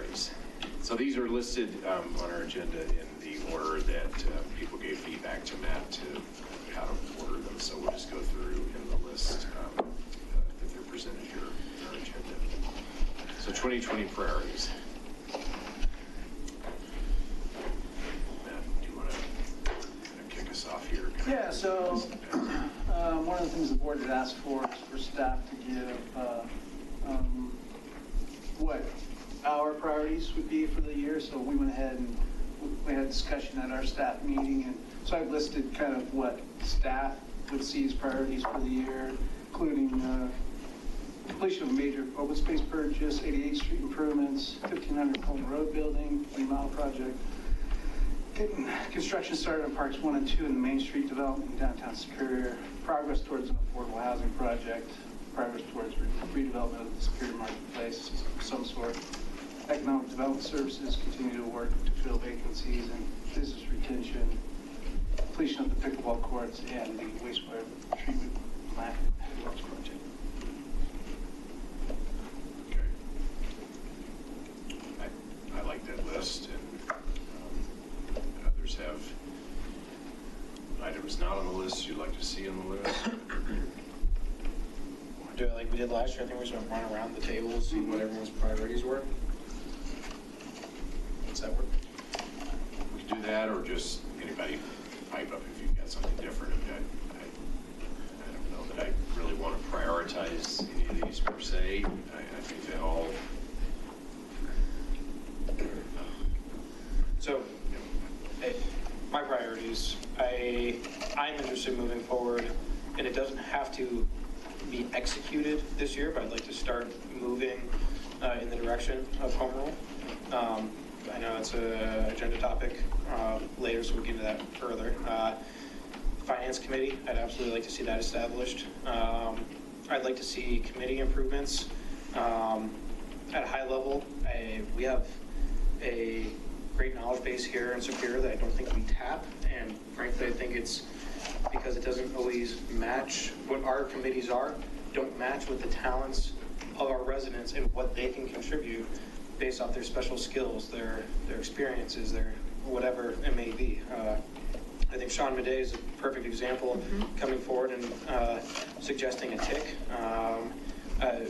priorities. So these are listed on our agenda in the order that people gave feedback to Matt to how to order them. So we'll just go through in the list that they're presented here in our agenda. So 2020 priorities. Matt, do you want to kick us off here? Yeah, so one of the things the board had asked for is for staff to give what our priorities would be for the year. So we went ahead and we had a discussion at our staff meeting, and so I've listed kind of what staff would see as priorities for the year, including completion of a major open space purchase, 88th Street improvements, 1500 Pullman Road building, remodel project, getting construction started on Parks 1 and 2 in the Main Street development in downtown Superior, progress towards an affordable housing project, progress towards redevelopment of the Superior Marketplace of some sort, economic development services, continue to work to fill vacancies and business retention, completion of the pickleball courts, and the wastewater treatment plant project. Okay. I like that list, and others have items not on the list you'd like to see on the list. Do it like we did last year. I think we're just gonna run around the table, see what everyone's priorities were. Does that work? We can do that, or just anybody pipe up if you've got something different. I don't know that I really want to prioritize any of these per se. I think they all. So, my priorities. I'm interested in moving forward, and it doesn't have to be executed this year, but I'd like to start moving in the direction of home rule. I know it's an agenda topic later, so we'll get into that further. Finance committee, I'd absolutely like to see that established. I'd like to see committee improvements at a high level. We have a great knowledge base here in Superior that I don't think we tap, and frankly, I think it's because it doesn't always match what our committees don't match with the talents of our residents and what they can contribute based off their special skills, their experiences, their whatever it may be. I think Sean Madej is a perfect example coming forward and suggesting a TIC.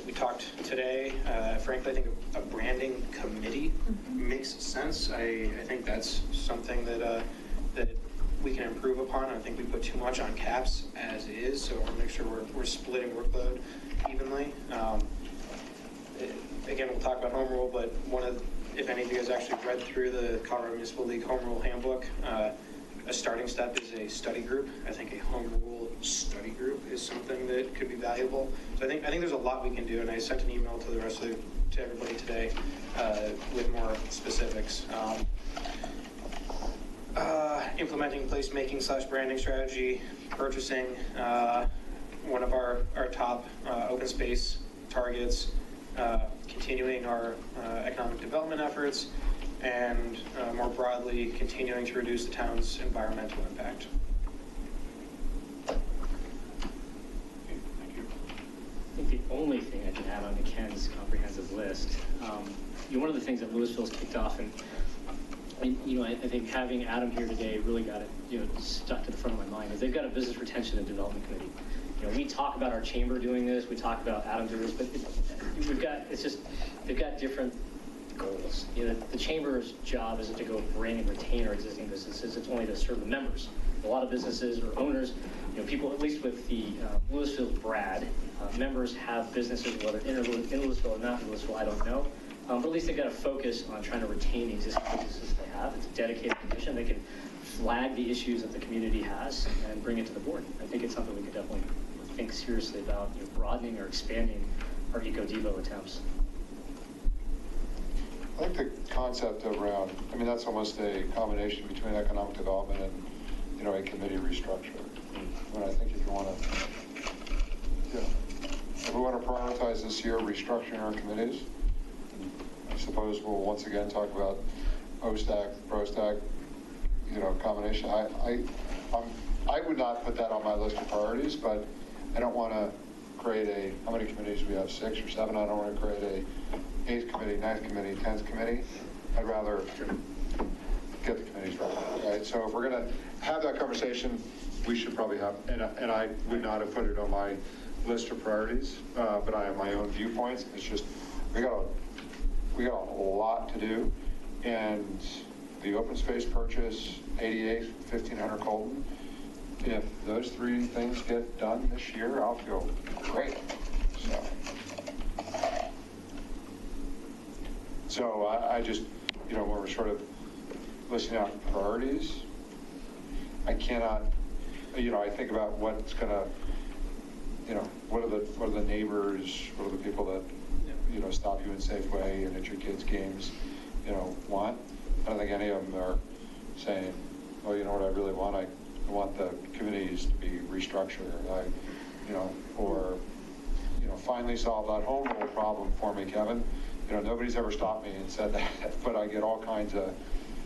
We talked today, frankly, I think a branding committee makes sense. I think that's something that we can improve upon. I think we put too much on CAPS as is, so I want to make sure we're splitting workload evenly. Again, we'll talk about home rule, but if any of you guys actually read through the Colorado Municipal League home rule handbook, a starting step is a study group. I think a home rule study group is something that could be valuable. So I think there's a lot we can do, and I sent an email to the rest of to everybody today with more specifics. Implementing placemaking / branding strategy, purchasing, one of our top open space targets, continuing our economic development efforts, and more broadly, continuing to reduce the town's environmental impact. Thank you. I think the only thing I can add on to Ken's comprehensive list, one of the things that Louisville's kicked off, and I think having Adam here today really got it, stuck to the front of my mind, is they've got a business retention and development committee. We talk about our chamber doing this, we talk about Adam doing this, but they've got different goals. The chamber's job isn't to go bring and retain our existing businesses, it's only to serve the members. A lot of businesses or owners, people, at least with the Louisville BRAD, members have businesses, whether in Louisville or not in Louisville, I don't know. But at least they've got to focus on trying to retain the existing businesses they have. It's a dedicated commission. They can flag the issues that the community has and bring it to the board. I think it's something we could definitely think seriously about, broadening or expanding our eco-devo attempts. I think the concept around, that's almost a combination between economic development and, a committee restructure. And I think if we want to prioritize this year restructuring our committees, I suppose we'll once again talk about OSTAC, PROSTAC, combination. I would not put that on my list of priorities, but I don't want to create how many committees we have, 6 or 7? I don't want to create 8th committee, 9th committee, 10th committee. I'd rather get the committees right, right? So if we're going to have that conversation, we should probably have, and I would not have put it on my list of priorities, but I have my own viewpoints. It's just, we got a lot to do, and the open space purchase, 88, 1500 Colton, if those 3 things get done this year, I'll feel great. So I just, when we're sort of listing out priorities, I cannot, I think about what's gonna, what are the neighbors, what are the people that, stop you in Safeway and at your kids' games, want. I don't think any of them are saying, oh, you know what I really want? I want the committees to be restructured. Or finally solve that home rule problem for me, Kevin. Nobody's ever stopped me and said that, but I get all kinds of,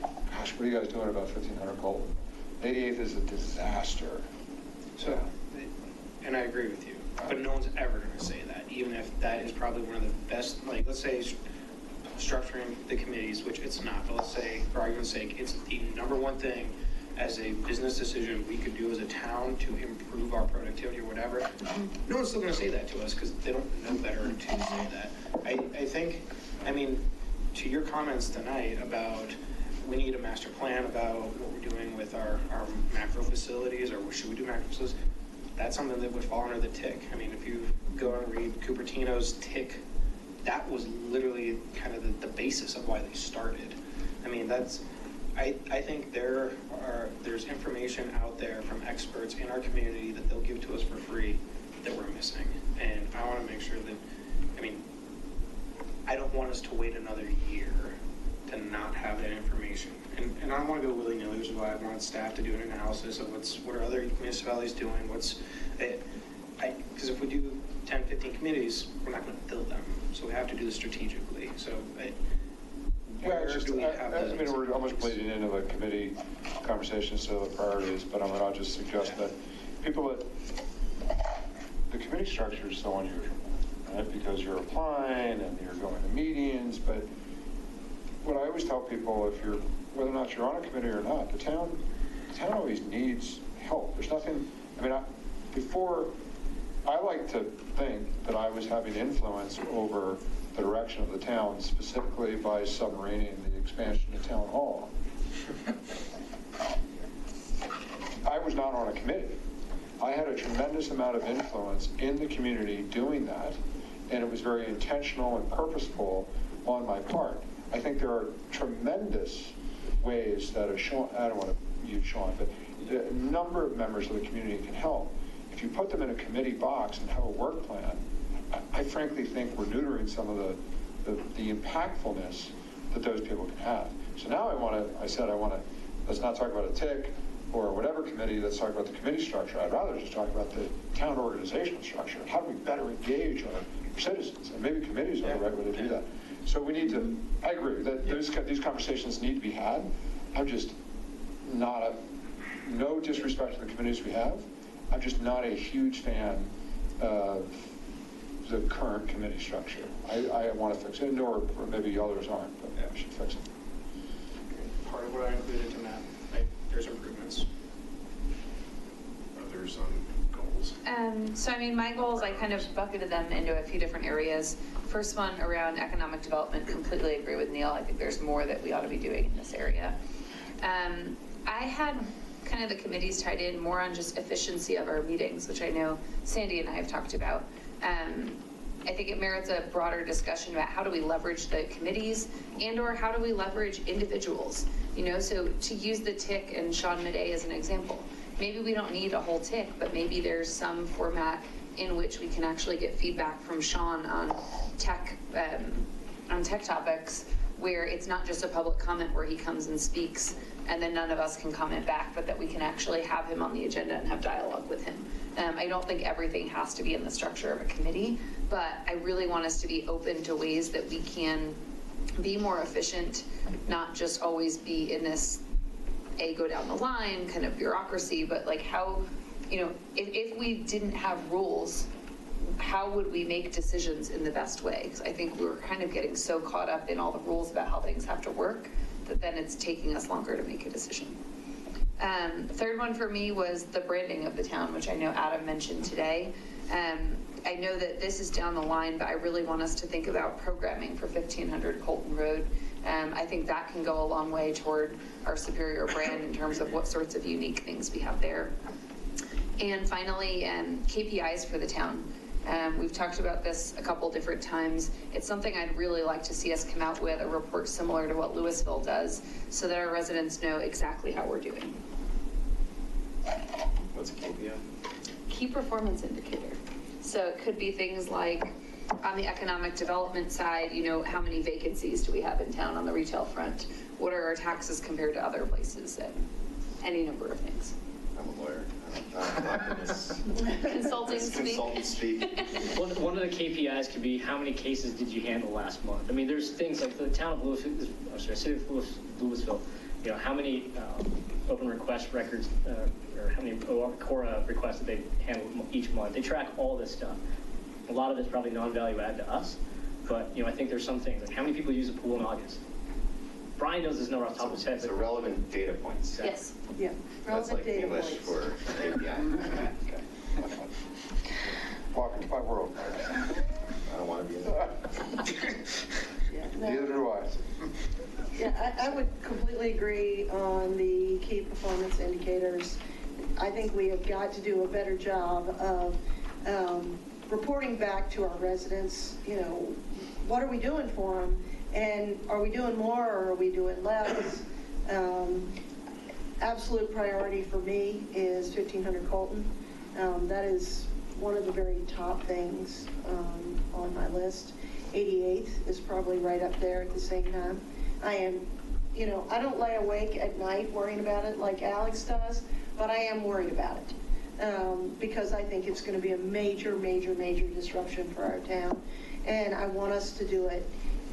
gosh, what are you guys doing about 1500 Colton? 88th is a disaster. So, and I agree with you, but no one's ever going to say that, even if that is probably one of the best, like, let's say structuring the committees, which it's not, but let's say, for argument's sake, it's the #1 thing as a business decision we could do as a town to improve our productivity or whatever. No one's still going to say that to us because they don't know better to say that. I think, to your comments tonight about we need a master plan about what we're doing with our macro facilities, or should we do macro facilities, that's something that would fall under the TIC. If you go and read Cupertino's TIC, that was literally kind of the basis of why they started. I think there's information out there from experts in our community that they'll give to us for free that we're missing. And I want to make sure that, I don't want us to wait another year to not have that information. And I don't want to go willy-nilly, which is why I want staff to do an analysis of what are other municipalities doing, because if we do 10, 15 committees, we're not going to fill them. So we have to do this strategically. So We're almost bleeding into the committee conversations to the priorities, but I'll just suggest that the committee structure is so unusual, right? Because you're applying and you're going to meetings, but what I always tell people, whether or not you're on a committee or not, the town always needs help. There's nothing, before, I like to think that I was having influence over the direction of the town, specifically by submarining the expansion of town hall. I was not on a committee. I had a tremendous amount of influence in the community doing that, and it was very intentional and purposeful on my part. I think there are tremendous ways that I don't want to use Sean, but a number of members of the community can help. If you put them in a committee box and have a work plan, I frankly think we're neutering some of the impactfulness that those people can have. So now I want to, let's not talk about a TIC or whatever committee, let's talk about the committee structure. I'd rather just talk about the town organizational structure. How do we better engage our citizens? And maybe committees are the right way to do that. So we need to, I agree that these conversations need to be had. I'm just not no disrespect to the committees we have. I'm just not a huge fan of the current committee structure. I want to fix it, nor maybe others aren't, but yeah, we should fix it. Part of what I included in that, there's improvements. Others on goals? My goals, I kind of bucketed them into a few different areas. First one around economic development, completely agree with Neil. I think there's more that we ought to be doing in this area. I had kind of the committees tied in more on just efficiency of our meetings, which I know Sandy and I have talked about. I think it merits a broader discussion about how do we leverage the committees or how do we leverage individuals, so to use the TIC and Sean Madej as an example, maybe we don't need a whole TIC, but maybe there's some format in which we can actually get feedback from Sean on tech topics, where it's not just a public comment where he comes and speaks and then none of us can comment back, but that we can actually have him on the agenda and have dialogue with him. I don't think everything has to be in the structure of a committee, but I really want us to be open to ways that we can be more efficient, not just always be in this go down the line kind of bureaucracy, but like how, if we didn't have rules how would we make decisions in the best way? Because I think we're kind of getting so caught up in all the rules about how things have to work that then it's taking us longer to make a decision. Third one for me was the branding of the town, which I know Adam mentioned today. I know that this is down the line, but I really want us to think about programming for 1500 Colton Road. I think that can go a long way toward our superior brand in terms of what sorts of unique things we have there. And finally, KPIs for the town. We've talked about this a couple different times. It's something I'd really like to see us come out with, a report similar to what Louisville does, so that our residents know exactly how we're doing. What's a KPI? Key performance indicator. So it could be things like, on the economic development side, you know, how many vacancies do we have in town on the retail front? What are our taxes compared to other places? And any number of things. I'm a lawyer. I'm not in this Consulting speak. consultant speak. One of the KPIs could be how many cases did you handle last month? I mean, there's things like the town of Louisville, city of Louisville, you know, how many open request records or how many CORA requests that they handle each month. They track all this stuff. A lot of it's probably non-value add to us, but you know, I think there's some things like how many people use a pool in August. Brian knows this number off the top of his head. It's a relevant data points. Yes. Yeah. That's like Relevant data English points. for KPI. Okay. Welcome to my world. I don't want to be in that. Yeah, no. Neither do I. Yeah, I would completely agree on the key performance indicators. I think we have got to do a better job of reporting back to our residents, you know, what are we doing for them? And are we doing more or are we doing less? Absolute priority for me is 1500 Colton. That is one of the very top things on my list. 88th is probably right up there at the same time. I am, you know, I don't lay awake at night worrying about it like Alex does, but I am worried about it because I think it's going to be a major, major, major disruption for our town. And I want us to do it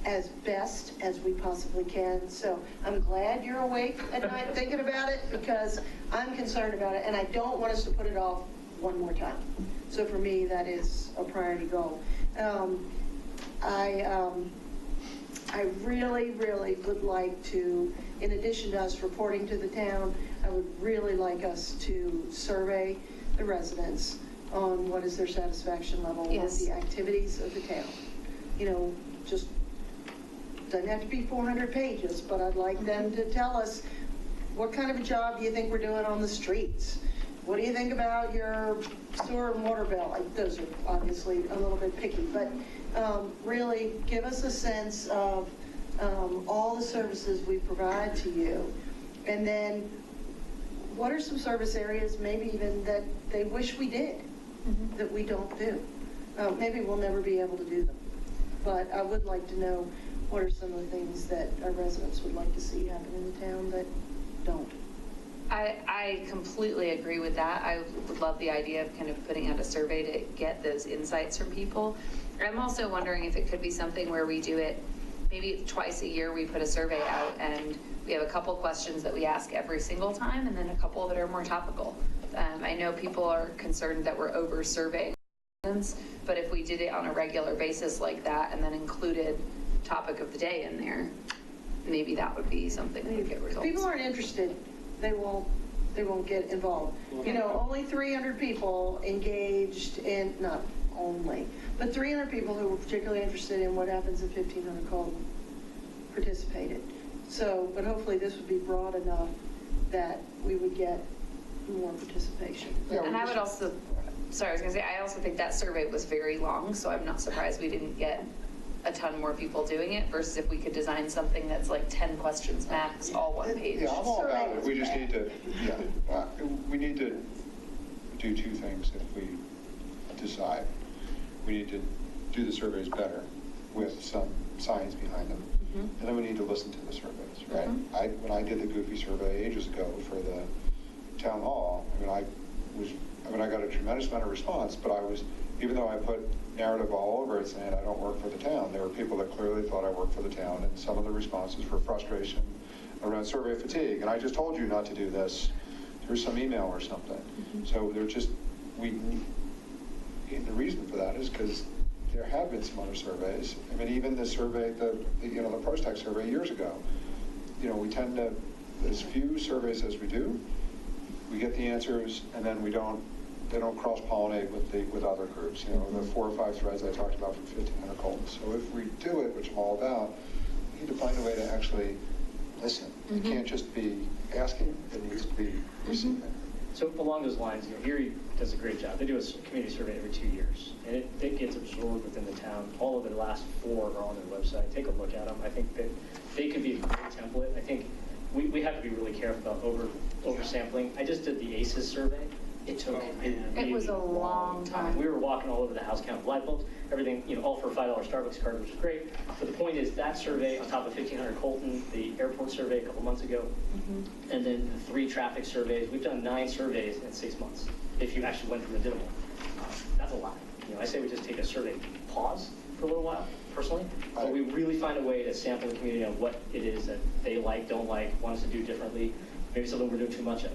as best as we possibly can. So I'm glad you're awake at night thinking about it because I'm concerned about it and I don't want us to put it off one more time. So for me, that is a priority goal. I really, really would like to, in addition to us reporting to the town, I would really like us to survey the residents on what is their satisfaction level with the activities of the town. You know, just doesn't have to be 400 pages, but I'd like them to tell us what kind of a job do you think we're doing on the streets? What do you think about your sewer and water bill? Those are obviously a little bit picky, but really give us a sense of all the services we provide to you. And then what are some service areas maybe even that they wish we did that we don't do? Maybe we'll never be able to do them. But I would like to know what are some of the things that our residents would like to see happen in the town that don't. I completely agree with that. I would love the idea of kind of putting out a survey to get those insights from people. I'm also wondering if it could be something where we do it maybe twice a year. We put a survey out and we have a couple questions that we ask every single time and then a couple that are more topical. I know people are concerned that we're over surveying, but if we did it on a regular basis like that and then included topic of the day in there, maybe that would be something that would get results. People aren't interested. They won't get involved. You know, only 300 people engaged in, not only, but 300 people who were particularly interested in what happens at 1500 Colton participated. So, but hopefully this would be broad enough that we would get more participation. And I would also, sorry, I was gonna say, I also think that survey was very long, so I'm not surprised we didn't get a ton more people doing it versus if we could design something that's like 10 questions max, all one page. Yeah, I'm all about it. We just need to, we need to do two things if we decide. We need to do the surveys better with some science behind them. And then we need to listen to the surveys, right? When I did the Goofy survey ages ago for the town hall, I got a tremendous amount of response, but even though I put narrative all over it saying I don't work for the town, there were people that clearly thought I worked for the town, and some of the responses were frustration around survey fatigue. And I just told you not to do this. Here's some email or something. So they're just, And the reason for that is because there have been some other surveys. I mean, even the survey, the ProStack survey years ago, we tend to, as few surveys as we do, we get the answers, and then they don't cross-pollinate with other groups. The 4 or 5 threads I talked about from 1,500 Colton. So if we do it, which I'm all about, we need to find a way to actually listen. It can't just be asking, it needs to be receiving. So along those lines, Erie does a great job. They do a community survey every 2 years, and it gets absorbed within the town. All of the last 4 are on their website. Take a look at them. I think that they could be a great template. I think we have to be really careful about oversampling. I just did the ACES survey. It took It was a long time. We were walking all over the house counting light bulbs, everything, all for a $5 Starbucks card, which is great. But the point is that survey on top of 1,500 Colton, the airport survey a couple months ago, and then the 3 traffic surveys. We've done 9 surveys in 6 months, if you actually went through and did them all. That's a lot. I say we just take a survey pause for a little while, personally, but we really find a way to sample the community on what it is that they like, don't like, want us to do differently, maybe something we're doing too much of.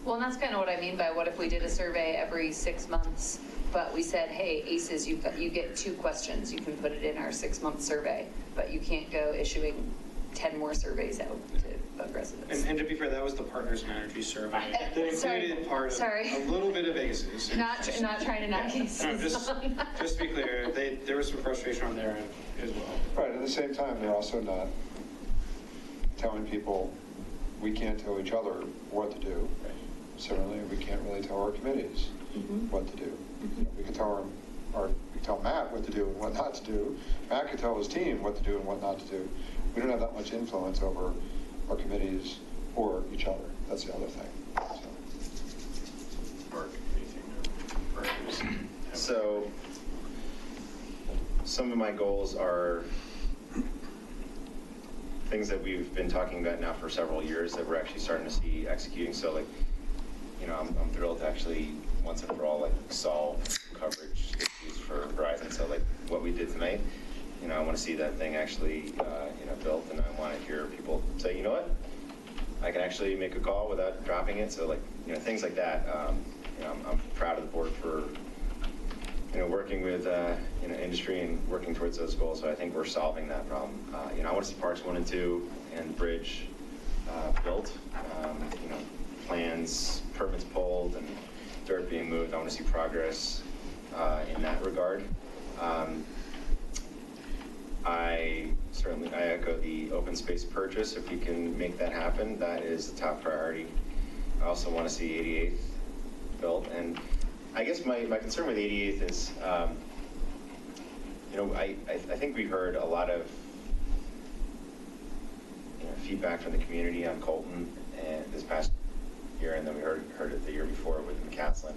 Well, and that's kind of what I mean by what if we did a survey every 6 months, but we said, hey, ACES, you get 2 questions. You can put it in our 6-month survey, but you can't go issuing 10 more surveys out to residents. And to be fair, that was the Partners in Energy survey. That Sorry. included part of Sorry. a little bit of ACES. Not trying to knock ACES. No, just to be clear, there was some frustration on their end as well. Right, at the same time, they're also not telling people, we can't tell each other what to do. Certainly, we can't really tell our committees what to do. We can tell Matt what to do and what not to do. Matt can tell his team what to do and what not to do. We don't have that much influence over our committees or each other. That's the other thing. Mark, anything? So, some of my goals are things that we've been talking about now for several years that we're actually starting to see executing. So, I'm thrilled to actually once and for all solve coverage issues for Verizon. So what we did tonight, I want to see that thing actually built, and I want to hear people say, you know what, I can actually make a call without dropping it. So things like that. I'm proud of the board for working with industry and working towards those goals. So I think we're solving that problem. I want to see parts 1 and 2 and bridge built. Plans, permits pulled, and dirt being moved. I want to see progress in that regard. I echo the open space purchase. If we can make that happen, that is the top priority. I also want to see 88th built, and I guess my concern with 88th is, I think we heard a lot of feedback from the community on Colton and this past year, and then we heard it the year before with McCaslin.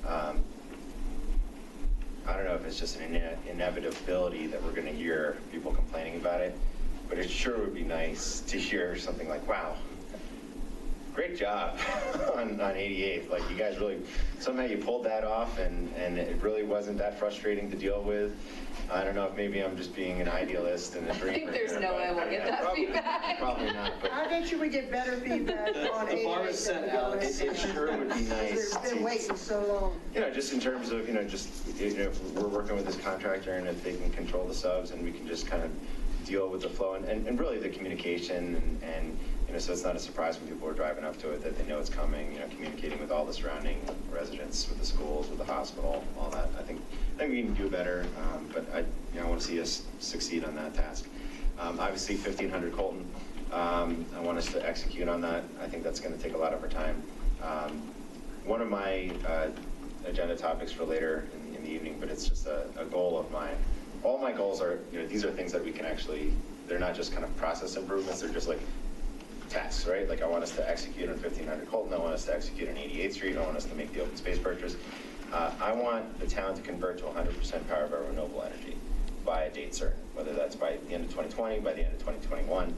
I don't know if it's just an inevitability that we're going to hear people complaining about it, but it sure would be nice to hear something like, wow, great job on 88th. You guys really, somehow you pulled that off, and it really wasn't that frustrating to deal with. I don't know if maybe I'm just being an idealist and a dreamer. I think there's no way we'll get that feedback. Probably not. But I bet you we get better feedback on The bar is set, Alex. it sure would be nice. They've been waiting so long. Just in terms of, if we're working with this contractor and if they can control the subs and we can just kind of deal with the flow and really the communication and so it's not a surprise when people are driving up to it that they know it's coming, communicating with all the surrounding residents, with the schools, with the hospital, all that. I think we can do better, but I want to see us succeed on that task. Obviously, 1,500 Colton, I want us to execute on that. I think that's going to take a lot of our time. One of my agenda topics for later in the evening, but it's just a goal of mine. All my goals are, these are things that we can actually, they're not just kind of process improvements, they're just tasks, right? I want us to execute on 1,500 Colton, I want us to execute on 88th Street, I want us to make the open space purchase. I want the town to convert to 100% power by renewable energy by a date certain, whether that's by the end of 2020, by the end of 2021.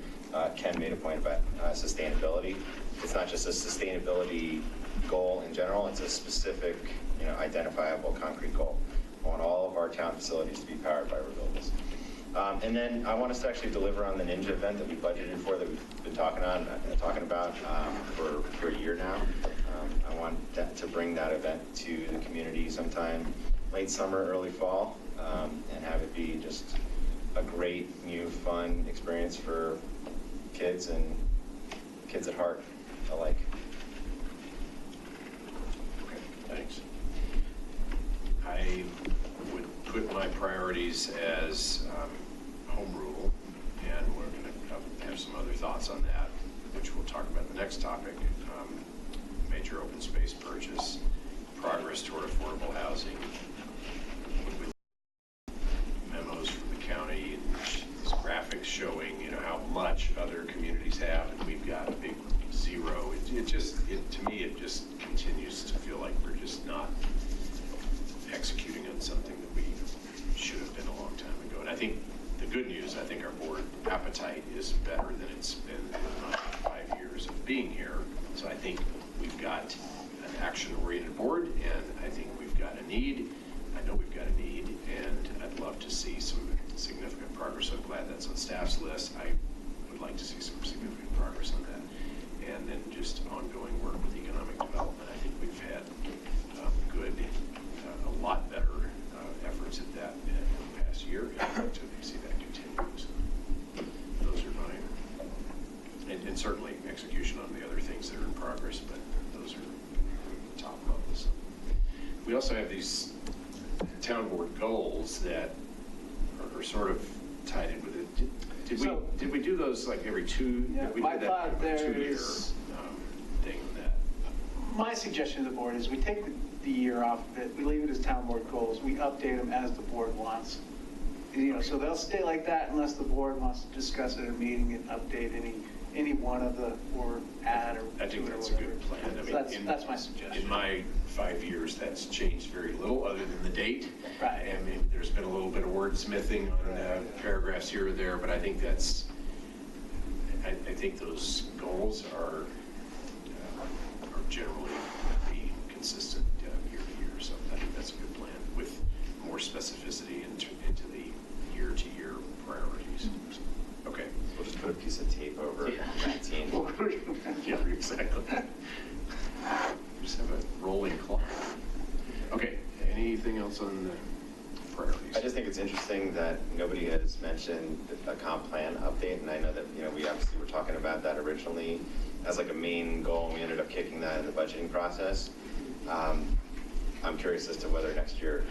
Ken made a point about sustainability. It's not just a sustainability goal in general, it's a specific, identifiable concrete goal. I want all of our town facilities to be powered by renewables. And then I want us to actually deliver on the Ninja event that we budgeted for, that we've been talking about for a year now. I want to bring that event to the community sometime late summer, early fall, and have it be just a great, new, fun experience for kids and kids at heart alike. Okay, thanks. I would put my priorities as home rule, and we're going to have some other thoughts on that, which we'll talk about in the next topic. Major open space purchase, progress toward affordable housing, memos from the county, these graphics showing, how much other communities have, and we've got a big zero. To me, it just continues to feel like we're just not executing on something that we should have been a long time ago. And I think the good news, I think our board appetite is better than it's been in my 5 years of being here. So I think we've got an action-oriented board, and I think we've got a need. I know we've got a need, and I'd love to see some significant progress. So I'm glad that's on staff's list. I would like to see some significant progress on that. And then just ongoing work with economic development. I think we've had a lot better efforts at that in the past year, and I'd like to see that continue. So those are mine. And certainly execution on the other things that are in progress, but those are top levels. We also have these town board goals that are sort of tied in with it. Did we do those like every two? Yeah, we my did thought that there 2 year is- thing on that. My suggestion to the board is we take the year off of it, we leave it as town board goals, we update them as the board wants. So they'll stay like that unless the board wants to discuss at a meeting and update any one of the, or add or. I think do it or that's a whatever. good plan. I So mean, that's my suggestion. In my 5 years, that's changed very little, other than the date. Right. And maybe there's been a little bit of wordsmithing on paragraphs here or there, but I think I think those goals are generally be consistent year to year. So I think that's a good plan with more specificity into the year-to-year priorities. Okay. We'll just put a piece of tape over 19. Yeah, exactly. Just have a rolling clock. Okay, anything else on the priorities? I just think it's interesting that nobody has mentioned a comp plan update, and I know that, we obviously were talking about that originally as like a main goal, and we ended up kicking that in the budgeting process. I'm curious as to whether next year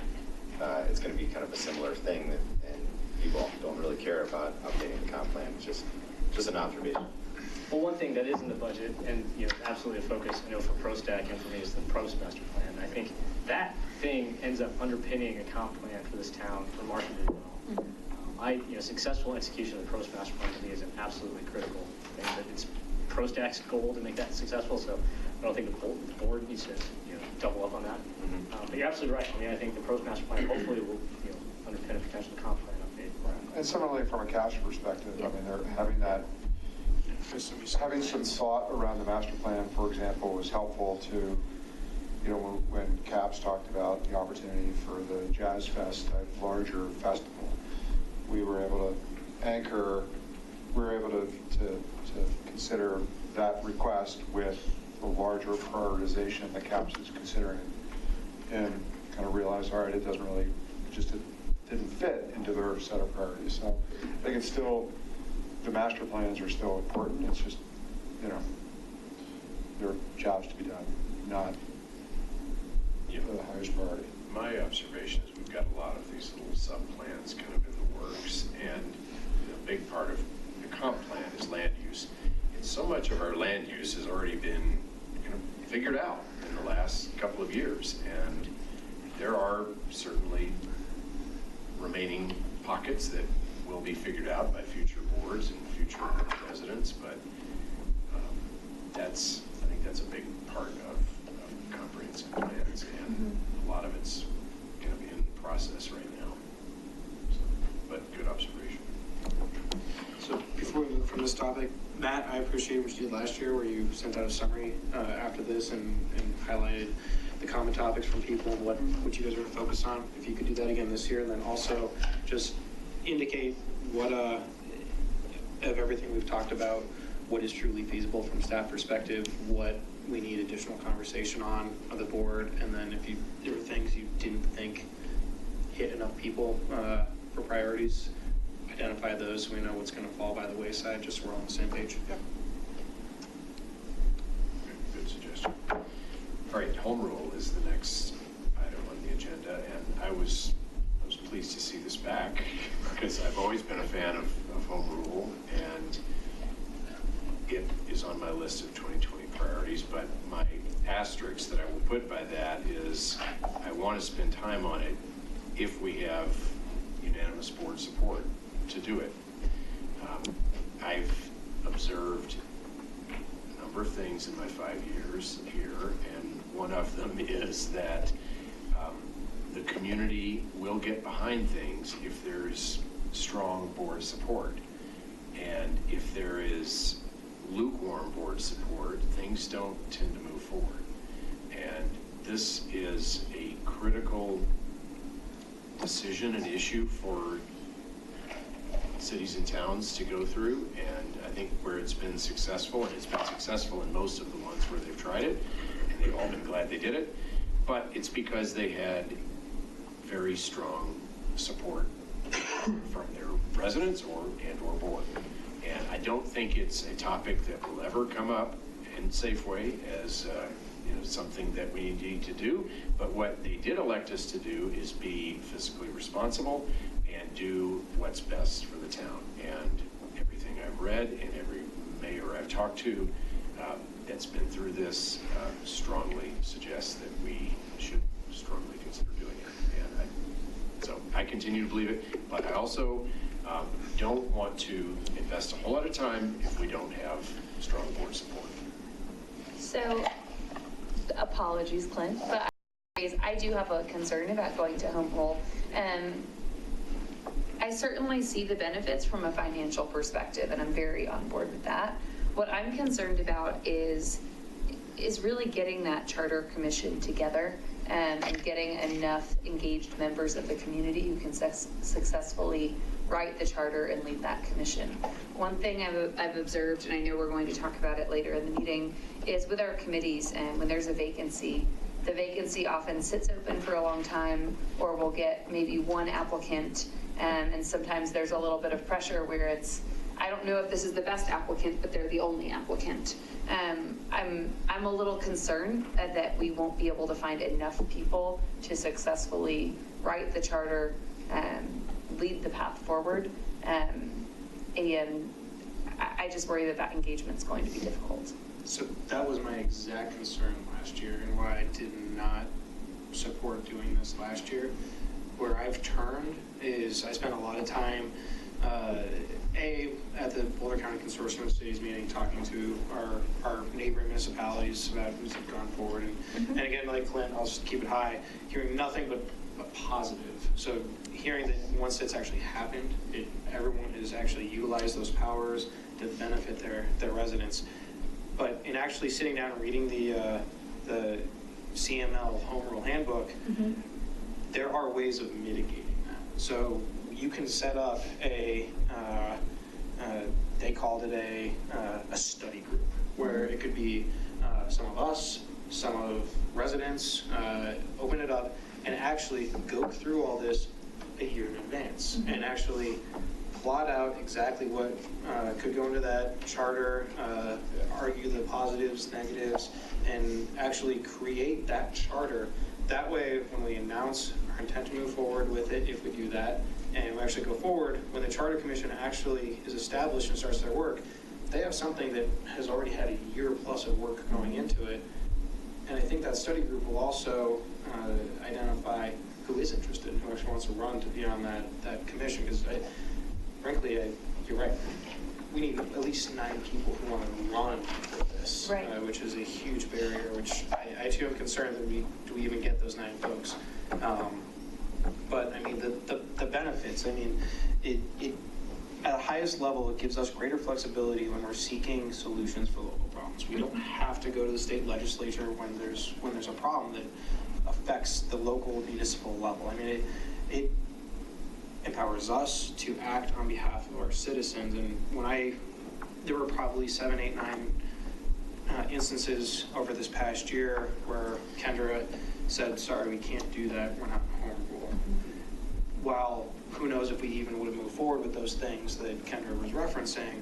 it's going to be kind of a similar thing, and people don't really care about updating the comp plan. It's just an observation. Well, one thing that is in the budget, and absolutely a focus, I know for ProStack and for me, is the Pros Master Plan. I think that thing ends up underpinning a comp plan for this town for marketed well. Successful execution of the Pros Master Plan to me is an absolutely critical thing. That it's ProStack's goal to make that successful, so I don't think the board needs to double up on that. But you're absolutely right. I think the Pros Master Plan hopefully will underpin a potential comp plan update. And similarly, from a cash perspective, they're having some thought around the master plan, for example, was helpful to, when Caps talked about the opportunity for the Jazz Fest, a larger festival, we were able to consider that request with the larger prioritization that Caps is considering, and kind of realize, all right, it doesn't really, didn't fit into their set of priorities. So I think it's still, the master plans are still important. It's just, there are jobs to be done, not the highest priority. My observation is we've got a lot of these little sub-plans kind of in the works, and a big part of the comp plan is land use. And so much of our land use has already been kind of figured out in the last couple of years, and there are certainly remaining pockets that will be figured out by future boards and future residents, but I think that's a big part of comprehensive plans, and a lot of it's kind of in process right now. So, but good observation. So before we move from this topic, Matt, I appreciate what you did last year where you sent out a summary after this and highlighted the common topics from people and what you guys are going to focus on. If you could do that again this year, and then also just indicate what of everything we've talked about, what is truly feasible from staff perspective, what we need additional conversation on the board, and then if there were things you didn't think people for priorities, identify those so we know what's going to fall by the wayside, just so we're all on the same page. Yep. Good suggestion. All right, home rule is the next item on the agenda, and I was pleased to see this back because I've always been a fan of home rule, and it is on my list of 2020 priorities, but my asterisk that I will put by that is I want to spend time on it if we have unanimous board support to do it. I've observed a number of things in my 5 years here, and one of them is that the community will get behind things if there's strong board support. And if there is lukewarm board support, things don't tend to move forward. And this is a critical decision and issue for cities and towns to go through. And I think where it's been successful, and it's been successful in most of the ones where they've tried it, and they've all been glad they did it, but it's because they had very strong support from their residents or board. And I don't think it's a topic that will ever come up in Safeway as something that we need to do. But what they did elect us to do is be fiscally responsible and do what's best for the town. And everything I've read and every mayor I've talked to that's been through this strongly suggests that we should strongly consider doing it. And so I continue to believe it, but I also don't want to invest a whole lot of time if we don't have strong board support. So, apologies, Clint, but I do have a concern about going to home rule. I certainly see the benefits from a financial perspective, and I'm very on board with that. What I'm concerned about is really getting that charter commission together and getting enough engaged members of the community who can successfully write the charter and lead that commission. One thing I've observed, and I know we're going to talk about it later in the meeting, is with our committees, and when there's a vacancy, the vacancy often sits open for a long time, or we'll get maybe one applicant, and sometimes there's a little bit of pressure where it's, I don't know if this is the best applicant, but they're the only applicant. I'm a little concerned that we won't be able to find enough people to successfully write the charter, lead the path forward, and I just worry that engagement's going to be difficult. So that was my exact concern last year, and why I did not support doing this last year. Where I've turned is I spent a lot of time at the Boulder County Consortium of Cities meeting, talking to our neighboring municipalities about who's gone forward. And again, like Clint, I'll just keep it high, hearing nothing but positive. So hearing that once it's actually happened, everyone has actually utilized those powers to benefit their residents. But in actually sitting down and reading the CML Home Rule Handbook, there are ways of mitigating that. So you can set up they called it a study group, where it could be some of us, some of residents, open it up and actually go through all this a year in advance and actually plot out exactly what could go into that charter, argue the positives, negatives, and actually create that charter. That way, when we announce our intent to move forward with it, if we do that, and we actually go forward, when the Charter Commission actually is established and starts their work, they have something that has already had a year plus of work going into it. And I think that study group will also identify who is interested, who actually wants to run to be on that commission, because frankly, you're right. We need at least 9 people who want to run for this, right. Which is a huge barrier, which I too am concerned that do we even get those 9 folks? But I mean, the benefits, I mean, it at the highest level, it gives us greater flexibility when we're seeking solutions for local problems. We don't have to go to the state legislature when there's a problem that affects the local municipal level. I mean, it empowers us to act on behalf of our citizens. And there were probably 7, 8, 9 instances over this past year where Kendra said, sorry, we can't do that, we're not home rule. while who knows if we even would have moved forward with those things that Kendra was referencing,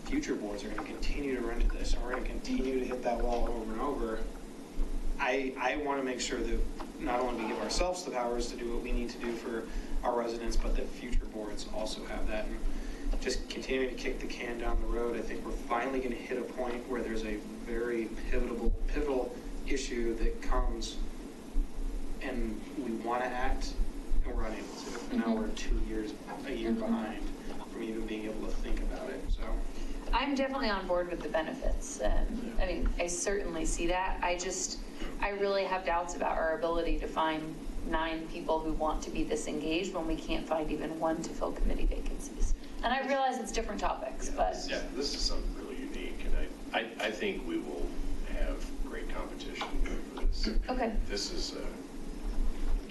future boards are going to continue to run into this, and we're going to continue to hit that wall over and over. I want to make sure that not only we give ourselves the powers to do what we need to do for our residents, but that future boards also have that. And just continuing to kick the can down the road, I think we're finally going to hit a point where there's a very pivotal issue that comes, and we want to act, and we're unable to. And now we're a year behind from even being able to think about it. So I'm definitely on board with the benefits. I mean, I certainly see that. I really have doubts about our ability to find 9 people who want to be this engaged when we can't find even 1 to fill committee vacancies. And I realize it's different topics, but. Yeah, this is something really unique, and I think we will have great competition for this. Okay. This is a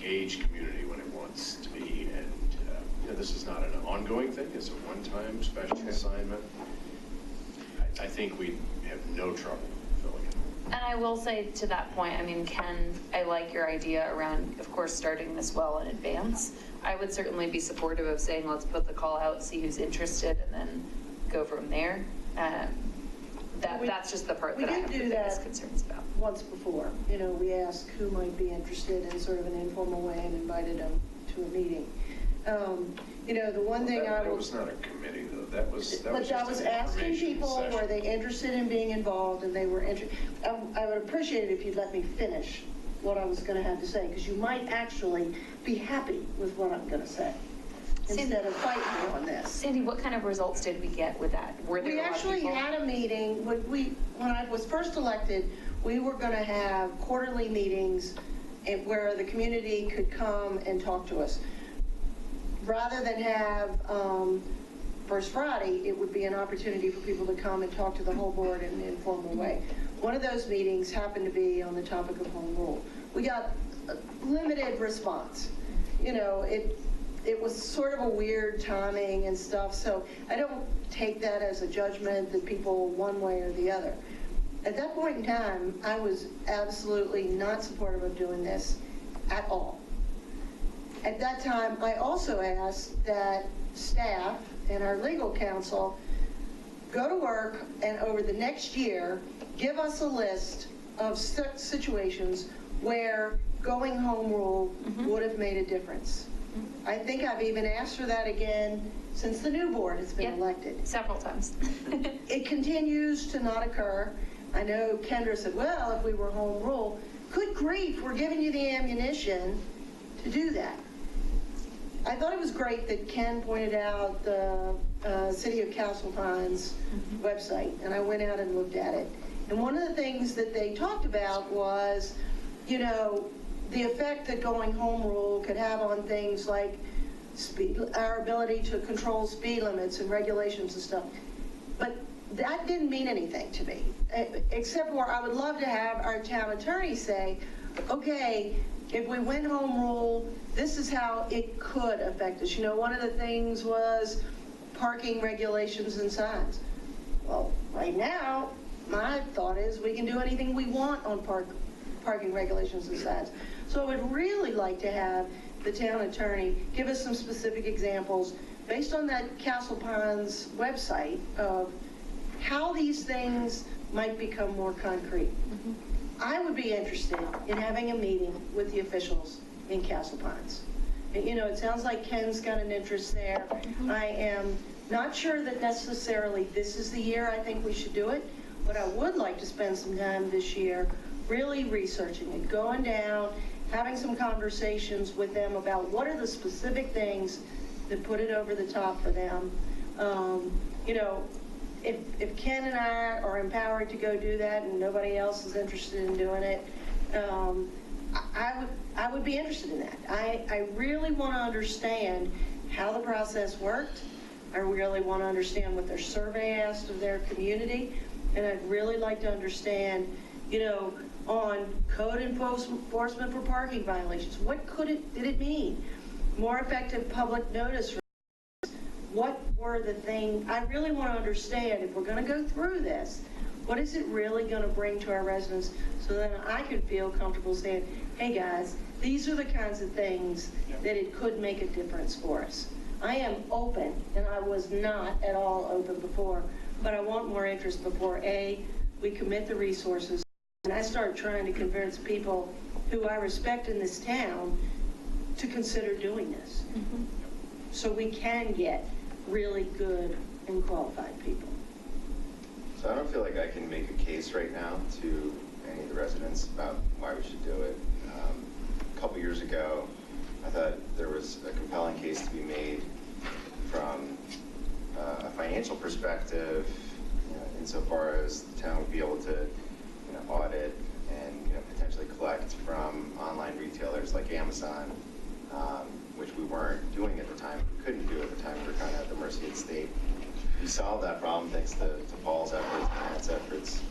engaged community when it wants to be, and this is not an ongoing thing. It's a one-time special assignment. I think we have no trouble filling it. And I will say to that point, I mean, Ken, I like your idea around, of course, starting this well in advance. I would certainly be supportive of saying, let's put the call out, see who's interested, and then go from there. That's just the part that I have the biggest concerns about. Once before, we asked who might be interested in sort of an informal way and invited them to a meeting. The one thing that was not a committee, though. That was But I was asking people, session. were they interested in being involved, and they were interested. I would appreciate it if you'd let me finish what I was going to have to say, because you might actually be happy with what I'm going to say, instead of fighting on this. Sandy, what kind of results did we get with that? Were there We a lot of actually people? had a meeting, when I was first elected, we were going to have quarterly meetings where the community could come and talk to us. Rather than have First Friday, it would be an opportunity for people to come and talk to the whole board in an informal way. One of those meetings happened to be on the topic of home rule. We got a limited response. It was sort of a weird timing and stuff, so I don't take that as a judgment that people one way or the other. At that point in time, I was absolutely not supportive of doing this at all. At that time, I also asked that staff and our legal counsel go to work and over the next year, give us a list of situations where going home rule would have made a difference. I think I've even asked for that again since the new board has been elected. Several times. It continues to not occur. I know Kendra said, well, if we were home rule, good grief, we're giving you the ammunition to do that. I thought it was great that Ken pointed out the City of Castle Pines website, and I went out and looked at it. And one of the things that they talked about was, the effect that going home rule could have on things like our ability to control speed limits and regulations and stuff. But that didn't mean anything to me, except for I would love to have our town attorney say, okay, if we went home rule, this is how it could affect us. One of the things was parking regulations and signs. Well, right now, my thought is we can do anything we want on parking regulations and signs. So I would really like to have the town attorney give us some specific examples based on that Castle Pines website of how these things might become more concrete. I would be interested in having a meeting with the officials in Castle Pines. It sounds like Ken's got an interest there. I am not sure that necessarily this is the year I think we should do it, but I would like to spend some time this year really researching it, going down, having some conversations with them about what are the specific things that put it over the top for them. If Ken and I are empowered to go do that and nobody else is interested in doing it, I would be interested in that. I really want to understand how the process worked. I really want to understand what their survey asked of their community. And I'd really like to understand, on code enforcement for parking violations, what did it mean? More effective public notice. What were the things? I really want to understand, if we're going to go through this, what is it really going to bring to our residents so that I can feel comfortable saying, hey guys, these are the kinds of things that it could make a difference for us. I am open, and I was not at all open before, but I want more interest before, A, we commit the resources, and I start trying to convince people who I respect in this town to consider doing this. So we can get really good and qualified people. So I don't feel like I can make a case right now to any of the residents about why we should do it. A couple years ago, I thought there was a compelling case to be made from a financial perspective, insofar as the town would be able to audit and potentially collect from online retailers like Amazon, which we weren't doing at the time, we couldn't do at the time. We were kind of at the mercy of the state. We solved that problem thanks to Paul's efforts and Matt's efforts.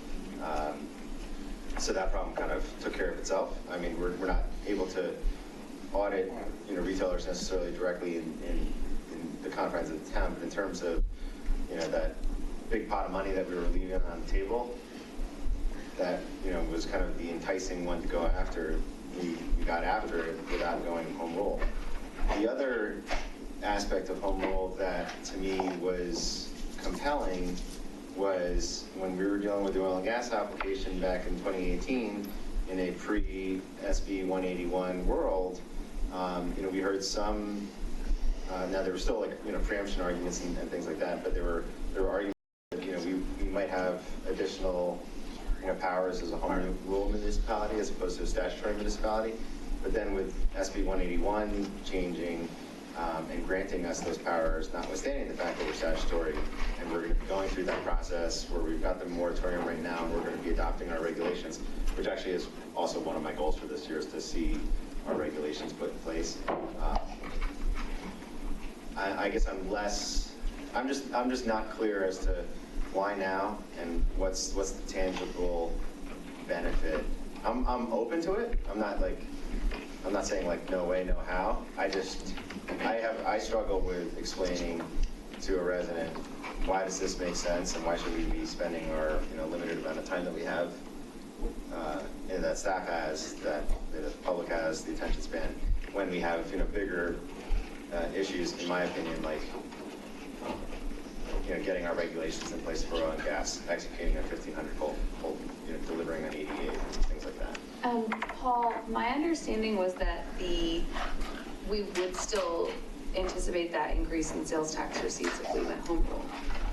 So that problem kind of took care of itself. I mean, we're not able to audit retailers necessarily directly in the confines of the town, but in terms of that big pot of money that we were leaving on the table, that was kind of the enticing one to go after. We got after it without going home rule. The other aspect of home rule that to me was compelling was when we were dealing with the oil and gas application back in 2018 in a pre-SB 181 world. We heard some, now there were still like preemption arguments and things like that, but there were arguments that we might have additional powers as a home rule municipality as opposed to a statutory municipality. But then with SB 181 changing and granting us those powers, notwithstanding the fact that we're statutory, and we're going to be going through that process where we've got the moratorium right now, and we're going to be adopting our regulations, which actually is also one of my goals for this year, is to see our regulations put in place. I guess I'm just not clear as to why now and what's the tangible benefit. I'm open to it. I'm not saying like no way, no how. I struggle with explaining to a resident why does this make sense and why should we be spending our limited amount of time that we have, and that staff has, that the public has, the attention span, when we have bigger issues, in my opinion, like getting our regulations in place for oil and gas, executing a 1500 volt, delivering on 88, things like that. Paul, my understanding was that we would still anticipate that increase in sales tax receipts if we went home rule.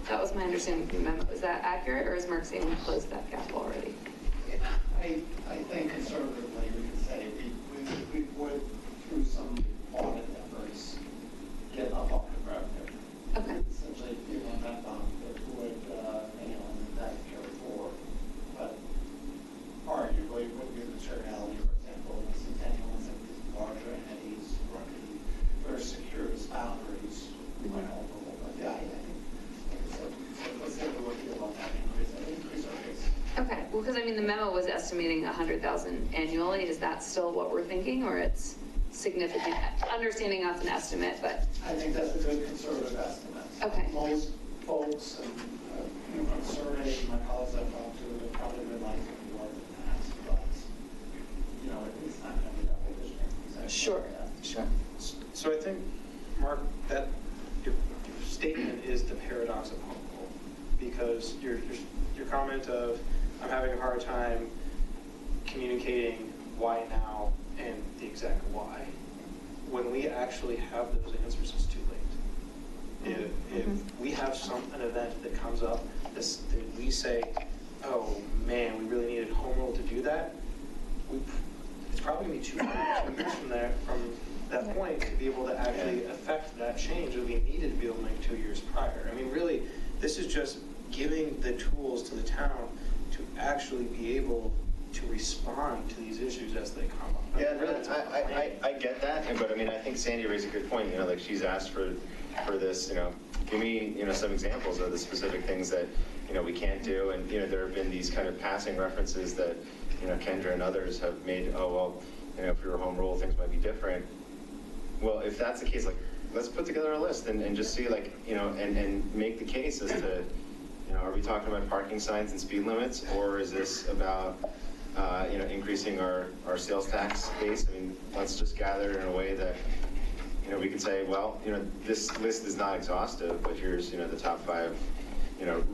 That was my understanding from the memo. Is that accurate, or is Mark saying we closed that gap already? I think conservatively we could say we would, through some audit efforts, get up on the revenue. Okay. Essentially, that would, that carry forward. But arguably, would be the materiality, for example, in Centennial and some of these larger entities running very secure boundaries, might overrule. But yeah, I think, let's say we would feel on that increase our case. Okay, well, because the memo was estimating 100,000 annually. Is that still what we're thinking, or it's significant? Understanding that's an estimate, but. I think that's a good conservative estimate. Okay. Most folks and surveying my colleagues I've talked to have probably been like more than that, but it's not going to be that big a change. Sure. Sure. So I think, Mark, that your statement is the paradox of home rule, because your comment of I'm having a hard time communicating why now and the exact why, when we actually have those answers, it's too late. If we have an event that comes up that we say, oh man, we really needed home rule to do that, it's probably going to be 2 years from that point to be able to actually affect that change that we needed to be able to make 2 years prior. Really, this is just giving the tools to the town to actually be able to respond to these issues as they come up. Yeah, I get that, but I think Sandy raised a good point. Like she's asked for this. Give me some examples of the specific things that we can't do, and there have been these kind of passing references that Kendra and others have made. Oh well, if we were home rule, things might be different. Well, if that's the case, like let's put together a list and just see and make the case as to are we talking about parking signs and speed limits, or is this about increasing our sales tax base. I mean, let's just gather in a way that, we can say, well, this list is not exhaustive, but here's, the top 5,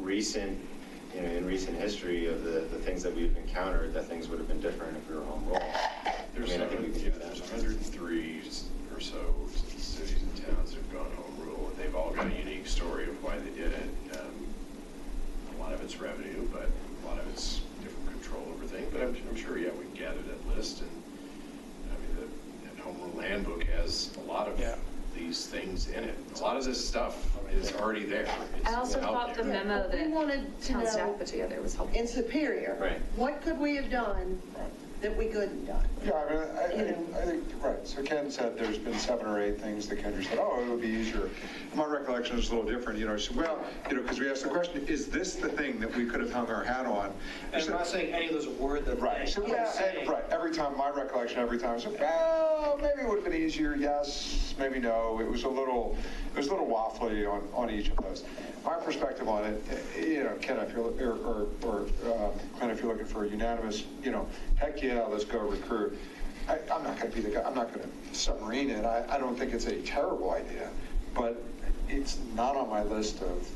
recent, in recent history of the things that we've encountered, that things would have been different if we were home rule. There's, I think we can do that. there's 103 or so cities and towns that have gone home rule, and they've all got a unique story of why they did it. A lot of it's revenue, but a lot of it's different control over things. But I'm sure, yeah, we gathered that list, and I mean, the home rule handbook has a lot of these things in it. A lot of this stuff is already there. It's I also out thought the there. memo We that wanted to town staff know put together was helpful. in Superior, Right. what could we have done that we couldn't done? Yeah, I think, right, so Ken said there's been 7 or 8 things that Kendra said, oh, it would be easier. My recollection is a little different, so, well, because we asked the question, is this the thing that we could have hung our hat on? And I'm not saying any of those are word that. Right, so, I'm yeah, saying- right, every time, my recollection every time is, well, maybe it would have been easier, yes, maybe no. It was a little waffly on each of those. My perspective on it, Ken, if you're, or Clint, if you're looking for a unanimous, heck yeah, let's go recruit. I'm not going to be the guy, I'm not going to submarine it. I don't think it's a terrible idea, but it's not on my list of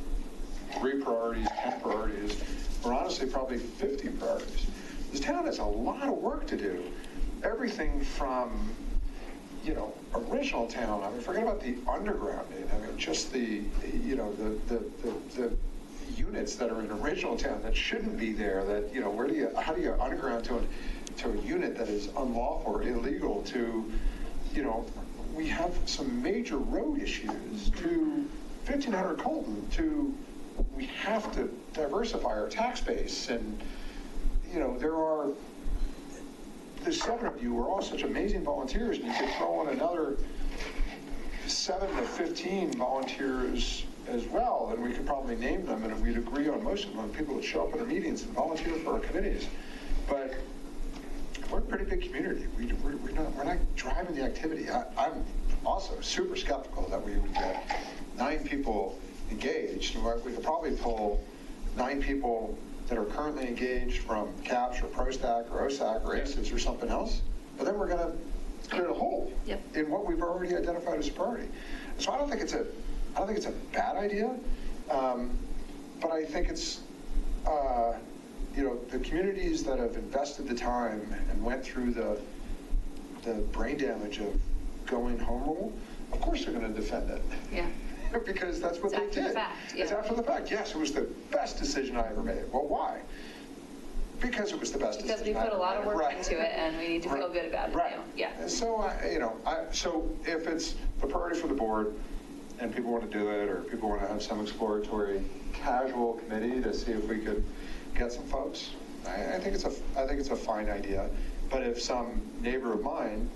3 priorities, 10 priorities, or honestly, probably 50 priorities. This town has a lot of work to do. Everything from, original town, I mean, forget about the underground, I mean, just the units that are in original town that shouldn't be there, that, how do you underground to a unit that is unlawful or illegal to, we have some major road issues to 1500 Colton, to, we have to diversify our tax base, and, the 7 of you are all such amazing volunteers, and you could throw in another 7 to 15 volunteers as well, and we could probably name them, and we'd agree on most of them, people that show up at our meetings and volunteer for our committees. But we're a pretty big community. We're not driving the activity. I'm also super skeptical that we would get 9 people engaged. We could probably pull 9 people that are currently engaged from CAPS or ProStack or OSAC or ACES or something else, but then we're going to create a hole in what we've already identified as a priority. So I don't think it's a bad idea, but I think it's the communities that have invested the time and went through the brain damage of going home rule, of course they're going to defend it. Yeah. Because that's what It's they after did. the fact, yeah. It's after the fact. Yes, it was the best decision I ever made. Well, why? Because it was the best Because decision we I put a ever lot of made. work Right. into it, and we need to feel good about it Right. now. Yeah. And so, so if it's the priority for the board, and people want to do it, or people want to have some exploratory, casual committee to see if we could get some folks, I think it's a fine idea. But if some neighbor of mine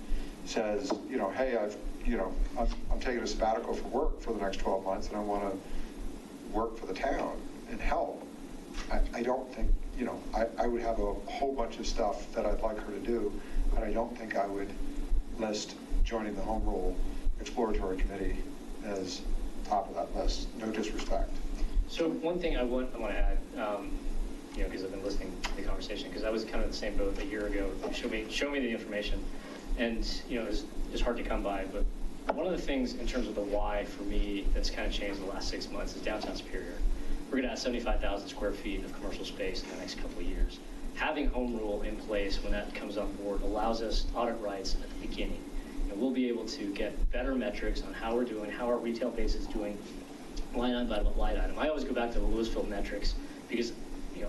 says, hey, I'm taking a sabbatical for work for the next 12 months, and I want to work for the town and help, I don't think, I would have a whole bunch of stuff that I'd like her to do, but I don't think I would list joining the Home Rule Exploratory Committee as top of that list. No disrespect. So one thing I want to add, because I've been listening to the conversation, because I was kind of in the same boat a year ago. Show me the information, and it's hard to come by. But one of the things in terms of the why for me that's kind of changed in the last 6 months is downtown Superior. We're going to have 75,000 square feet of commercial space in the next couple of years. Having home rule in place when that comes on board allows us audit rights at the beginning. We'll be able to get better metrics on how we're doing, how our retail base is doing, line item by line item. I always go back to the Louisville metrics because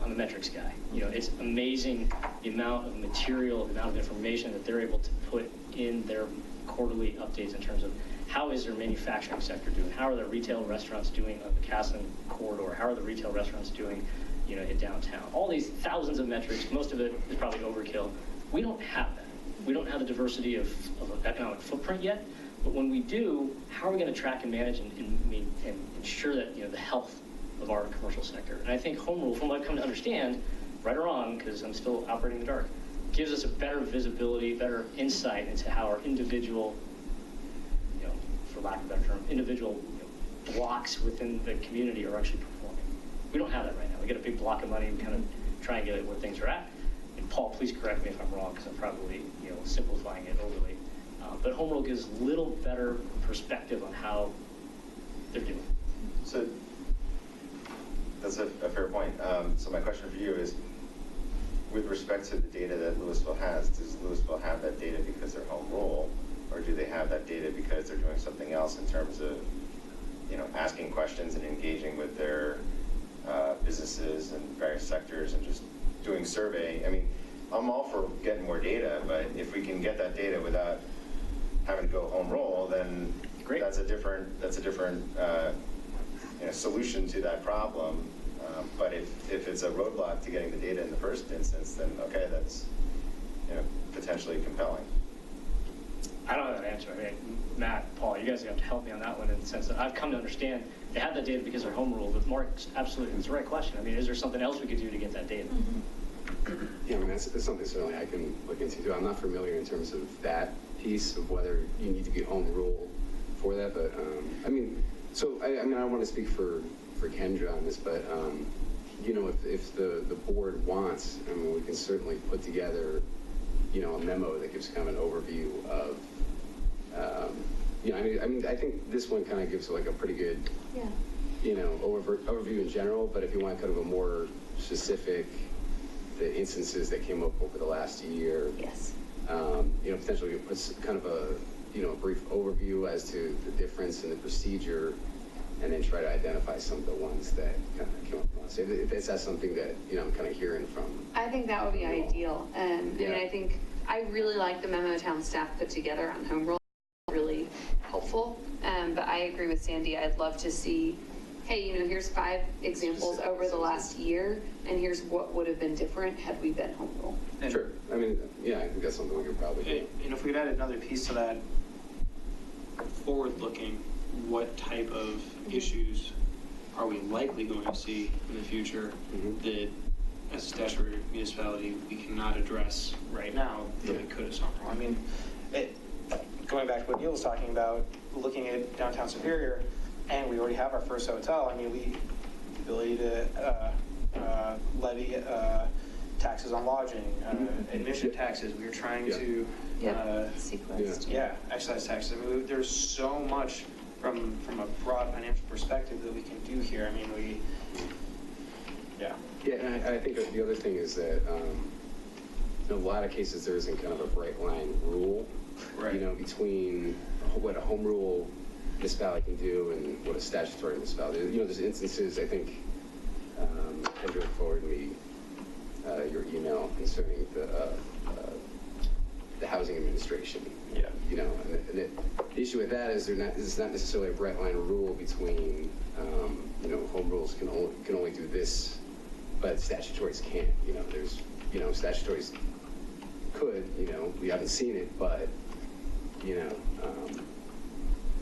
I'm a metrics guy. It's amazing the amount of material, the amount of information that they're able to put in their quarterly updates in terms of how is their manufacturing sector doing, how are their retail restaurants doing on the Casson corridor, how are the retail restaurants doing, in downtown. All these thousands of metrics, most of it is probably overkill. We don't have that. We don't have the diversity of economic footprint yet, but when we do, how are we going to track and manage and ensure that the health of our commercial sector? And I think home rule, from what I've come to understand, right or wrong, because I'm still operating in the dark, gives us a better visibility, better insight into how our individual, for lack of a better term, individual blocks within the community are actually performing. We don't have that right now. We get a big block of money, we kind of triangulate where things are at. Paul, please correct me if I'm wrong, because I'm probably, simplifying it overly. But home rule gives a little better perspective on how they're doing. So that's a fair point. So my question for you is, with respect to the data that Louisville has, does Louisville have that data because they're home rule, or do they have that data because they're doing something else in terms of, asking questions and engaging with their businesses and various sectors and just doing survey? I mean, I'm all for getting more data, but if we can get that data without having to go home rule, then Great. that's a different solution to that problem. But if it's a roadblock to getting the data in the first instance, then okay, that's potentially compelling. I don't have an answer. I mean, Matt, Paul, you guys have to help me on that one in the sense that I've come to understand they have that data because they're home rule, but Mark's absolutely, it's the right question. I mean, is there something else we could do to get that data? Yeah, I mean, that's something certainly I can look into too. I'm not familiar in terms of that piece of whether you need to be home rule for that, but I mean, so I mean, I don't want to speak for Kendra on this, but if the board wants, I mean, we can certainly put together, a memo that gives kind of an overview of, I mean, I think this one kind of gives like a pretty good, overview in general, but if you want kind of a more specific, the instances that came up over the last year. Yes. Potentially it puts kind of a brief overview as to the difference in the procedure, and then try to identify some of the ones that kind of came up wrong. So if that's something that, I'm kind of hearing from. I think that would be ideal. I mean, I think I really like the memo town staff put together on home rule, really helpful. But I agree with Sandy. I'd love to see, hey, here's 5 examples over the last year, and here's what would have been different had we been home rule. Sure. I mean, yeah, I think that's something we could probably do. And if we'd add another piece to that, forward-looking, what type of issues are we likely going to see in the future that, as a statutory municipality, we cannot address right now that we could at some point? I mean, going back to what Neil was talking about, looking at downtown Superior, and we already have our first hotel. I mean, the ability to levy taxes on lodging, admission taxes. We were trying to Sequenced. excise taxes. I mean, there's so much from a broad financial perspective that we can do here. I mean, Yeah, and I think that the other thing is that in a lot of cases there isn't kind of a bright line rule, between what a home rule municipality can do and what a statutory municipality. There's instances, I think, Andrew forwarded me your email concerning the housing administration. And the issue with that is there's not necessarily a bright line rule between, home rules can only do this, but statutories can't. There's, statutories could, we haven't seen it, but,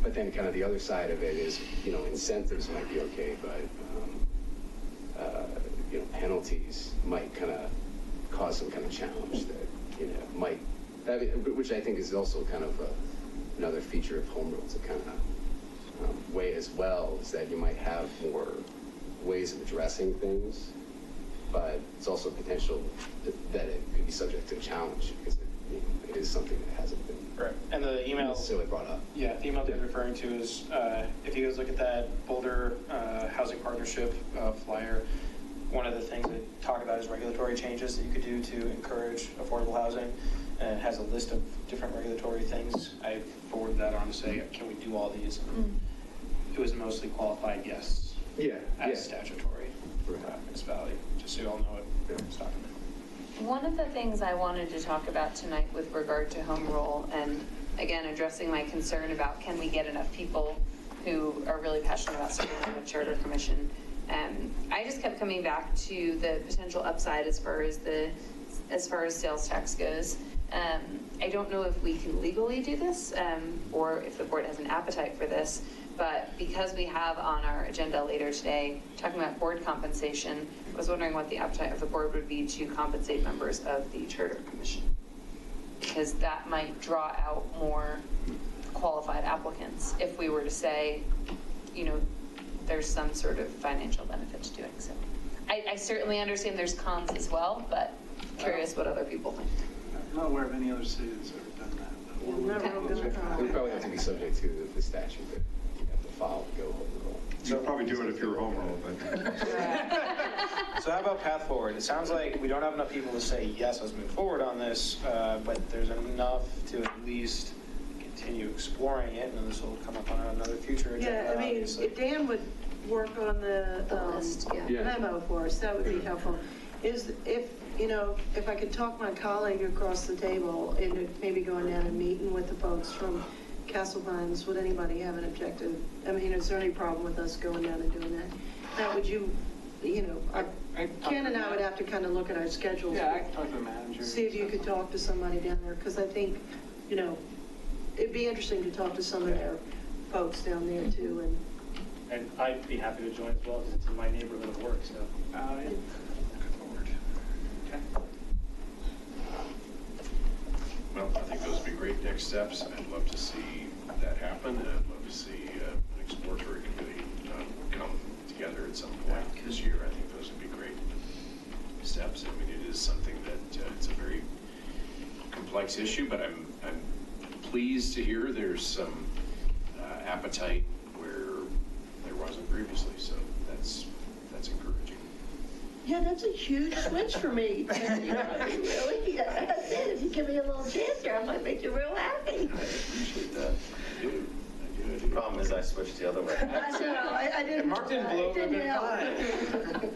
but then kind of the other side of it is, incentives might be okay, but, penalties might kind of cause some kind of challenge that, might, which I think is also kind of another feature of home rule to kind of weigh as well, is that you might have more ways of addressing things, but it's also potential that it could be subject to a challenge because it is something that hasn't been and the email necessarily brought up. Yeah, the email they're referring to is, if you guys look at that Boulder Housing Partnership flyer, one of the things they talk about is regulatory changes that you could do to encourage affordable housing. And it has a list of different regulatory things. I forwarded that on to say, can we do all these? It was mostly qualified yes. As statutory municipality, just so you all know what it's talking about. One of the things I wanted to talk about tonight with regard to home rule, and again, addressing my concern about can we get enough people who are really passionate about serving on the Charter Commission. I just kept coming back to the potential upside as far as sales tax goes. I don't know if we can legally do this, or if the board has an appetite for this, but because we have on our agenda later today, talking about board compensation, I was wondering what the appetite of the board would be to compensate members of the Charter Commission. Because that might draw out more qualified applicants if we were to say, there's some sort of financial benefit to doing so. I certainly understand there's cons as well, but curious what other people think. I'm not aware of any other city that's ever done that. I'm not real good at We that. probably have to be subject to the statute that you have to follow to go home rule. You'd probably do it if you were home rule, but. So how about path forward? It sounds like we don't have enough people to say, yes, let's move forward on this, but there's enough to at least continue exploring it, and this will come up on another future agenda, Yeah, I mean, obviously. if Dan would work on the list, yeah. Yeah. memo for us, that would be helpful. Is if, if I could talk my colleague across the table into maybe going down and meeting with the folks from Castle Pines, would anybody have an objective? I mean, is there any problem with us going down and doing that? Now, would you, Ken and I would have to kind of look at our schedules. Yeah, I can talk to the manager. See if you could talk to somebody down there, because I think, it'd be interesting to talk to some of their folks down there too, And I'd be happy to join as well, because it's in my neighborhood of work, so. Yeah. Okay. Well, I think those would be great next steps. I'd love to see that happen, and I'd love to see an exploratory committee come together at some point this year. I think those would be great steps. I mean, it is something that it's a very complex issue, but I'm pleased to hear there's some appetite where there wasn't previously, so that's encouraging. Yeah, that's a huge switch for me. Really? Yeah, that's it. If you give me a little chance here, I might make you real happy. I appreciate that. I do. The problem is I switched the other way. I know, I didn't. If Mark didn't blow, it didn't we'd help. been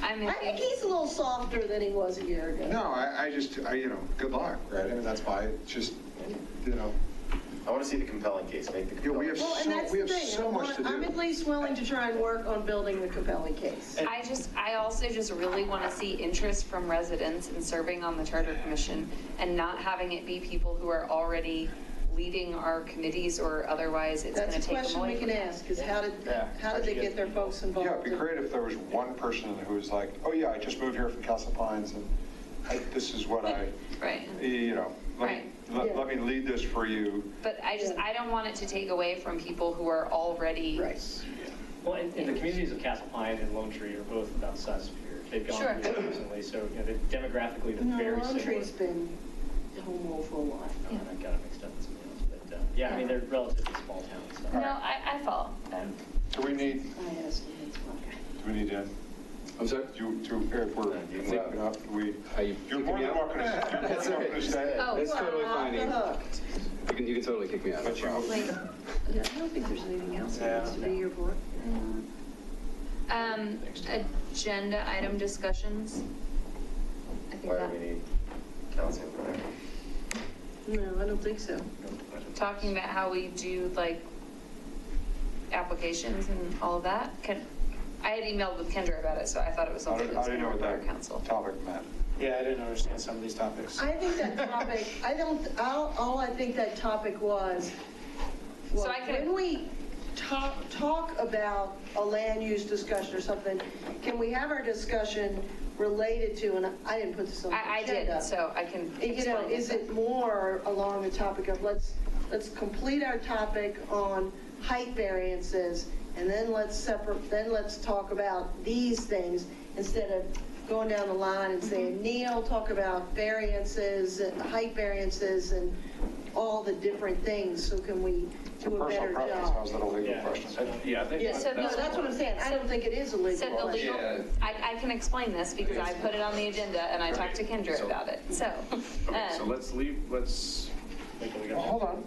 I'm, I think he's a little softer than he was a year ago. no, I just, good luck, right? I mean, that's why, it's just, I want to see the compelling case, make the Yeah, we compelling have Well, and that's we the have thing. so much to do. I'm at least willing to try and work on building the compelling case. I also just really want to see interest from residents in serving on the Charter Commission and not having it be people who are already leading our committees or otherwise it's going That's to a take them question away we from can them. ask, is how did they get their folks involved? Yeah, it'd be great if there was one person who was like, oh yeah, I just moved here from Castle Pines and this is what Right. let me lead this for you. But I don't want it to take away from people who are already. Right. Well, and the communities of Castle Pines and Lone Tree are both about the size of here. They've Sure. gone through it recently, so demographically, they're No, very Lone similar. Tree's been home rule for a while. I got it mixed up with something else, but yeah, I mean, they're relatively small towns. So. No, I follow. Do we need, I asked him, it's okay. do we need to, I'm sorry? if we're wrapping up, Are you you're kicking more me than out? welcome to stay. Oh, That's totally Off fine. the Ian. hook. You can totally kick me out. No problem. Wait. Yeah, I don't think there's anything else that needs to be here for. Agenda item discussions. I think Why do that, we need council for that? No, I don't think so. talking about how we do like applications and all of that. I had emailed with Kendra about it, so I thought it was I something that was didn't know going to what our that council. topic meant. Yeah, I didn't understand some of these topics. I think that topic, all I think that topic was So I could- when we talk about a land use discussion or something, can we have our discussion related to, and I didn't put this on the I agenda. did, so I can You know, explain is it more along the topic of let's complete our topic on height variances, and then let's talk about these things instead of going down the line and saying, Neil, talk about variances, height variances, and all the different things, so can we do a Personal better preference, job? how's that a legal Yeah. question? Yeah, I think Yeah, so No, that's what I'm saying, I don't think it is a legal So the question. legal, I can explain this because I put it on the agenda and I talked to Kendra So- about it, so. Okay, so let's Well, hold on.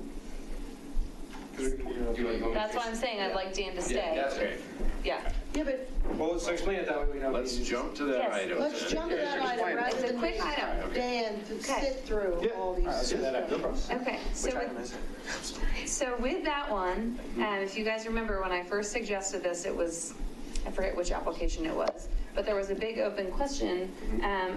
That's why I'm saying I'd like Dan to stay. okay, Yeah. Yeah, but Well, so explain it that way we know. let's jump to that Yes. item. let's jump to that item rather It's a than quick item. Dan to Okay. sit through all these. Let's do that after. Okay, so Which item is it? So with that one, if you guys remember when I first suggested this, it was, I forget which application it was, but there was a big open question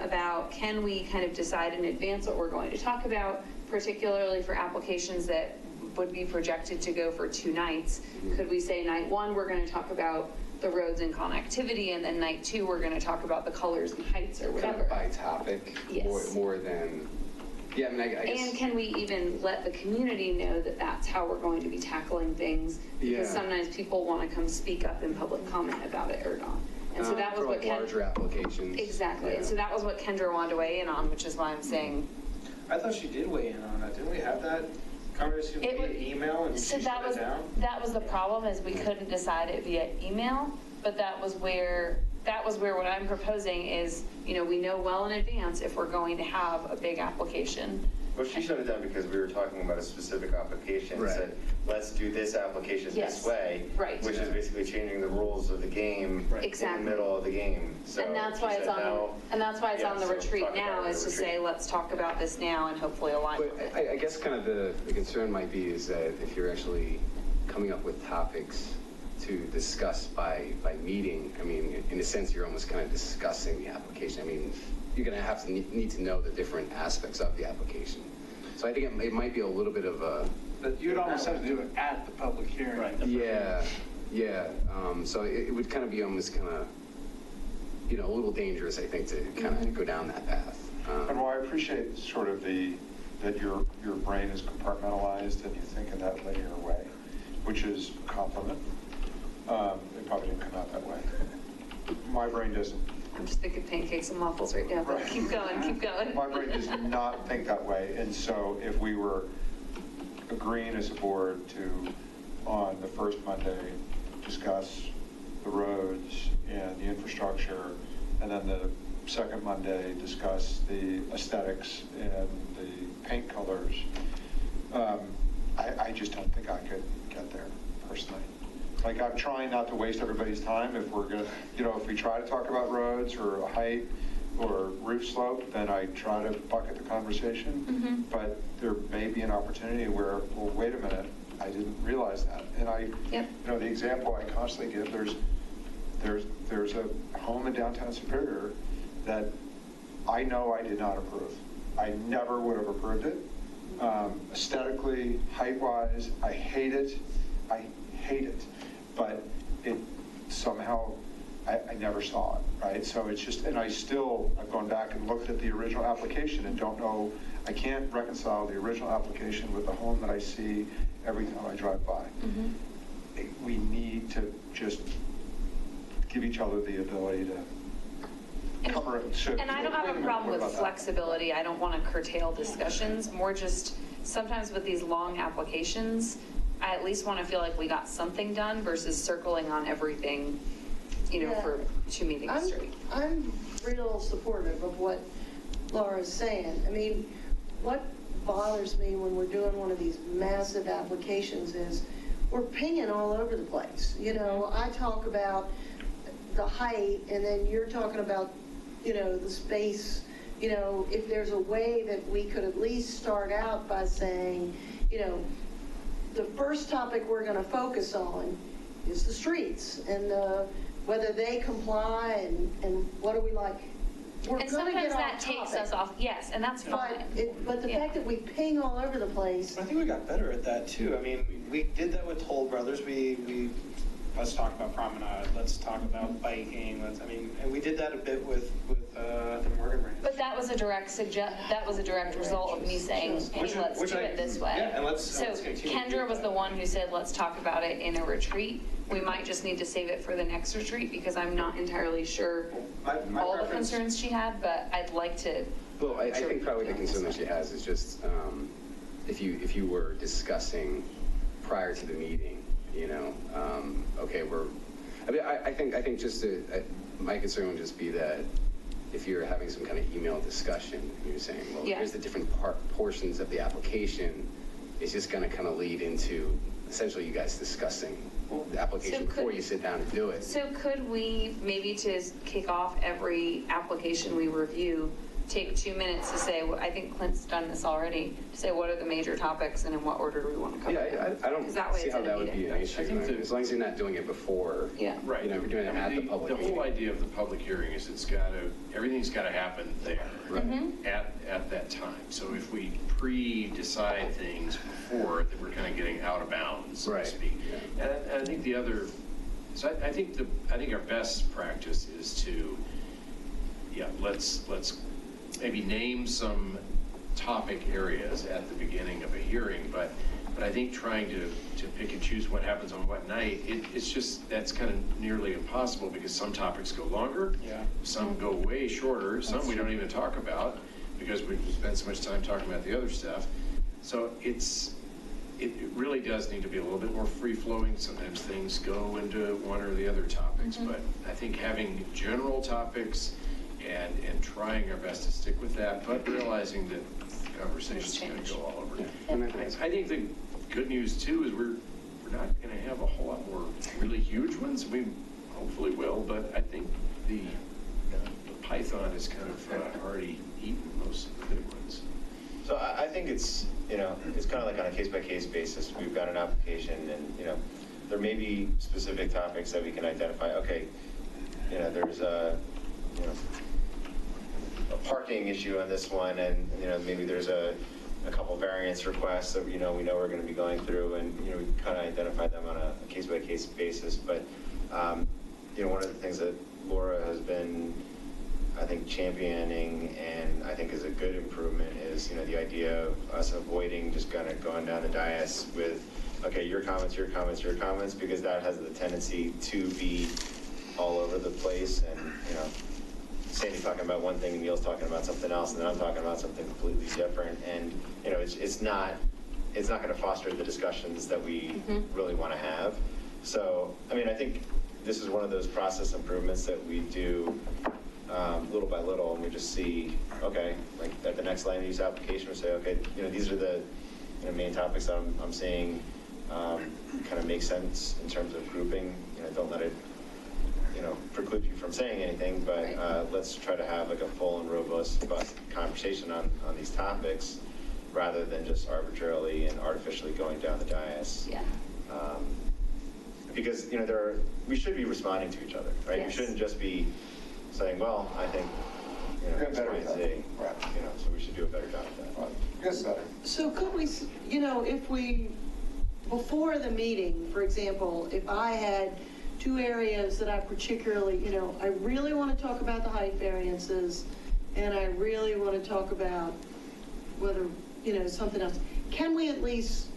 about can we kind of decide in advance what we're going to talk about, particularly for applications that would be projected to go for 2 nights. Could we say night 1, we're going to talk about the roads and connectivity, and then night 2, we're going to talk about the colors and heights or Kind whatever? of by topic, Yes. more than, yeah, I mean, I guess. And can we even let the community know that that's how we're going to be tackling things? Because Yeah. sometimes people want to come speak up in public comment about it or not. And so that was For what like larger applications. Exactly. Yeah. And so that was what Kendra wanted to weigh in on, which is why I'm saying, I thought she did weigh in on it. Didn't we have that conversation It via would- email and so she that shut was, it down? that was the problem, is we couldn't decide it via email, but that was where what I'm proposing is, you know, we know well in advance if we're going to have a big application. Well, she shut it down because we were talking about a specific application. Right. Said, let's do this application Yes. this way. Right. Which is basically changing the rules of the game in Exactly. the middle of the game. So And that's she why it's said on, no. and that's why it's Yeah, on the so retreat talk about now, it is to at the say, retreat. let's talk about this now and hopefully align But with it. I guess kind of the concern might be is that if you're actually coming up with topics to discuss by meeting, I mean, in a sense, you're almost kind of discussing the application. I mean, you're going to have to need to know the different aspects of the application. So I think it might be a little bit of a, But you'd almost have to do it at the public hearing. Right. yeah. So it would kind of be almost kind of, you know, a little dangerous, I think, to kind of go down that path. And while I appreciate sort of that your brain is compartmentalized and you think in that linear way, which is a compliment. It probably didn't come out that way. My brain doesn't. I'm just thinking pancakes and waffles right now, but Right. keep going, keep going. My brain does not think that way. And so if we were agreeing as a board to, on the first Monday, discuss the roads and the infrastructure, and then the second Monday, discuss the aesthetics and the paint colors, I just don't think I could get there personally. Like, I'm trying not to waste everybody's time. If we're gonna, you know, if we try to talk about roads or height or roof slope, then I try to bucket the conversation. But there may be an opportunity where, well, wait a minute, I didn't realize that. And Yep. you know, the example I constantly give, there's a home in downtown Superior that I know I did not approve. I never would have approved it. Aesthetically, height-wise, I hate it. But it somehow, I never saw it, right? So it's just, and I've gone back and looked at the original application and don't know, I can't reconcile the original application with the home that I see every time I drive by. We need to just give each other the ability to cover it. So- And I don't Wait have a minute, problem what with about that? flexibility. I don't want to curtail discussions, more just sometimes with these long applications, I at least want to feel like we got something done versus circling on everything, you know, Yeah. for 2 meetings straight. I'm real supportive of what Laura's saying. I mean, what bothers me when we're doing one of these massive applications is we're pinging all over the place. You know, I talk about the height, and then you're talking about, you know, the space. You know, if there's a way that we could at least start out by saying, you know, the first topic we're going to focus on is the streets and whether they comply and what do we like. We're And going to sometimes get that off takes topic. us off, yes, and that's fine. But the Yeah. fact that we ping all over the place, I think we got better at that too. I mean, we did that with Toll Brothers. Let's talk about promenade, let's talk about biking, and we did that a bit with the Morgan Ranch. But that was a direct result of me saying, hey, let's do it this way. Yeah, and let's So continue to do Kendra was that. the one who said, let's talk about it in a retreat. We might just need to save it for the next retreat because I'm not entirely sure My all the preference- concerns she had, but I'd like to. Well, I think probably the concern that she has is just if you were discussing prior to the meeting, you know, okay, I think just my concern would just be that if you're having some kind of email discussion, you're saying, well, Yeah. here's the different portions of the application, it's just going to kind of lead into essentially you guys discussing the application So could- before you sit down and do it. So could we, maybe to kick off every application we review, take 2 minutes to say, I think Clint's done this already, to say what are the major topics and in what order do we want to cover Yeah, them? I don't 'Cause that way see it's how in a that would be meeting. an issue. I think that- As long as you're not doing it before. Yeah. Right. You know, if you're doing it at the public The meeting. whole idea of the public hearing is everything's got to happen there at that time. So if we pre-decide things before, then we're kind of getting out of bounds, so to Right. speak. And I think I think our best practice is to, let's maybe name some topic areas at the beginning of a hearing, but But I think trying to pick and choose what happens on what night, it's just, that's kind of nearly impossible because some topics go longer. Yeah. Some go way shorter, some we don't even talk about because we've spent so much time talking about the other stuff. So it really does need to be a little bit more free-flowing. Sometimes things go into one or the other topics, but I think having general topics and trying our best to stick with that, but realizing that conversation's going to go all over. I think the good news too is we're not going to have a whole lot more really huge ones. We hopefully will, but I think the python is kind of already eaten most of the big ones. So I think it's, it's kind of like on a case-by-case basis. We've got an application and, there may be specific topics that we can identify. Okay, there's a parking issue on this one and, maybe there's a couple variance requests that, we know we're going to be going through and, we kind of identify them on a case-by-case basis. But, one of the things that Laura has been, I think, championing and I think is a good improvement is, the idea of us avoiding just kind of going down the dais with, okay, your comments, because that has the tendency to be all over the place and, Sandy talking about one thing and Neil's talking about something else and then I'm talking about something completely different and, it's not going to foster the discussions that we really want to have. So, I think this is one of those process improvements that we do little by little, and we just see, okay, like at the next land use application, we say, okay, these are the main topics that I'm seeing kind of make sense in terms of grouping. Don't let it, preclude you from saying anything, but let's try to have like a full and robust conversation on these topics rather than just arbitrarily and artificially going down the dais. Yeah. Because, we should be responding to each other, right? Yes. We shouldn't just be saying, well, I think, X, Y, and Z. Right. So we should do a better job of that. Well, yes, better. So could we, if we, before the meeting, for example, if I had two areas that I particularly, I really want to talk about the height variances, and I really want to talk about whether, something else. Can we at least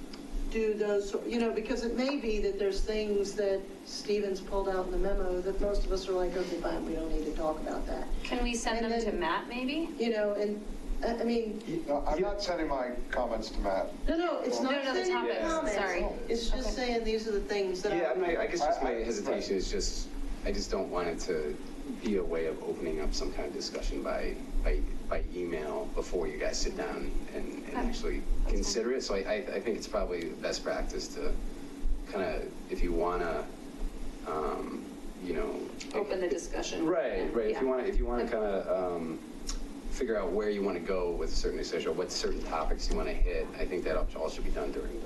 do those, because it may be that there's things that Stevens pulled out in the memo that most of us are like, okay, fine, we don't need to talk about that. Can we send them to Matt maybe? And, I mean. No, I'm not sending my comments to Matt. No, it's not No, the sending topics, comments. sorry. It's just saying these are the things that Yeah, I guess just my I- hesitation is just, I just don't want it to be a way of opening up some kind of discussion by email before you guys sit down and actually consider it. So I think it's probably best practice to kind of, if you want to, Open the discussion. Right. Yeah. If you want to kind of figure out where you want to go with a certain discussion, or what certain topics you want to hit, I think that all should be done during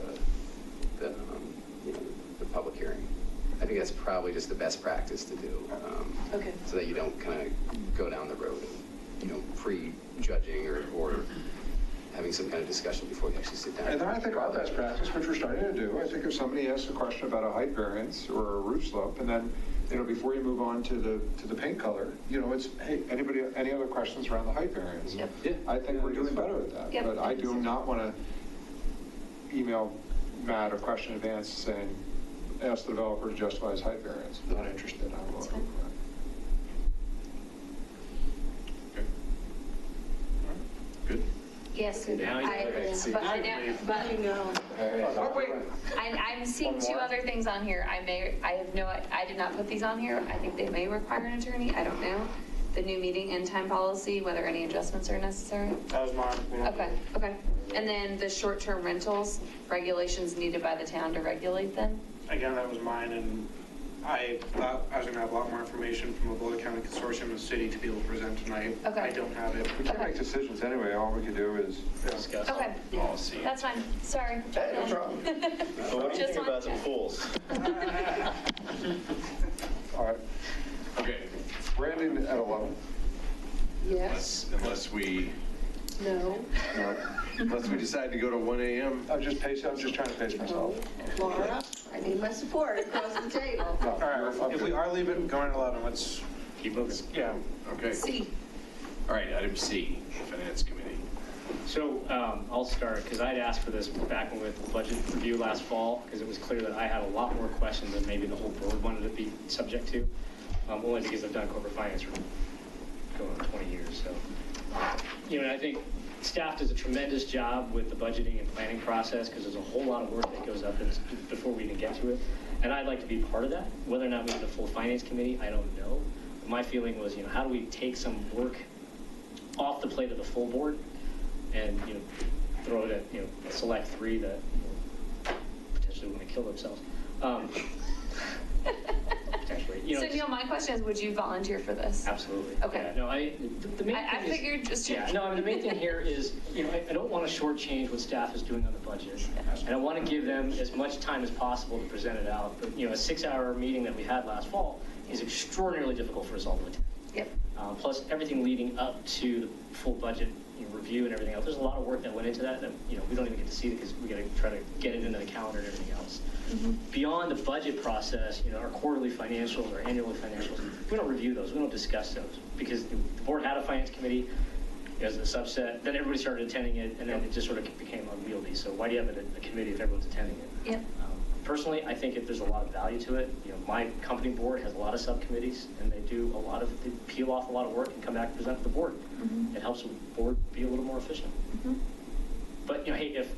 the public hearing. I think that's probably just the best practice to do. Okay. So that you don't kind of go down the road and, prejudging or having some kind of discussion before you actually sit down. And then I think our best practice, which we're starting to do, I think if somebody asks a question about a height variance or a roof slope, and then, before you move on to the paint color, it's, hey, any other questions around the height variance? Yep. Yeah. I think we're doing better at that. Yep. But I do not want to email Matt a question in advance saying, ask the developer to justify his height variance. Not interested. I will. That's fine. Okay. Good. Yes, Now you- okay, see, but I now know, you- but Oh, wait. I'm seeing two other things on here. I did not put these on here. I think they may require an attorney. I don't know. The new meeting and time policy, whether any adjustments are necessary. That was mine. Okay. And then the short-term rentals, regulations needed by the town to regulate them. Again, that was mine, and I thought I was going to have a lot more information from a Boulder County Consortium and the city to be able to present tonight. Okay. I don't have it. We can't make decisions anyway. All we can do is. Discuss Okay. policy. That's fine. Sorry. Hey, no problem. So what do you Just think about wanted the to- pools? All right. Okay, Brandon at 11. Yes, unless we no, decide to go to 1 a.m. I'm just trying to pace myself. no. Laura, I need my support across the table. No, All right, if we are leaving, going to 11, let's, Keep moving. yeah. Okay. C. All right, item C, Finance Committee. So I'll start, because I'd asked for this back when we had the budget review last fall, because it was clear that I had a lot more questions than maybe the whole board wanted to be subject to, only because I've done corporate finance for going on 20 years. So, and I think staff does a tremendous job with the budgeting and planning process, because there's a whole lot of work that goes up before we even get to it. And I'd like to be part of that. Whether or not we need a full finance committee, I don't know. But my feeling was, how do we take some work off the plate of the full board and, throw it at, a select three that potentially want to kill themselves. Potentially. So Neil, my question is, would you volunteer for this? Absolutely. Okay. Yeah, no, the main I thing is, figured just. yeah, no, I mean, the main thing here is, I don't want to shortchange what staff is doing on the budget. And I want to give them as much time as possible to present it out. But, a 6-hour meeting that we had last fall is extraordinarily difficult for us all to attend. Yep. Plus everything leading up to the full budget review and everything else. There's a lot of work that went into that we don't even get to see it because we got to try to get it into the calendar and everything else. Mm-hmm. Beyond the budget process, our quarterly financials or annual financials, we don't review those. We don't discuss those because the board had a finance committee as a subset. Then everybody started attending it, and then it just sort of became unwieldy. So why do you have a committee if everyone's attending it? Yep. Personally, I think if there's a lot of value to it, my company board has a lot of subcommittees, and they peel off a lot of work and come back and present to the board. Mm-hmm. It helps the board be a little more efficient. Mm-hmm. But, hey, if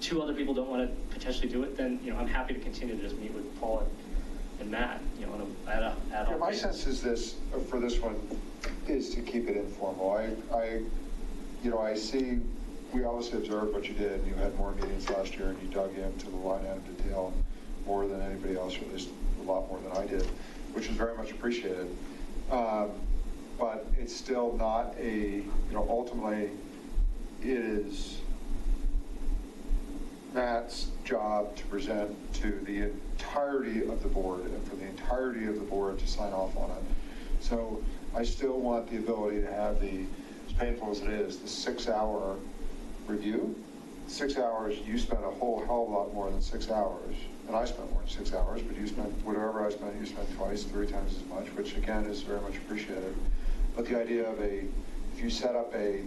2 other people don't want to potentially do it, then, I'm happy to continue to just meet with Paul and Matt, on a ad hoc My basis. sense is this, for this one, is to keep it informal. I see, we obviously observed what you did, and you had more meetings last year, and you dug into the line item detail more than anybody else, or at least a lot more than I did, which was very much appreciated. But it's still not ultimately, it is Matt's job to present to the entirety of the board and for the entirety of the board to sign off on it. So I still want the ability to have as painful as it is, the 6-hour review. 6 hours, you spent a whole hell of a lot more than 6 hours. And I spent more than 6 hours, but you spent whatever I spent, you spent twice, 3 times as much, which again is very much appreciated. But the idea of if you set up a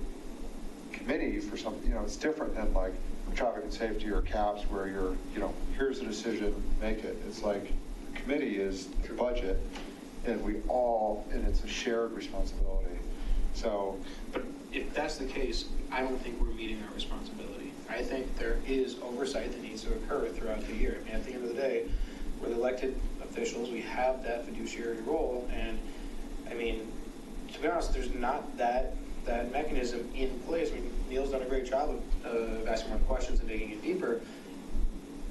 committee for something, it's different than like traffic and safety or CAPS where you're, here's the decision, make it. It's like the committee is the budget and and it's a shared responsibility. So. But if that's the case, I don't think we're meeting our responsibility. I think there is oversight that needs to occur throughout the year. I mean, at the end of the day, we're the elected officials, we have that fiduciary role, and I mean, to be honest, there's not that mechanism in place. I mean, Neil's done a great job of asking more questions and digging in deeper,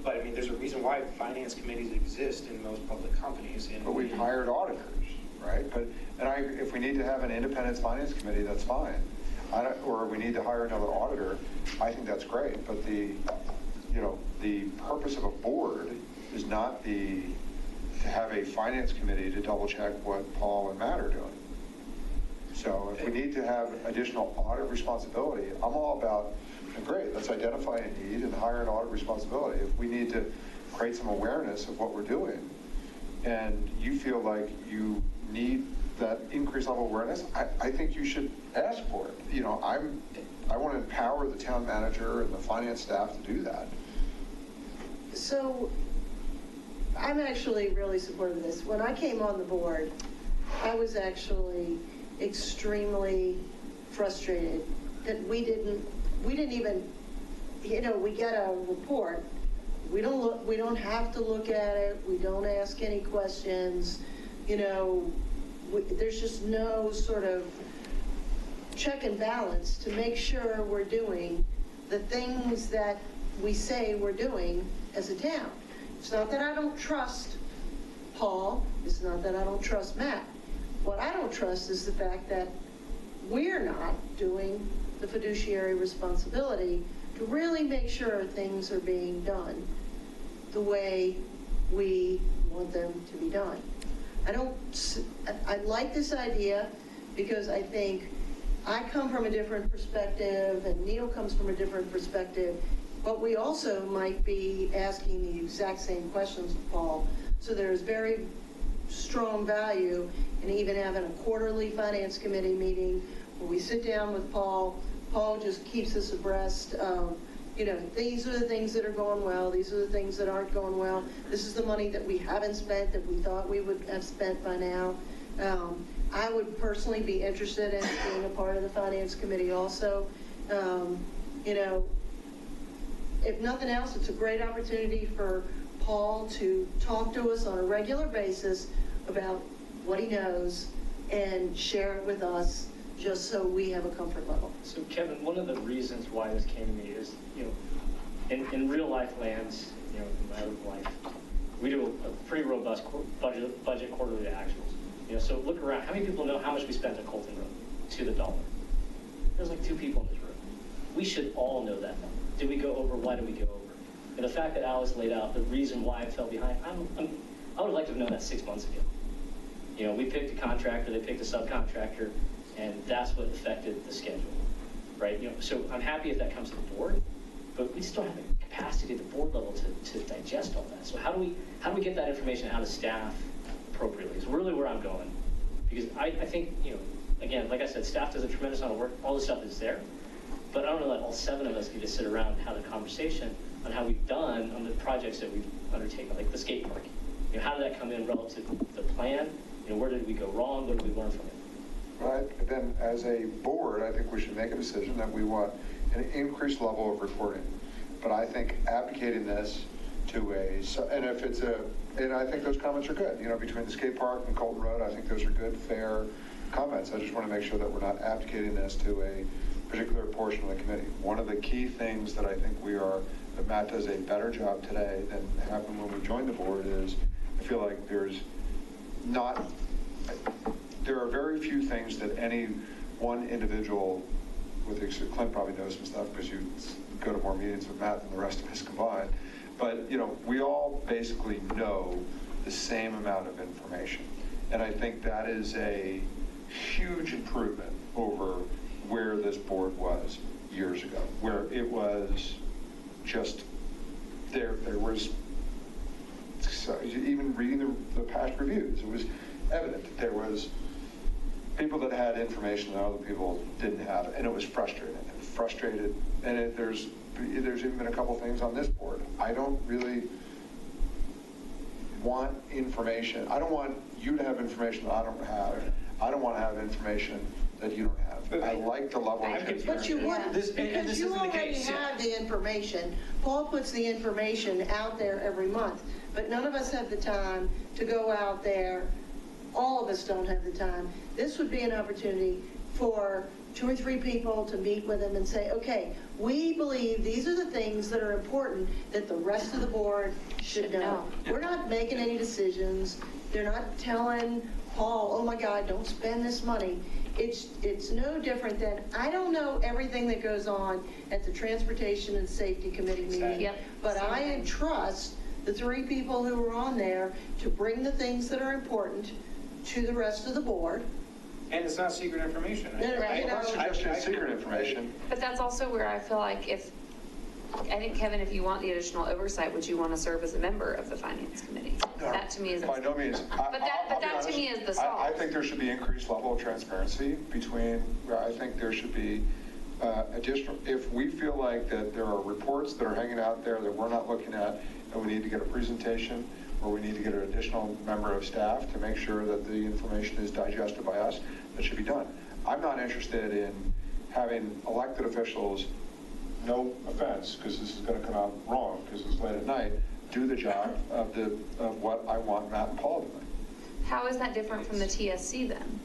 but I mean, there's a reason why finance committees exist in most public companies. But we've hired auditors, right? If we need to have an independent finance committee, that's fine. Or we need to hire another auditor, I think that's great. But the purpose of a board is not to have a finance committee to double check what Paul and Matt are doing. So if we need to have additional audit responsibility, I'm all about, great, let's identify a need and hire an audit responsibility. If we need to create some awareness of what we're doing, and you feel like you need that increased level of awareness, I think you should ask for it. I want to empower the town manager and the finance staff to do that. So I'm actually really supportive of this. When I came on the board, I was actually extremely frustrated that we didn't even, we get a report. We don't have to look at it. We don't ask any questions. There's just no sort of check and balance to make sure we're doing the things that we say we're doing as a town. It's not that I don't trust Paul. It's not that I don't trust Matt. What I don't trust is the fact that we're not doing the fiduciary responsibility to really make sure things are being done the way we want them to be done. I like this idea because I think I come from a different perspective and Neil comes from a different perspective, but we also might be asking the exact same questions of Paul. So there's very strong value in even having a quarterly finance committee meeting where we sit down with Paul, Paul just keeps us abreast of, you know, these are the things that are going well, these are the things that aren't going well. This is the money that we haven't spent that we thought we would have spent by now. I would personally be interested in being a part of the finance committee also. You know, if nothing else, it's a great opportunity for Paul to talk to us on a regular basis about what he knows and share it with us, just so we have a comfort level. So Kevin, one of the reasons why this came to me is, you know, in real life lands, you know, in my own life, we do a pretty robust budget quarterly actuals. You know, so look around, how many people know how much we spent on Colton Road to the dollar? There's like 2 people in this room. We should all know that number. Did we go over? Why did we go over? And the fact that Alice laid out the reason why it fell behind, I would have liked to have known that 6 months ago. You know, we picked a contractor, they picked a subcontractor, and that's what affected the schedule, right? You know, so I'm happy if that comes to the board, but we just don't have the capacity at the board level to digest all that. So how do we get that information out of staff appropriately? Is really where I'm going. Because I think, you know, again, like I said, staff does a tremendous amount of work, all the stuff is there, but I don't know that all 7 of us need to sit around and have a conversation on how we've done on the projects that we've undertaken, like the skate park. You know, how did that come in relative to the plan? You know, where did we go wrong? What did we learn from it? Right, then as a board, I think we should make a decision that we want an increased level of reporting. But I think advocating this to and if it's and I think those comments are good, you know, between the skate park and Colton Road, I think those are good, fair comments. I just want to make sure that we're not advocating this to a particular portion of the committee. One of the key things that I think that Matt does a better job today than happened when we joined the board is, I feel like there are very few things that any one individual, Clint probably knows some stuff because you go to more meetings with Matt than the rest of us combined, but you know, we all basically know the same amount of information. And I think that is a huge improvement over where this board was years ago, where it was just, there was, so even reading the past reviews, it was evident that there was people that had information that other people didn't have, and it was frustrating. And there's even been a couple things on this board. I don't really want information. I don't want you to have information that I don't have. I don't want to have information that you don't have. I like the level of transparency. But you wouldn't, because you already have the information. Paul puts the information out there every month, but none of us have the time to go out there. All of us don't have the time. This would be an opportunity for 2 or 3 people to meet with him and say, okay, we believe these are the things that are important that the rest of the board should know. We're not making any decisions. They're not telling Paul, oh my God, don't spend this money. It's no different than, I don't know everything that goes on at the Transportation and Safety Committee meeting, Yep. but I entrust the 3 people who are on there to bring the things that are important to the rest of the board. And it's not secret information. Right. I'm not suggesting secret information. But that's also where I feel like I think, Kevin, if you want the additional oversight, would you want to serve as a member of the finance committee? No, That to me is. by no means. But that to me is the solve. I think there should be increased level of transparency between, I think there should be additional, if we feel like that there are reports that are hanging out there that we're not looking at, and we need to get a presentation, or we need to get an additional member of staff to make sure that the information is digested by us, that should be done. I'm not interested in having elected officials, no offense, because this is going to come out wrong, because it's late at night, do the job of what I want Matt and Paul to do. How is that different from the TSC then?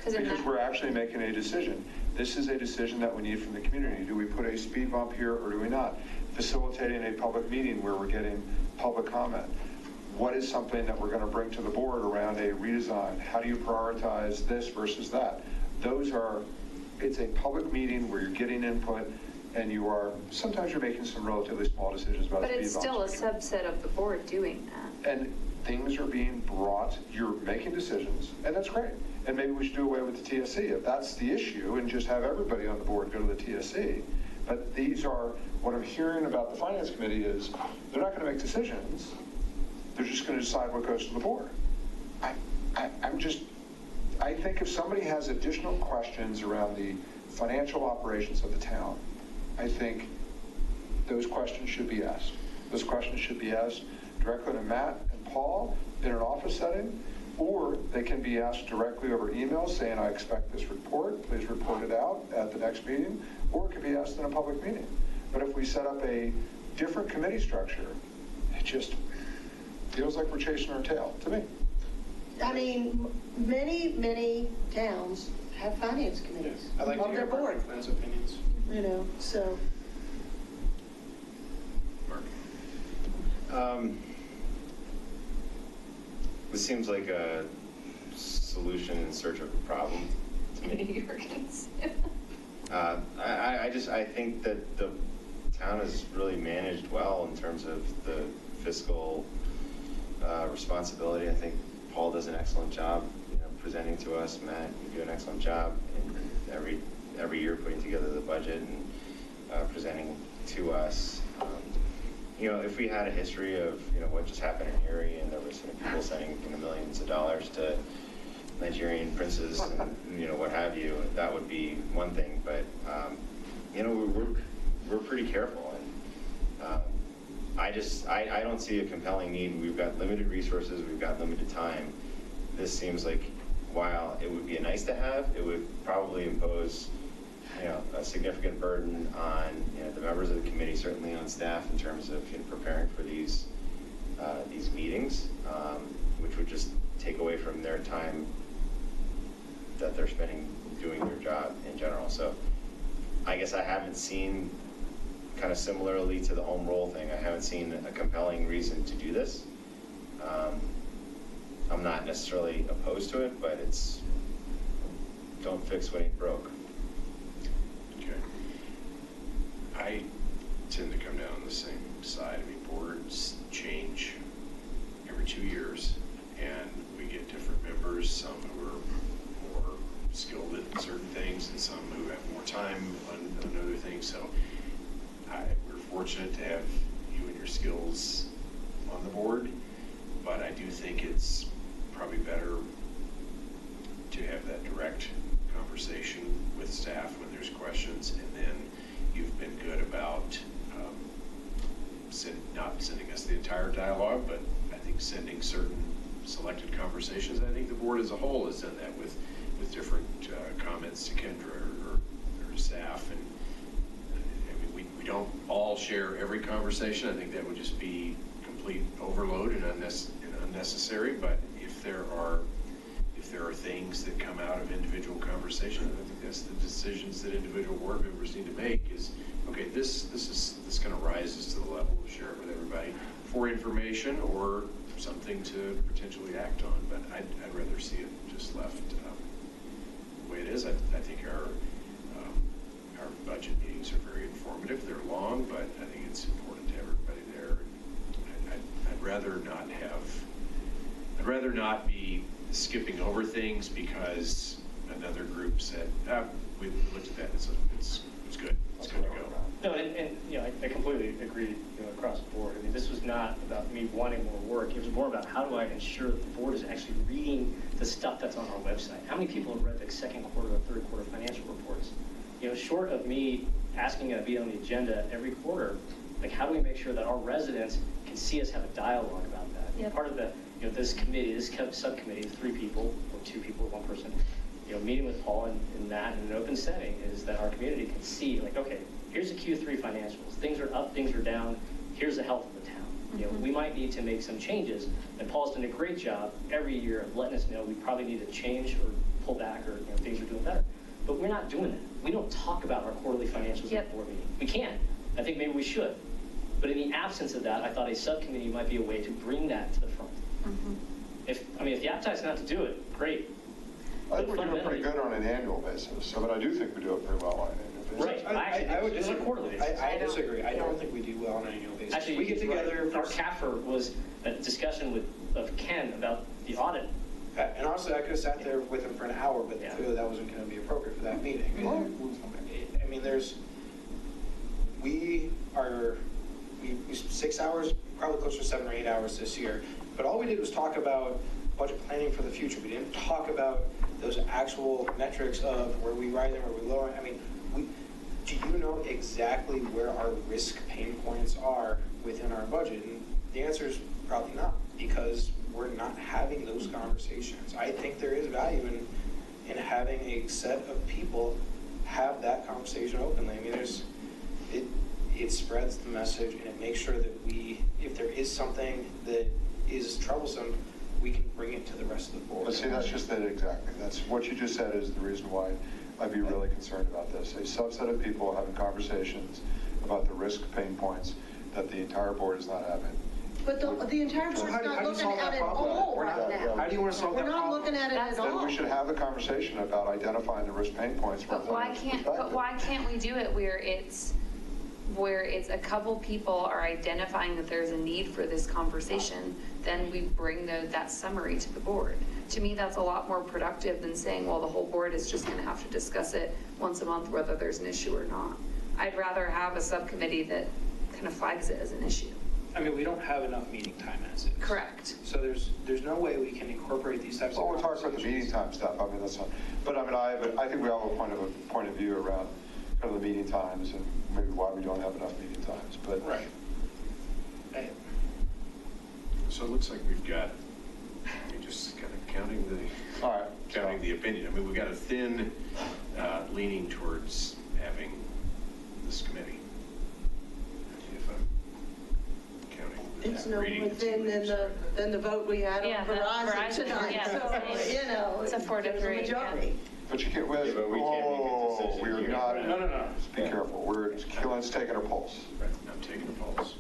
Because we're actually making a decision. This is a decision that we need from the community. Do we put a speed bump here or do we not? Facilitating a public meeting where we're getting public comment. What is something that we're going to bring to the board around a redesign? How do you prioritize this versus that? It's a public meeting where you're getting input, and sometimes you're making some relatively small decisions about speed bumps. But it's still a subset of the board doing that. And things are being brought, you're making decisions, and that's great. And maybe we should do away with the TSC if that's the issue, and just have everybody on the board go to the TSC. But what I'm hearing about the Finance Committee is they're not going to make decisions. They're just going to decide what goes to the board. I think if somebody has additional questions around the financial operations of the town, I think those questions should be asked. Those questions should be asked directly to Matt and Paul in an office setting, or they can be asked directly over email saying, I expect this report, please report it out at the next meeting, or it could be asked in a public meeting. But if we set up a different committee structure, it just feels like we're chasing our tail, to me. I mean, many towns have finance committees I'd like to of hear their board, Glenn's opinions. you know, so. This seems like a solution in search of a problem to me. I think that the town is really managed well in terms of the fiscal responsibility. I think Paul does an excellent job, presenting to us. Matt, you do an excellent job in every year putting together the budget and presenting to us. If we had a history of, what just happened in Erie, and there was people sending millions of dollars to Nigerian princes and, what have you, that would be one thing. But, we're pretty careful. And I don't see a compelling need. We've got limited resources. We've got limited time. This seems like, while it would be a nice to have, it would probably impose a significant burden on the members of the committee, certainly on staff, in terms of preparing for these meetings, which would just take away from their time that they're spending doing their job in general. So I guess I haven't seen, kind of similarly to the home rule thing, I haven't seen a compelling reason to do this. I'm not necessarily opposed to it, but it's don't fix what ain't broke. I tend to come down on the same side. I mean, boards change every 2 years, and we get different members, some who are more skilled in certain things, and some who have more time on other things. So we're fortunate to have you and your skills on the board, but I do think it's probably better to have that direct conversation with staff when there's questions, and then you've been good about not sending us the entire dialogue, but I think sending certain selected conversations. I think the board as a whole has done that with different comments to Kendra or staff. And I mean, we don't all share every conversation. I think that would just be complete overload and unnecessary. But if there are things that come out of individual conversations, I think that's the decisions that individual board members need to make. Is okay, this kind of rises to the level of share it with everybody for information or something to potentially act on. But I'd rather see it just left the way it is. I think our budget meetings are very informative. They're long, but I think it's important to have everybody there. I'd rather not be skipping over things because another group said, we looked at that, it's good, it's good to go. No, and I completely agree, across the board. I mean, this was not about me wanting more work. It was more about how do I ensure that the board is actually reading the stuff that's on our website. How many people have read the second quarter or third quarter financial reports? Short of me asking it to be on the agenda every quarter, like how do we make sure that our residents can see us have a dialogue about that? Yep. Part of the, this committee, this subcommittee of 3 people, or 2 people, 1 person, meeting with Paul and Matt in an open setting is that our community can see, like, okay, here's the Q3 financials. Things are up, things are down. Here's the health of the town. We might need to make some changes. And Paul's done a great job every year of letting us know we probably need to change or pull back, or things are doing better. But we're not doing that. We don't talk about our quarterly financials at the board meeting. We can. I think maybe we should. But in the absence of that, I thought a subcommittee might be a way to bring that to the front. If the appetite's not to do it, great. I think we do it pretty good on an annual basis, but I do think we do it pretty well on an annual basis. Right. I would disagree. Quarterly basis. I disagree. I don't think we do well on an annual basis. Actually, we get together. Our CAFR was a discussion of Ken about the audit. And honestly, I could have sat there with him for an hour, but clearly that wasn't going to be appropriate for that meeting. I mean, we 6 hours, probably closer to 7 or 8 hours this year. But all we did was talk about budget planning for the future. We didn't talk about those actual metrics of where we rise and where we lower. I mean, do you know exactly where our risk pain points are within our budget? And the answer is probably not, because we're not having those conversations. I think there is value in having a set of people have that conversation openly. I mean, it spreads the message, and it makes sure that if there is something that is troublesome, we can bring it to the rest of the board. But see, that's just it exactly. That's what you just said is the reason why I'd be really concerned about this. A subset of people having conversations about the risk pain points that the entire board is not having. But the entire board's how do you not looking solve at that it problem? all We're right not- now. How do you want to solve that We're not problem? looking at it at Then all. we should have the conversation about identifying the risk pain points. from But the why can't we do it where it's a couple people are identifying that there's a need for this conversation, then we bring that summary to the board. To me, that's a lot more productive than saying, well, the whole board is just going to have to discuss it once a month, whether there's an issue or not. I'd rather have a subcommittee that kind of flags it as an issue. I mean, we don't have enough meeting time as is. Correct. So there's no way we can incorporate these types of Well, we're talking about the meeting time stuff. I mean, that's not, but I mean, I think we all have a point of view around kind of the meeting times and maybe why we don't have enough meeting times, but. Right. So it looks like we've got, you're just kind of All right. counting the opinion. I mean, we've got a thin leaning towards having this committee. If I'm counting. It's no reading more the tea than leaves. the vote we had Yeah, on the Verizon Verizon, tonight. yeah, So, same. you know. It's a 4 to there's 3, majority. But you can't, well, Yeah, but we can't make a decision we're here. not. No. Be careful. Keelan's taking her pulse. Right, I'm taking a pulse.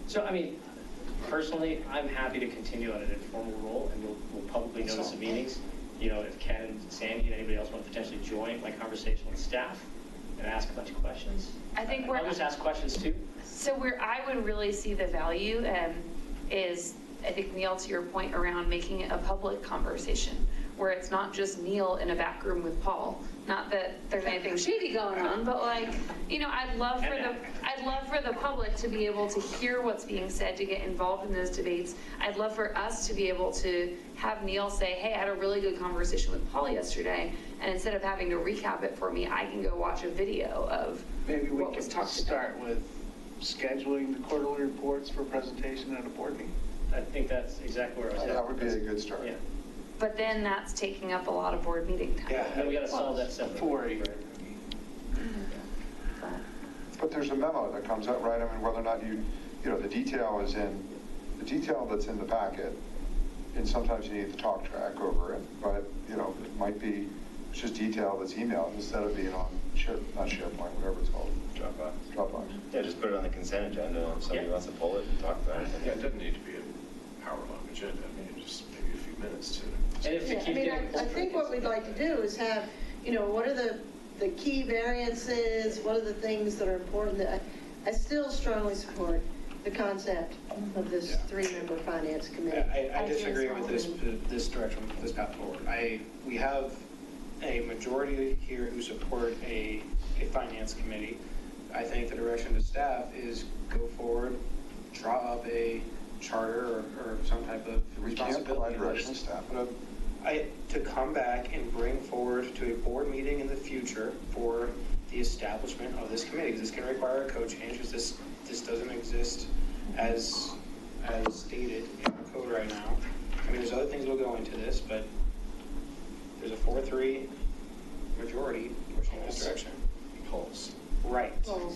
So, I mean, personally, I'm happy to continue on an informal role, and we'll publicly notice the meetings. You know, if Ken and Sandy and anybody else want to potentially join my conversation with staff and ask a bunch of questions. I think I'll just ask questions too. So where I would really see the value is, I think, Neil, to your point around making it a public conversation, where it's not just Neil in a back room with Paul. Not that there's anything shady going on, but like, you know, I'd love for the public to be able to hear what's being said, to get involved in those debates. I'd love for us to be able to have Neil say, hey, I had a really good conversation with Paul yesterday, and instead of having to recap it for me, I can go watch a video of Maybe we what can was talked start with scheduling the quarterly reports for presentation at a board meeting. I think that's exactly where I was at. That would be a good start. Yeah. But then that's taking up a lot of board meeting time. Yeah. And then we got to solve that separate. For a- But there's a memo that comes out, right? I mean, whether or not you know, the detail that's in the packet, and sometimes you need the talk track over it, but, you know, it might be just detail that's emailed instead of being on not SharePoint, whatever it's called. Dropbox. Yeah, just put it on the consent agenda, and if somebody Yeah. wants to pull it and talk about it. Yeah, it doesn't need to be a hour-long agenda. I mean, just maybe a few minutes to. And if Yeah, it I keeps mean, getting. I think what we'd like to do is have, you know, what are the key variances, what are the things that are important? I still strongly support the concept of this three-member finance committee. I disagree with this direction, this path forward. We have a majority here who support a finance committee. I think the direction to staff is go forward, draw up a charter or some type of We can't responsibility provide direction to list. staff. To come back and bring forward to a board meeting in the future for the establishment of this committee. This can require a code change, because this doesn't exist as stated in our code right now. I mean, there's other things that will go into this, but there's a 4-3 majority pushing this direction. Pulse. Right. Well,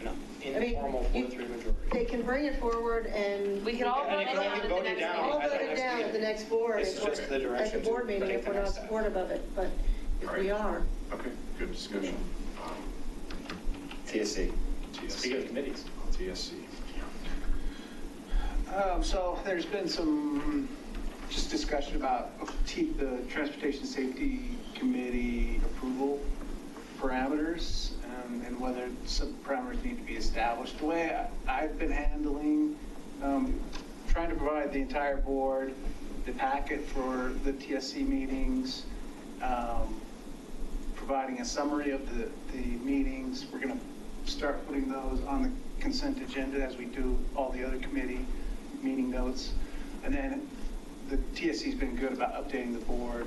No, I mean, informal 4-3 majority. they can bring it forward and We could all And vote you it can down only at the vote it next down. meeting. all at the vote it next down at meeting. the next board. This is if we're- just the at the direction board to meeting, take if the we're not next step. supportive of it, but if we Right. are. Okay, good discussion. TSC. Speaking of committees. TSC. So there's been some just discussion about the Transportation Safety Committee approval parameters and whether some parameters need to be established. The way I've been handling, trying to provide the entire board the packet for the TSC meetings, providing a summary of the meetings. We're going to start putting those on the consent agenda as we do all the other committee meeting notes. And then the TSC's been good about updating the board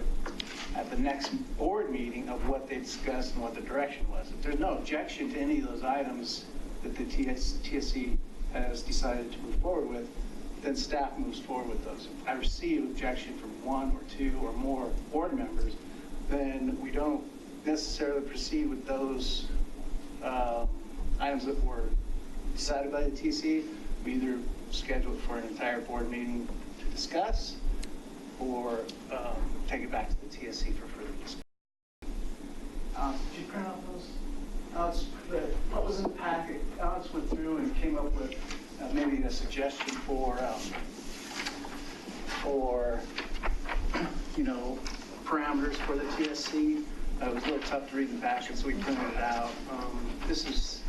at the next board meeting of what they discussed and what the direction was. If there's no objection to any of those items that the TSC has decided to move forward with, then staff moves forward with those. If I receive objection from one or two or more board members, then we don't necessarily proceed with those items that were decided by the TC. We either schedule it for an entire board meeting to discuss, or take it back to the TSC for further discussion. Did you print out those? Alex, what was in the packet? Alex went through and came up with maybe a suggestion for parameters for the TSC. It was a little tough to read in the packet, so we printed it out. This is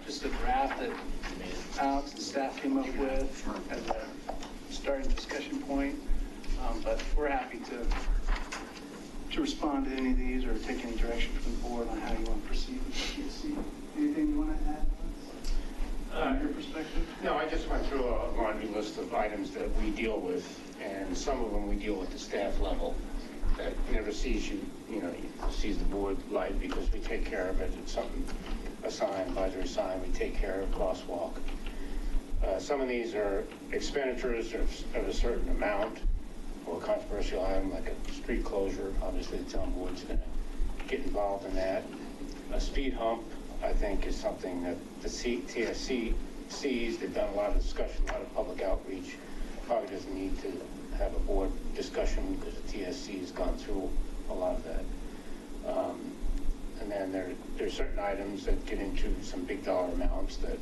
just a draft that Alex and staff came up with as a starting discussion point. But we're happy to respond to any of these or take any direction from the board on how you want to proceed with the TSC. Anything you want to add, from your perspective? No, I just went through a laundry list of items that we deal with, and some of them we deal at the staff level that never sees sees the board light because we take care of it. It's something assigned, budget assigned, we take care of crosswalk. Some of these are expenditures of a certain amount, or a controversial item like a street closure. Obviously the town board's going to get involved in that. A speed hump, I think, is something that the TSC sees. They've done a lot of discussion, a lot of public outreach. Probably doesn't need to have a board discussion because the TSC has gone through a lot of that. And then there are certain items that get into some big dollar amounts that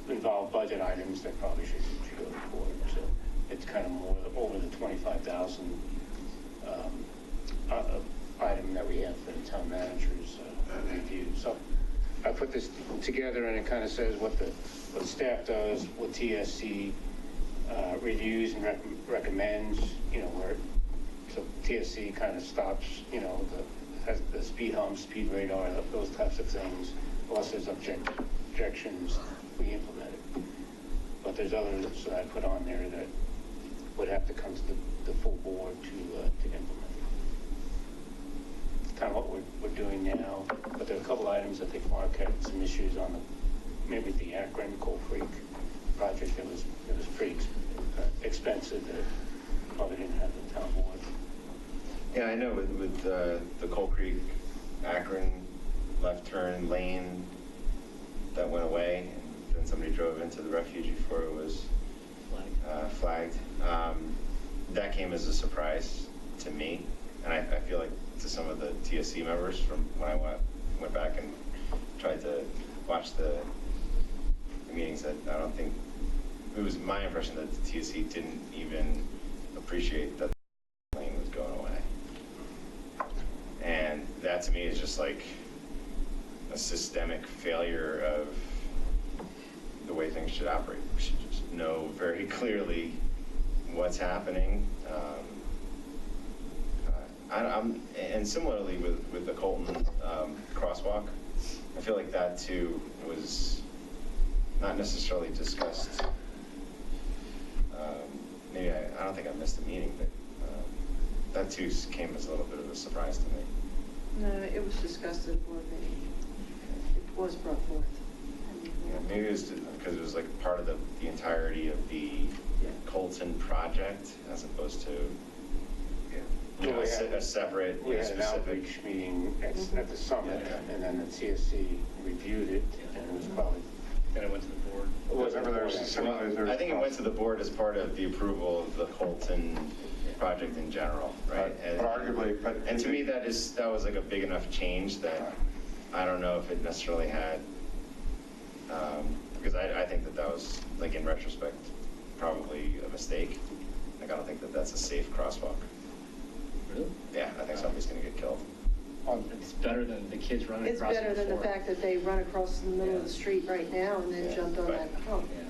involve budget items that probably should go to the board. So it's kind of more over the 25,000 item that we have for the town manager's review. So I put this together, and it kind of says what the staff does, what TSC reviews and recommends. Where so TSC kind of stops. Has the speed hump, speed radar, those types of things. Unless there's objections, we implement it. But there's others that I put on there that would have to come to the full board to implement. It's kind of what we're doing now. But there are a couple items I think Mark had some issues on, maybe the Akron Coal Creek project. It was pretty expensive that probably didn't have the town board. Yeah, I know with the Coal Creek, Akron left turn lane that went away, and then somebody drove into the refuge before it was flagged. That came as a surprise to me, and I feel like to some of the TSC members from when I went back and tried to watch the meetings, that I don't think, it was my impression that the TSC didn't even appreciate that the lane was going away. And that to me is just like a systemic failure of the way things should operate. We should just know very clearly what's happening. And similarly with the Colton crosswalk, I feel like that too was not necessarily discussed. Maybe I don't think I missed the meeting, but that too came as a little bit of a surprise to me. No, it was discussed at a board meeting. It was brought forth. Yeah, maybe it was because it was like part of the entirety of the Colton project, as opposed to a separate, We had an specific. outreach meeting at the summit, and then the TSC reviewed it, and it was probably, Then it went to the board. Whatever I think it went to the board as part of the approval of the Colton project in general, right? But arguably, And to me, that was like a big enough change that I don't know if it necessarily had, because I think that was, like, in retrospect, probably a mistake. Like, I don't think that that's a safe crosswalk. Really? Yeah, I think somebody's gonna get killed. It's better than the kids running It's across better than the before. fact that they run across the middle of the street right now and then Yeah, jumped on right. that hump. Yeah.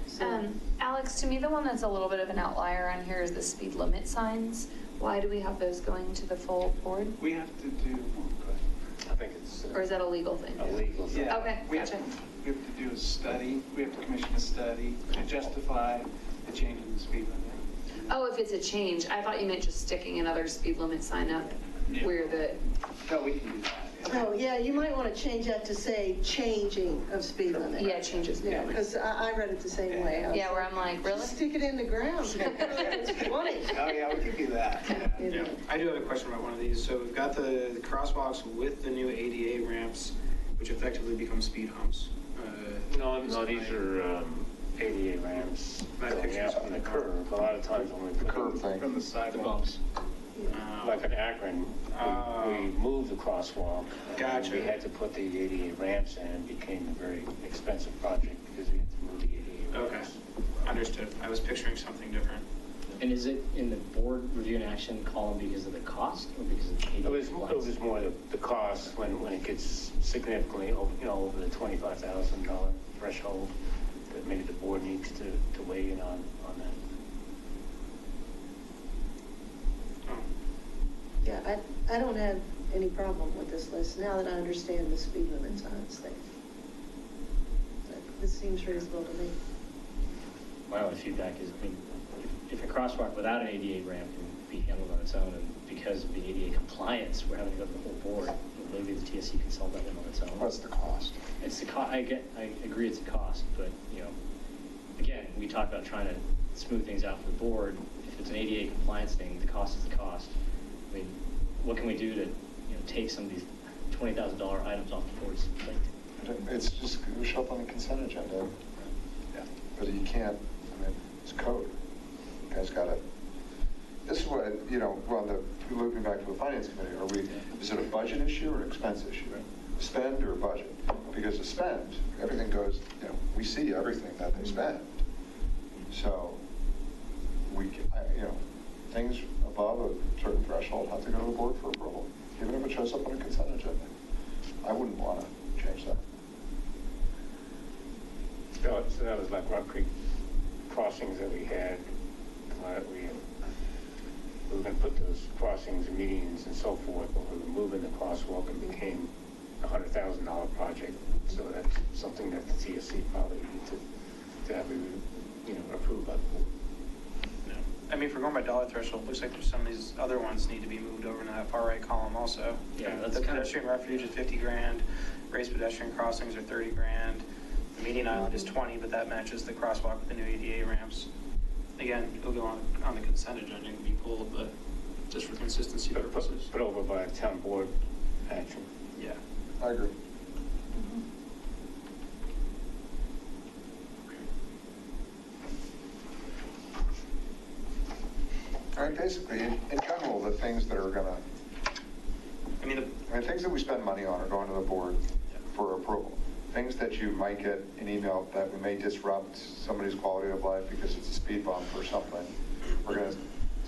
So, Alex, to me, the one that's a little bit of an outlier on here is the speed limit signs. Why do we have those going to the full board? We have to do, I think it's Or is that a legal thing? a legal thing. yeah. Okay, We have gotcha. we have to do a study. We have to commission a study to justify the change in the speed limit. Oh, if it's a change, I thought you meant just sticking another speed limit sign up where the, No, we can do that. Oh, yeah, you might want to change that to say changing of speed limit. yeah, changes. Yeah, because I read it the same way. I was Yeah, where I'm like, really? Stick it in the ground. It's funny. Oh, yeah, we can do that. You know. I do have a question about one of these. So we've got the crosswalks with the new ADA ramps, which effectively become speed humps. No, these are ADA ramps My going pictures. out on the curve. A lot of times when we The put curb thing. From the The sidewalk. bumps. like in Akron, we moved the crosswalk. and Gotcha. We had to put the ADA ramps in. It became a very expensive project because we had to move the ADA Okay, ramps. understood. I was picturing something different. And is it in the board review and action column because of the cost or because of the ADA It was compliance? more the cost when it gets significantly over, over the $25,000 threshold, that maybe the board needs to weigh in on that. Yeah, I don't have any problem with this list now that I understand the speed limit signs thing. This seems reasonable to me. My only feedback is, I mean, if a crosswalk without an ADA ramp can be handled on its own, and because of the ADA compliance, we're having to go to the whole board, maybe the TSC can solve that one on its own. What's the cost? It's the cost, I agree it's a cost, but, again, we talk about trying to smooth things out for the board. If it's an ADA compliance thing, the cost is the cost. I mean, what can we do to, take some of these $20,000 items off the board's plate? It's just gonna show up on the consent agenda. Yeah. But you can't, it's code. You guys gotta, this is what, looping back to the finance committee, is it a budget issue or an expense issue? Spend or budget? Because the spend, everything goes, we see everything that they spend. So, things above a certain threshold have to go to the board for approval, even if it shows up on a consent agenda. I wouldn't want to change that. So that was like Rock Creek crossings that we had. We were going to put those crossings and medians and so forth, but we were moving the crosswalk and became a $100,000 project. So that's something that the TSC probably need to have, approved by the board. I mean, if we're going by dollar threshold, it looks like there's some of these other ones need to be moved over into that far right column also. Yeah, that's The kind of- pedestrian refuge is 50 grand, raised pedestrian crossings are 30 grand, the median island is 20, but that matches the crosswalk with the new ADA ramps. Again, it'll go on the consent agenda and be pulled, but just for consistency purposes. Put over by town board action. Yeah. I agree. All right, basically, in general, the things that are gonna, things that we spend money on are going to the board for approval. Things that you might get an email that we may disrupt somebody's quality of life because it's a speed bump or something. We're gonna,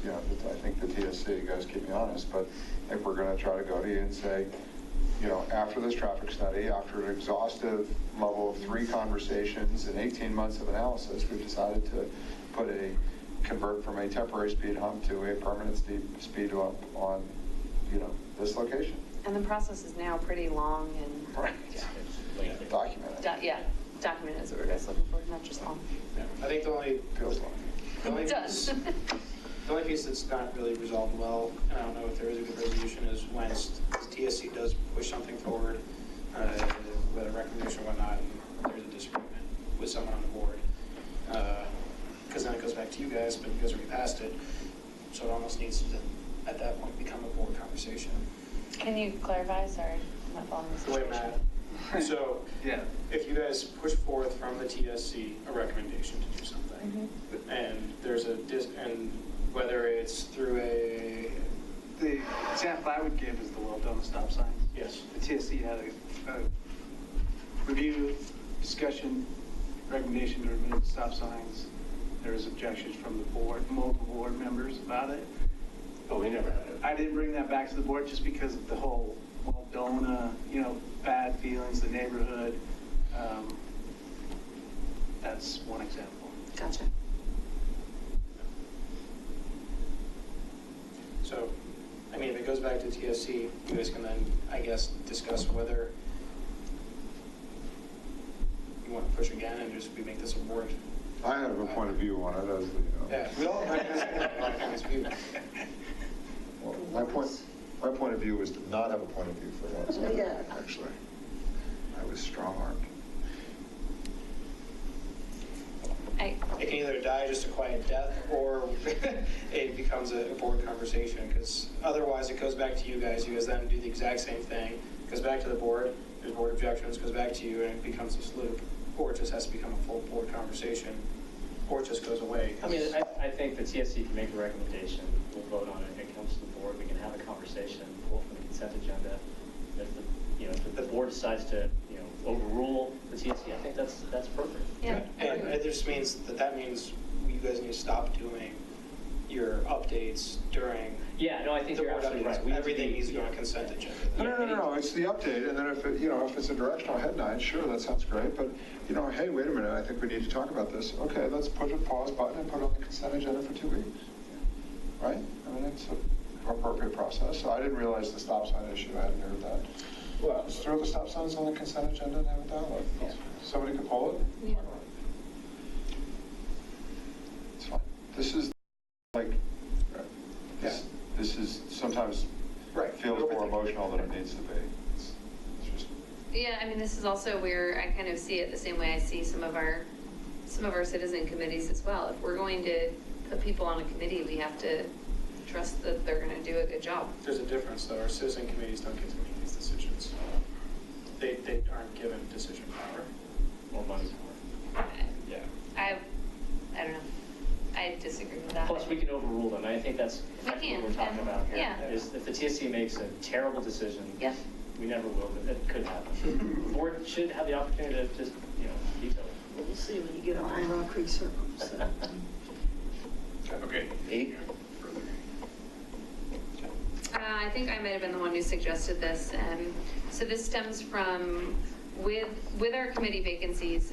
I think the TSC, you guys keep me honest, but I think we're gonna try to go to you and say, after this traffic study, after an exhaustive level of 3 conversations and 18 months of analysis, we've decided to convert from a temporary speed hump to a permanent speed hump on, this location. And the process is now pretty long and, Right. Documented. documented is what we're guys looking for, not just long. I think the only Feels long. It does. The only piece that's not really resolved well, and I don't know if there is a good resolution, is when TSC does push something forward with a recommendation or whatnot, and there's a disagreement with someone on the board. Because then it goes back to you guys, but you guys already passed it. So it almost needs to, at that point, become a board conversation. Can you clarify? Sorry, I'm not following this. The way Matt, so Yeah. if you guys push forth from the TSC a recommendation to do something, and there's and whether it's through The example I would give is the Well-Done stop signs. yes. The TSC had a review, discussion, recommendation to remove the stop signs. There was objections from the board, multiple board members about it. Oh, we never had it. I didn't bring that back to the board just because of the whole Well-Done, bad feelings, the neighborhood. That's one example. Gotcha. So, I mean, if it goes back to TSC, you guys can then, I guess, discuss whether you want to push again and just we make this a board I have a point of view on it, as you know. Yeah, we all recognize his view. Well, my point of view was to not have a point of view for once. Yeah. Actually, I was strong-armed. It can either die just a quiet death, or it becomes a board conversation, because otherwise it goes back to you guys then do the exact same thing, goes back to the board, there's board objections, goes back to you, and it becomes this loop, or it just has to become a full board conversation, or it just goes away. I mean, I think the TSC can make a recommendation, we'll vote on it, it comes to the board, we can have a conversation, pull from the consent agenda. If the board decides to, overrule the TSC, I think that's perfect. Yeah. And it just means that means you guys need to stop doing your updates during. Yeah, no, I think the you're board absolutely updates. right. We have to Everything be- needs to go on consent agenda. No, it's the update, and then if it's a directional headline, sure, that sounds great, but, hey, wait a minute, I think we need to talk about this. Okay, let's put a pause button and put it on the consent agenda for 2 weeks. Right? I mean, it's an appropriate process. So I didn't realize the stop sign issue, I hadn't heard that. Well, just throw the stop signs on the consent agenda and have it downloaded. Yeah. Somebody could pull it? Yeah. It's fine. This is like, this is sometimes feels more emotional than it needs to be. It's just. Yeah, I mean, this is also where I kind of see it the same way I see some of our citizen committees as well. If we're going to put people on a committee, we have to trust that they're going to do a good job. There's a difference, though. Our citizen committees don't get to make these decisions. They aren't given decision power. More money. Yeah. I don't know. I disagree with that. Plus, we can overrule them, and I think that's exactly can, what we're talking and- about here. yeah. Is if the TSC makes a terrible decision, Yeah. we never will, but it could happen. The board should have the opportunity to just, veto it. We'll see when you get on Rock Creek Circle. So. Okay. 8? I think I might have been the one who suggested this. So this stems from, with our committee vacancies,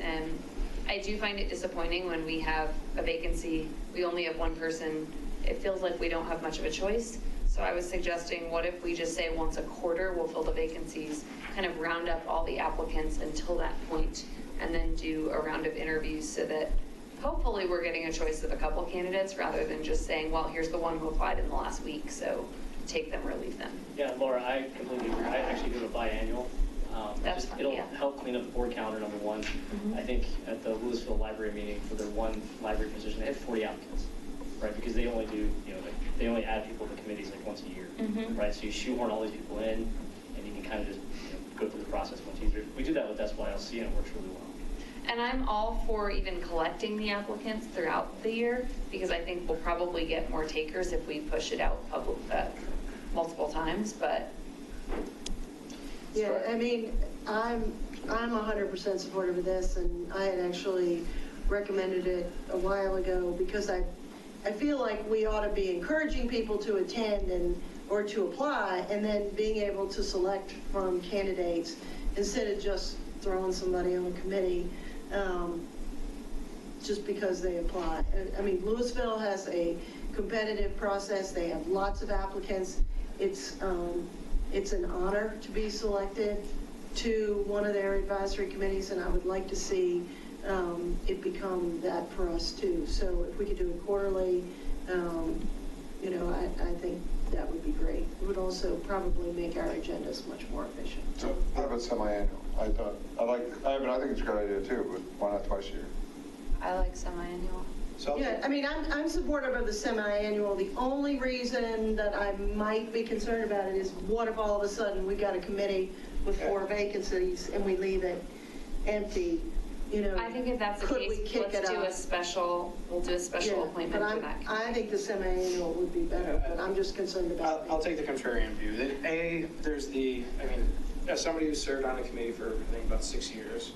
I do find it disappointing when we have a vacancy, we only have one person, it feels like we don't have much of a choice. So I was suggesting, what if we just say once a quarter, we'll fill the vacancies, kind of round up all the applicants until that point, and then do a round of interviews so that hopefully we're getting a choice of a couple candidates rather than just saying, well, here's the one who applied in the last week, so take them or leave them. Yeah, Laura, I completely agree. I actually do a biannual. That's fine, It'll yeah. help clean up the board calendar, number one. I think at the Louisville Library meeting for their one library position, they had 40 applicants, right? Because they only do, they only add people to committees like once a year, right? So you shoehorn all these people in, and you can kind of just go through the process much easier. We do that with SYLC, and it works really well. And I'm all for even collecting the applicants throughout the year, because I think we'll probably get more takers if we push it out multiple times, but. Yeah, I mean, I'm 100% supportive of this, and I had actually recommended it a while ago because I feel like we ought to be encouraging people to attend or to apply, and then being able to select from candidates instead of just throwing somebody on a committee just because they apply. I mean, Louisville has a competitive process. They have lots of applicants. It's an honor to be selected to one of their advisory committees, and I would like to see it become that for us too. So if we could do it quarterly, I think that would be great. It would also probably make our agendas much more efficient. So what about semi-annual? I think it's a great idea too, but why not twice a year? I like semi-annual. So Yeah, I mean, I'm supportive of the semi-annual. The only reason that I might be concerned about it is what if all of a sudden we got a committee with 4 vacancies and we leave it empty, I think if that's the could we case, kick we'll it do a off? special Yeah, appointment but for that. I think the semi-annual would be better, but I'm just concerned about. I'll take the contrarian view. There's as somebody who served on a committee for, I think, about 6 years,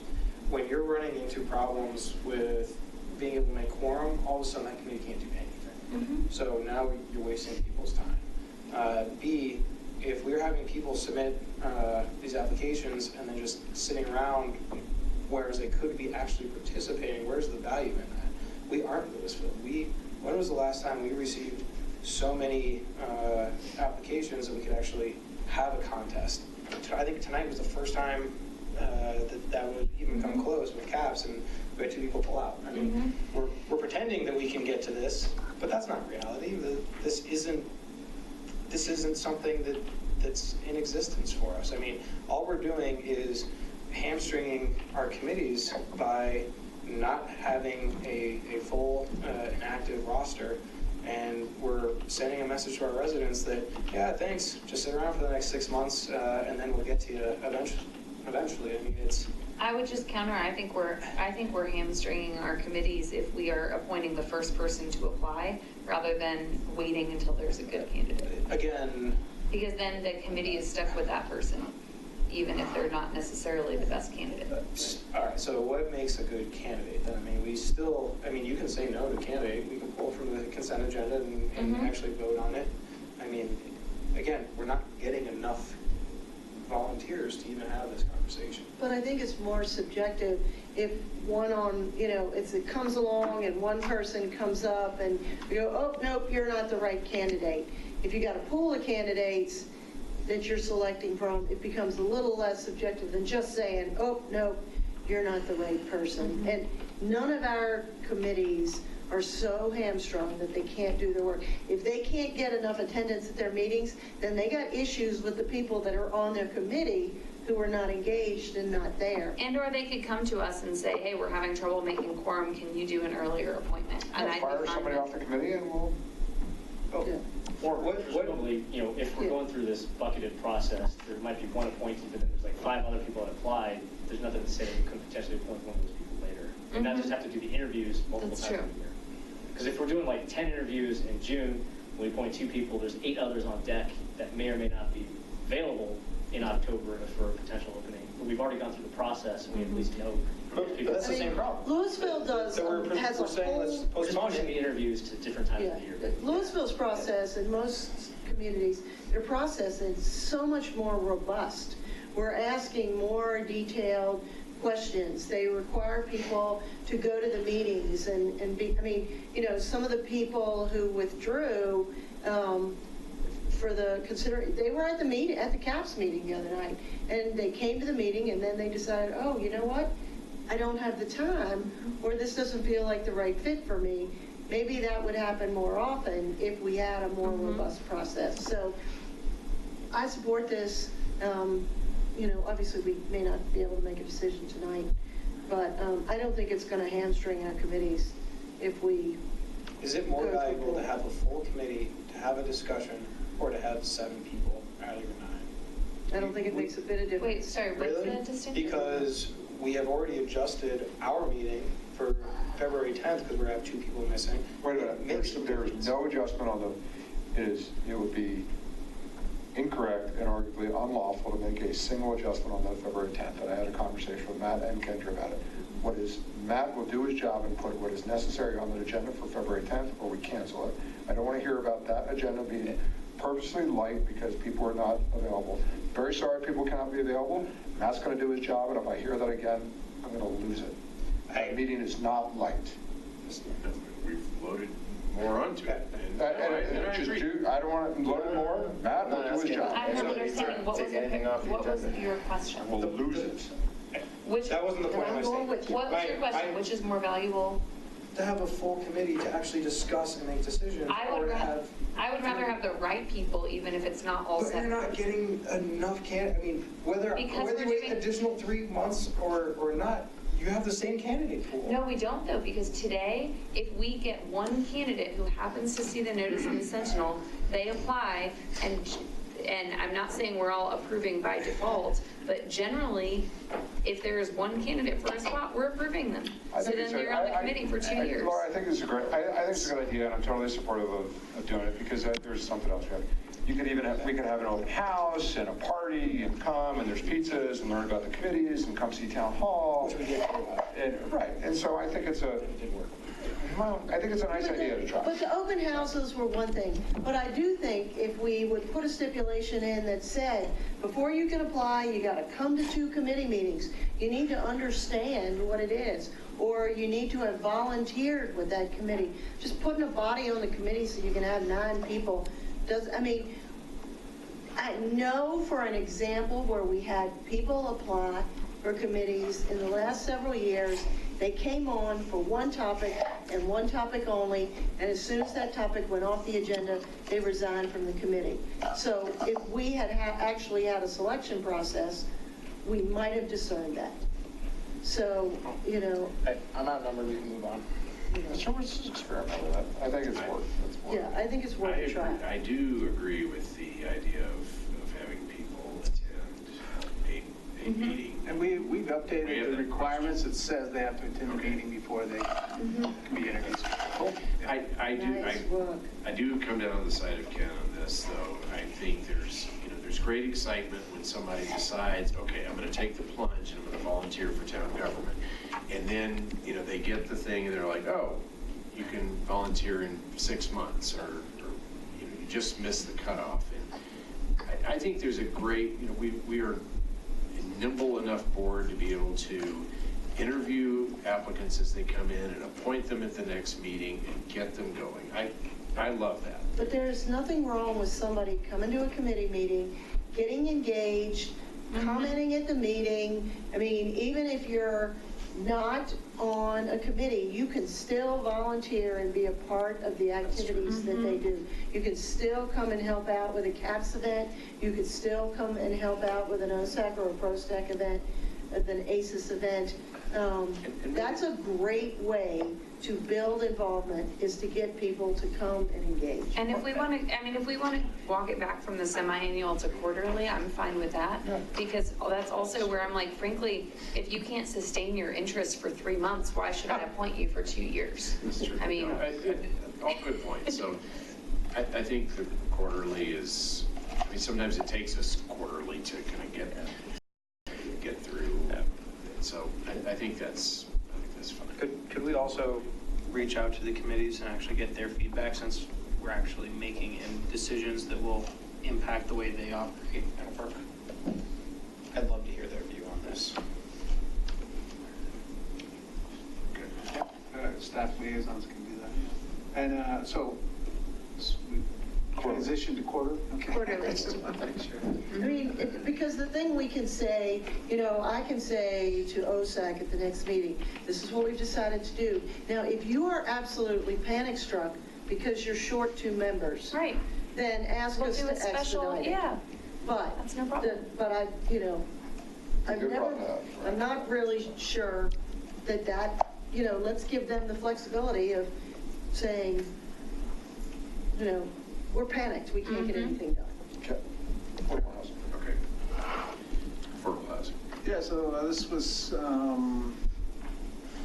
when you're running into problems with being able to make quorum, all of a sudden that committee can't do anything. So now you're wasting people's time. B, if we're having people submit these applications and then just sitting around, whereas they could be actually participating, where's the value in that? We aren't Louisville. When was the last time we received so many applications that we could actually have a contest? I think tonight was the first time that would even come close with CAPS, and we had 2 people pull out. I mean, get to this, but that's not reality. This isn't something that's in existence for us. I mean, all we're doing is hamstringing our committees by not having a full and active roster, and we're sending a message to our residents that, yeah, thanks, just sit around for the next 6 months, and then we'll get to you eventually. I mean, I would just counter, I think we're hamstringing our committees if we are appointing the first person to apply rather than waiting until there's a good candidate. again, Because then the committee is stuck with that person, even if they're not necessarily the best candidate. all right, so what makes a good candidate then? I mean, you can say no to candidate, we can pull from the consent agenda and actually vote on it. I mean, again, we're not getting enough volunteers to even have this conversation. But I think it's more subjective if if it comes along and one person comes up and we go, oh, nope, you're not the right candidate. If you got a pool of candidates that you're selecting from, it becomes a little less subjective than just saying, oh, nope, you're not the right person. And none of our committees are so hamstrung that they can't do their work. If they can't get enough attendance at their meetings, then they got issues with the people that are on their committee who are not engaged and not there. And/or they could come to us and say, hey, we're having trouble making quorum, can you do an earlier appointment? And I'd be Fire fine somebody with- off the committee and we'll, Yeah. Or what, Presumably, if we're going through this bucketed process, there might be one appointee, but then there's like 5 other people that applied. There's nothing to say that we could potentially appoint one of those people later. And not just have to do the interviews multiple That's times true. a year. Because if we're doing like 10 interviews in June, we appoint 2 people, there's 8 others on deck that may or may not be available in October for a potential opening. But we've already gone through the process, and we at least know but those people. that's the same problem. Louisville does, So has a we're saying let's whole, We're just postpone pushing it. the interviews to different times yeah, of the year. Louisville's process and most communities, their process is so much more robust. We're asking more detailed questions. They require people to go to the meetings and be, I mean, some of the people who withdrew for the they were at the meeting, at the CAPS meeting the other night, and they came to the meeting and then they decided, oh, you know what? I don't have the time, or this doesn't feel like the right fit for me. Maybe that would happen more often if we had a more robust process. So I support this. Obviously we may not be able to make a decision tonight, but I don't think it's going to hamstring our committees if we. Is it more Go through valuable to both. have a full committee, to have a discussion, or to have 7 people out of your 9? I don't think it makes a bit of difference. Wait, sorry, what's Really? the distinction? Because we have already adjusted our meeting for February 10th, because we're going to have 2 people missing. wait a minute, there is no adjustment on it would be incorrect and arguably unlawful to make a single adjustment on that February 10th. And I had a conversation with Matt and Kendra about it. Matt will do his job and put what is necessary on the agenda for February 10th, or we cancel it. I don't want to hear about that agenda being purposely light because people are not available. Very sorry people cannot be available. Matt's going to do his job, and if I hear that again, I'm going to lose it. That meeting is not light. We've loaded more onto it. And I agree. I don't want to load it more. Matt will do his job. I'm not understanding, what was Take anything off the what was agenda. your question? We'll lose it. Which, That wasn't the point of my I'm going statement. with you. what was your question, which is more valuable? To have a full committee to actually discuss and make decisions, I or would to have. rather have the right people, even if it's not all But you're 7. not getting enough whether Because you we're wait doing- additional 3 months or not, you have the same candidate pool. No, we don't though, because today, if we get one candidate who happens to see the notice in the Sentinel, they apply, and I'm not saying we're all approving by default, but generally, if there is one candidate for a spot, we're approving them. So then you're on the committee for 2 years. Laura, I think it's a great, I think it's a good idea, and I'm totally supportive of doing it, because there's something else. We could have an open house and a party and come, and there's pizzas, and learn about the committees, and come see town hall. Right, and so I think it's a nice idea to try. But the open houses were one thing. But I do think if we would put a stipulation in that said, before you can apply, you got to come to 2 committee meetings. You need to understand what it is, or you need to have volunteered with that committee. Just putting a body on the committee so you can have 9 people I know for an example where we had people apply for committees in the last several years, They came on for one topic and one topic only, and as soon as that topic went off the agenda, they resigned from the committee. So if we had actually had a selection process, we might have discerned that. So, you know, I'm outnumbered, we can move on. Sure, let's just experiment with that. I think it's worth, yeah, I think it's worth a try. I do agree with the idea of having people attend a meeting. And we've We have updated the that requirements. It says they have to attend the meeting before they can be interviewed. Nice work. I do come down on the side of Ken on this, though. I think there's great excitement when somebody decides, okay, I'm going to take the plunge and I'm going to volunteer for town government. And then, they get the thing and they're like, oh, you can volunteer in 6 months or you just missed the cutoff. And I think there's a great, we are a nimble enough board to be able to interview applicants as they come in and appoint them at the next meeting and get them going. I love that. But there's nothing wrong with somebody coming to a committee meeting, getting engaged, commenting at the meeting. I mean, even if you're not on a committee, you can still volunteer and be a part of the activities that they do. You can still come and help out with a CAPS event. You could still come and help out with an OSAC or a PROSTAC event, an ACES event. That's a great way to build involvement, is to get people to come and engage. And if we want to walk it back from the semi-annual to quarterly, I'm fine with that. Because that's also where I'm like, frankly, if you can't sustain your interest for 3 months, why should I appoint you for 2 years? That's true. I mean, all good points. So I think the quarterly is, sometimes it takes us quarterly to kind of get through. So I think that's fine. Could we also reach out to the committees and actually get their feedback, since we're actually making decisions that will impact the way they operate at work? I'd love to hear their view on this. Staff liaisons can do that. And so we transition to quarter? Okay. Quarterly. I mean, because the thing we can say, I can say to OSAC at the next meeting, this is what we've decided to do. Now, if you are absolutely panic struck because you're short 2 members, right, then ask we'll us do to a special, expedite it. yeah, But, that's no problem. but I've Good never, about that, right. I'm not really sure that, let's give them the flexibility of saying, we're panicked, we can't get anything done. Okay. Affordable housing. Okay. Affordable housing. Yeah, so this was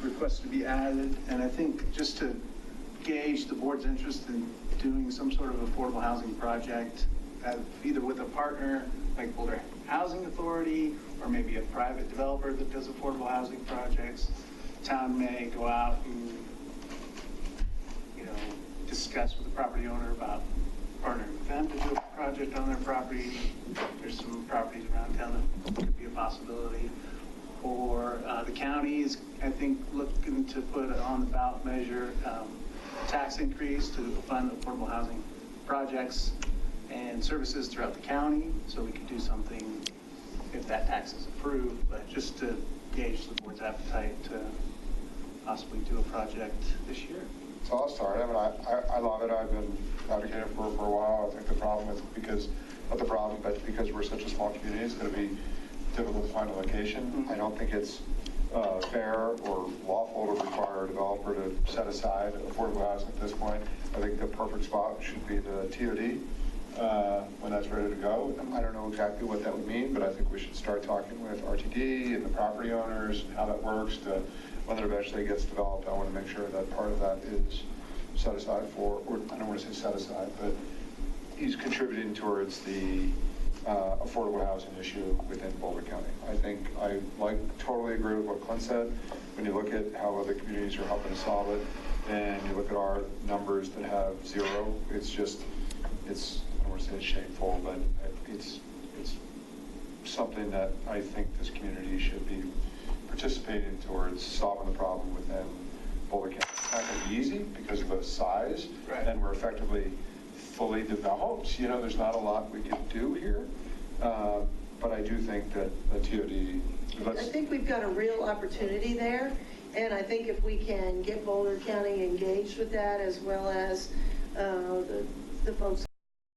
requested to be added, and I think just to gauge the board's interest in doing some sort of affordable housing project, either with a partner like Boulder Housing Authority, or maybe a private developer that does affordable housing projects. Town may go out and, discuss with the property owner about partnering with them to do a project on their property. There's some properties around town that could be a possibility. Or the county is, I think, looking to put on the ballot measure tax increase to fund affordable housing projects and services throughout the county. So we could do something if that tax is approved, but just to gauge the board's appetite to possibly do a project this year. So I'll start. I love it. I've been advocating for it for a while. I think the problem is because we're such a small community, it's going to be difficult to find a location. I don't think it's fair or lawful to require a developer to set aside affordable housing at this point. I think the perfect spot should be the TOD when that's ready to go. I don't know exactly what that would mean, but I think we should start talking with RTD and the property owners, how that works, to when it eventually gets developed. I want to make sure that part of that is set aside for, or I don't want to say set aside, but he's contributing towards the affordable housing issue within Boulder County. I think I totally agree with what Clint said. When you look at how other communities are helping to solve it, and you look at our numbers that have 0, it's I don't want to say it's shameful, but it's something that I think this community should be participating towards solving the problem within Boulder County. It's not going to be easy because of the size, right, and we're effectively fully developed. There's not a lot we can do here, but I do think that the TOD. I think we've got a real opportunity there And I think if we can get Boulder County engaged with that, as well as the folks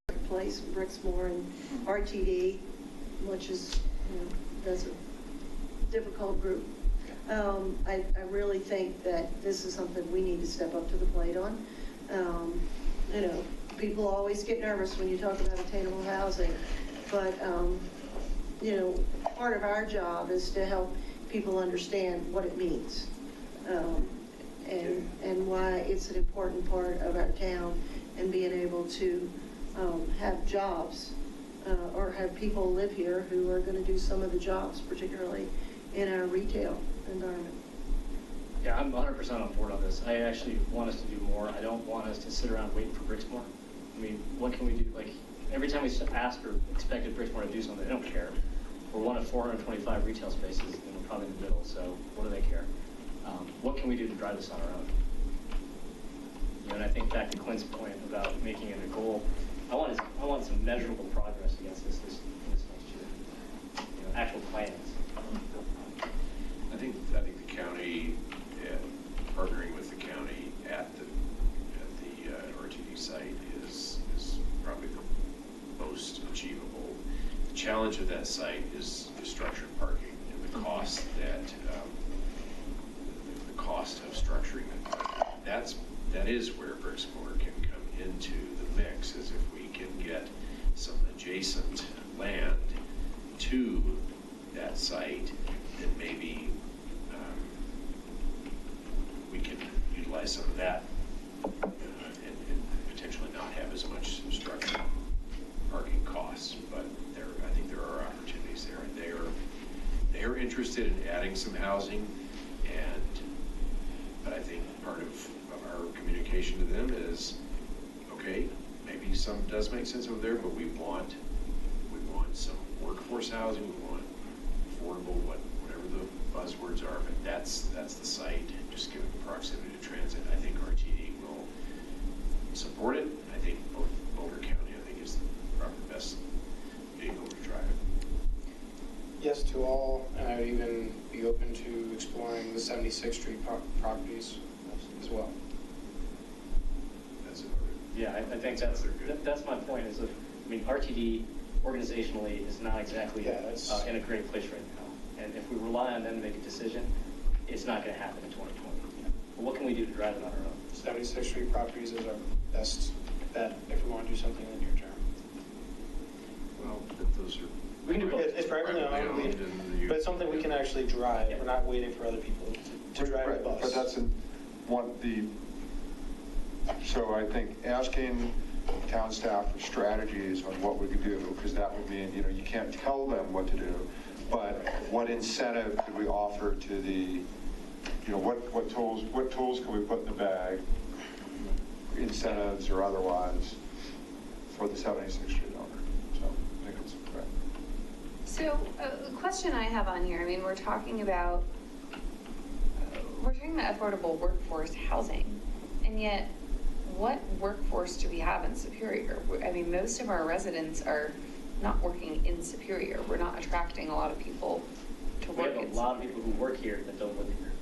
at the place, Brixmor and RTD, which is, that's a difficult group. I really think that this is something we need to step up to the plate on. People always get nervous when you talk about attainable housing, but, part of our job is to help people understand what it means, and why it's an important part of our town, and being able to have jobs, or have people live here who are going to do some of the jobs, particularly in our retail environment. Yeah, I'm 100% on board on this. I actually want us to do more. I don't want us to sit around waiting for Brixmor. I mean, what can we do? Like, every time we ask or expected Brixmor to do something, they don't care. We're one of 425 retail spaces, and we're probably in the middle, so what do they care? What can we do to drive this on our own? And I think back to Clint's point about making it a goal, I want some measurable progress against this next year. Actual plans. I think the county, partnering with the county at the RTD site is probably the most achievable. The challenge of that site is the structured parking and the cost of structuring it. That is where Brixmor can come into the mix, is if we can get some adjacent land to that site, then maybe we can utilize some of that and potentially not have as much structured parking costs. But I think there are opportunities there, and they are interested in adding some housing, but I think part of our communication to them is, okay, maybe some does make sense over there, but we want some workforce housing, we want affordable, whatever the buzzwords are, but that's the site, just given the proximity to transit. I think RTD will support it. I think Boulder County, is probably the best vehicle to drive it. Yes to all, and I would even be open to exploring the 76th Street properties as well. That's it. Yeah, I think that's my point. Is RTD organizationally is not exactly in a great place right now, and if we rely on them to make a decision, it's not going to happen in 2020. But what can we do to drive it on our own? 76th Street properties is our best bet if we want to do something in the near term. Well, those are. We can do both. It's privately owned, but it's something we can actually drive. We're not waiting for other people to drive the bus. But that's so I think asking town staff for strategies on what we could do, because that would mean, you can't tell them what to do, but what incentive could we offer to the, what tools can we put in the bag, incentives or otherwise, for the 76th Street owner. So I think it's correct. So a question I have on here, we're talking about affordable workforce housing, and yet what workforce do we have in Superior? Most of our residents are not working in Superior. We're not attracting a lot of people to We work have in a lot of people who work here that don't live here.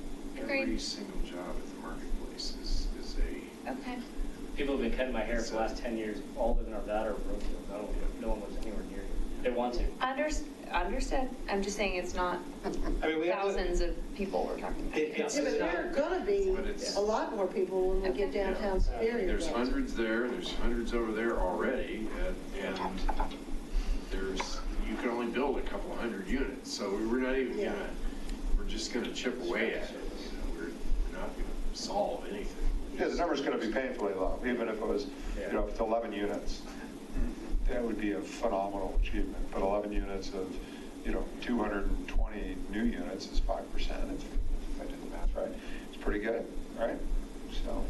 Agreed. Every single job at the marketplace is a. Okay. People have been cutting my hair for the last 10 years, all live in Arvada or Brookfield. No one lives anywhere near here. They want to. Understood. I'm just saying it's not we have thousands of people we're talking about. Yeah, but there are going to be But a lot more people when we get downtown Superior. There's hundreds there, there's hundreds over there already, and you can only build a couple of hundred units, so we're not even we're just gonna chip away at it. We're not gonna solve anything. Yeah, the number's going to be painfully low, even if it was, if it's 11 units. That would be a phenomenal achievement, but 11 units of, 220 new units is 5%, if I did the math right. It's pretty good, right? So,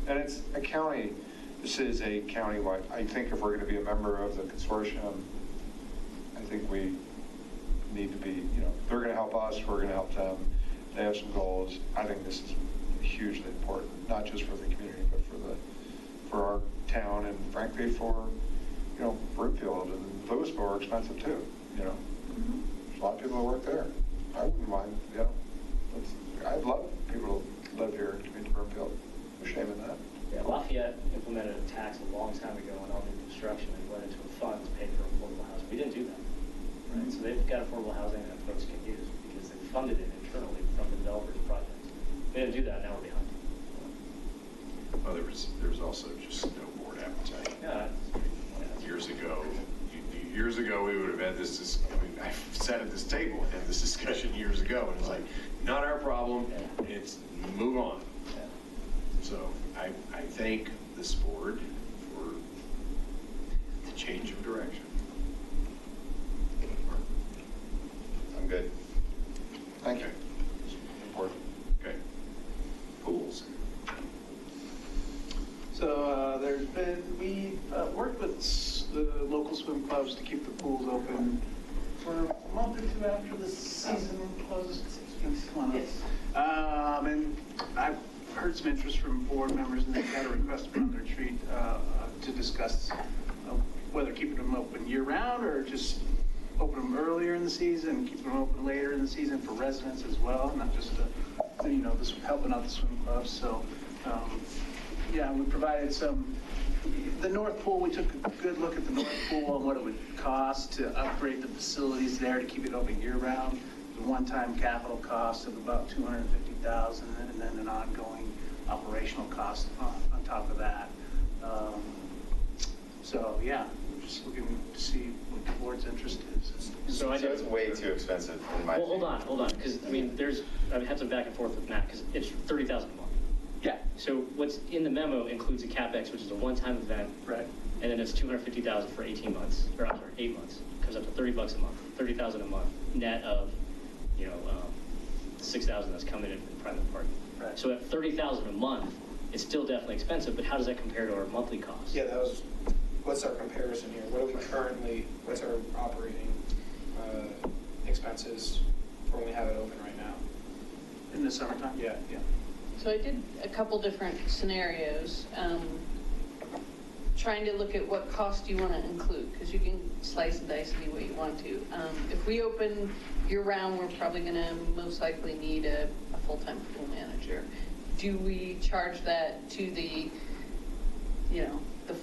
and it's a county, this is a county-wide, I think if we're going to be a member of the consortium, I think we need to be, they're going to help us, we're going to help them. They have some goals. I think this is hugely important, not just for the community, but for our town, and frankly for Brookfield and Louisville are expensive too. There's a lot of people that work there. I wouldn't mind. I'd love it. live here in Community Brookfield. No shame in that. Yeah, Lafayette implemented a tax a long time ago on all new construction and went into a fund to pay for affordable housing. We didn't do that, right? So they've got affordable housing that folks can use because they funded it internally from the developers' projects. We didn't do that, now we're behind. Well, there was also just no board appetite. Yeah. Years ago, we would have had this, I mean, I sat at this table and had this discussion years ago, and it was like, not our problem, it's move on. Yeah. So I thank this board for the change of direction. I'm good. Thank you. Okay. Okay. Pools. So there's been, we worked with the local swim clubs to keep the pools open for a month or two after the season closes. 6 weeks, come on. And I've heard some interest from board members, and they've got a request from another retreat to discuss whether keeping them open year-round or just open them earlier in the season, keeping them open later in the season for residents as well, not just, this helping out the swim clubs. So, yeah, we provided the North Pool, we took a good look at the North Pool and what it would cost to upgrade the facilities there to keep it open year-round. The one-time capital cost of about $250,000, and then an ongoing operational cost on top of that. So, yeah, we're just looking to see what the board's interest is. So It's way too expensive in my Well, opinion. hold on, because, I mean, I've had some back and forth with Matt, because it's $30,000 a month. Yeah. So what's in the memo includes a CapEx, which is a one-time event. Right. And then it's $250,000 for 18 months, or I'm sorry, 8 months. Comes up to $30 a month, $30,000 a month, net of, $6,000 that's coming in from private party. Right. So at $30,000 a month, it's still definitely expensive, but how does that compare to our monthly costs? Yeah, what's our comparison here? What are we currently, what's our operating expenses for when we have it open right now? In the summertime? Yeah. Yeah. So I did a couple different scenarios, trying to look at what cost you want to include, because you can slice and dice any way you want to. If we open year-round, we're probably going to most likely need a full-time pool manager. Do we charge that to the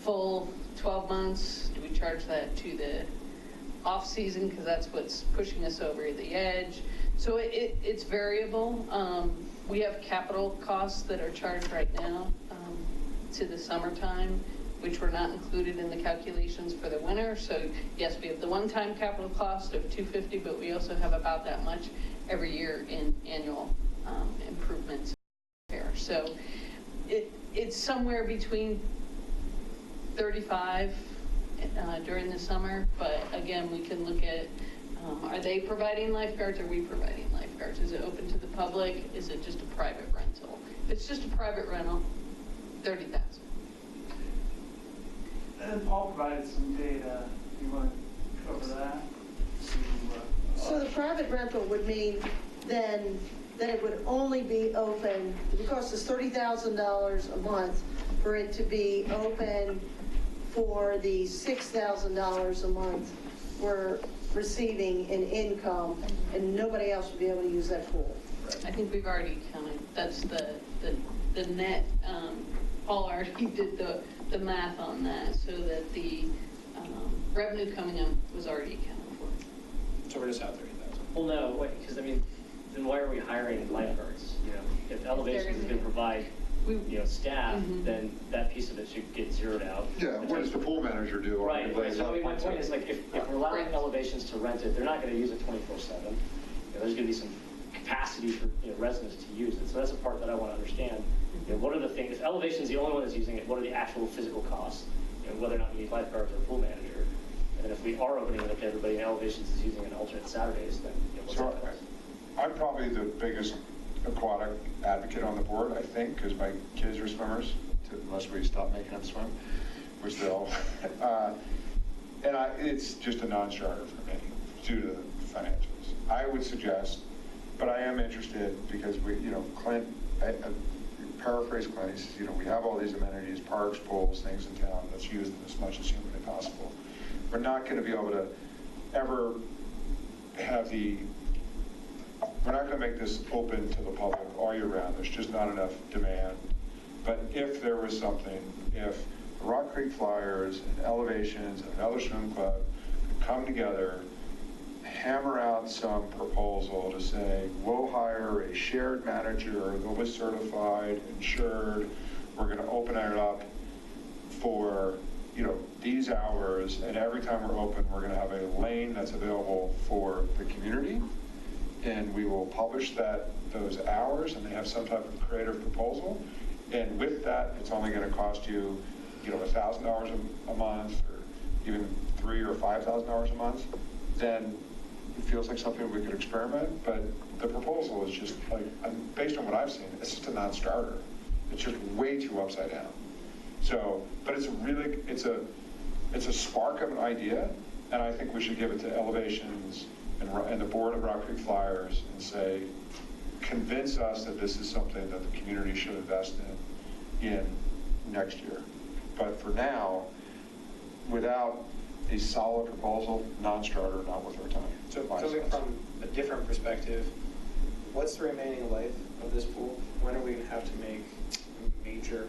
full 12 months? Do we charge that to the off-season, because that's what's pushing us over the edge? So it's variable. We have capital costs that are charged right now to the summertime, which were not included in the calculations for the winter. So yes, we have the one-time capital cost of $250, but we also have about that much every year in annual improvements there. So it's somewhere between 35 during the summer, but again, we can look at are they providing lifeguards? Are we providing lifeguards? Is it open to the public? Is it just a private rental? If it's just a private rental, $30,000. And Paul provided some data. You want to cover that? So the private rental would mean then that it would only be open, it would cost us $30,000 a month for it to be open for the $6,000 a month we're receiving in income, and nobody else would be able to use that pool. I think we've already counted. That's the net. Paul already did the math on that, so that the revenue coming in was already accounted for. So we're just out 30,000. Well, no, wait, because I mean, then why are we hiring lifeguards? If Elevation is going to provide, staff, then that piece of it should get zeroed out. Yeah, what does the pool manager do? Right, so I mean, my point is, like, if we're allowing Elevations to rent it, they're not going to use it 24/7. There's going to be some capacity for residents to use it. So that's a part that I want to understand. What are the things, if Elevation's the only one that's using it, what are the actual physical costs? Whether or not we need lifeguards or a pool manager. And then if we are opening it up to everybody and Elevations is using it on alternate Saturdays, then what's that cost? I'm probably the biggest aquatic advocate on the board, I think, because my kids are swimmers, unless we stop making them swim, which they'll. It's just a non-starter for me due to the financials. I would suggest, but I am interested because Clint, paraphrase Clint, he says, we have all these amenities, parks, pools, things in town. Let's use them as much as humanly possible. We're not going to be able to ever have the we're not going to make this open to the public all year round. There's just not enough demand. But if there was something, if the Rock Creek Flyers and Elevations and another swim club could come together, hammer out some proposal to say, we'll hire a shared manager, they'll be certified, insured, we're going to open it up for, these hours, and every time we're open, we're going to have a lane that's available for the community, and we will publish those hours, and they have some type of creative proposal, and with that, it's only going to cost you, $1,000 a month, or even $3,000 or $5,000 a month, then it feels like something we could experiment, but the proposal is just like, based on what I've seen, it's just a non-starter. It's just way too upside down. So, but it's a spark of an idea, and I think we should give it to Elevations and the board of Rock Creek Flyers and say, convince us that this is something that the community should invest in next year. But for now, without a solid proposal, non-starter, not worth our time. So coming from a different perspective, what's the remaining life of this pool? When are we going to have to make major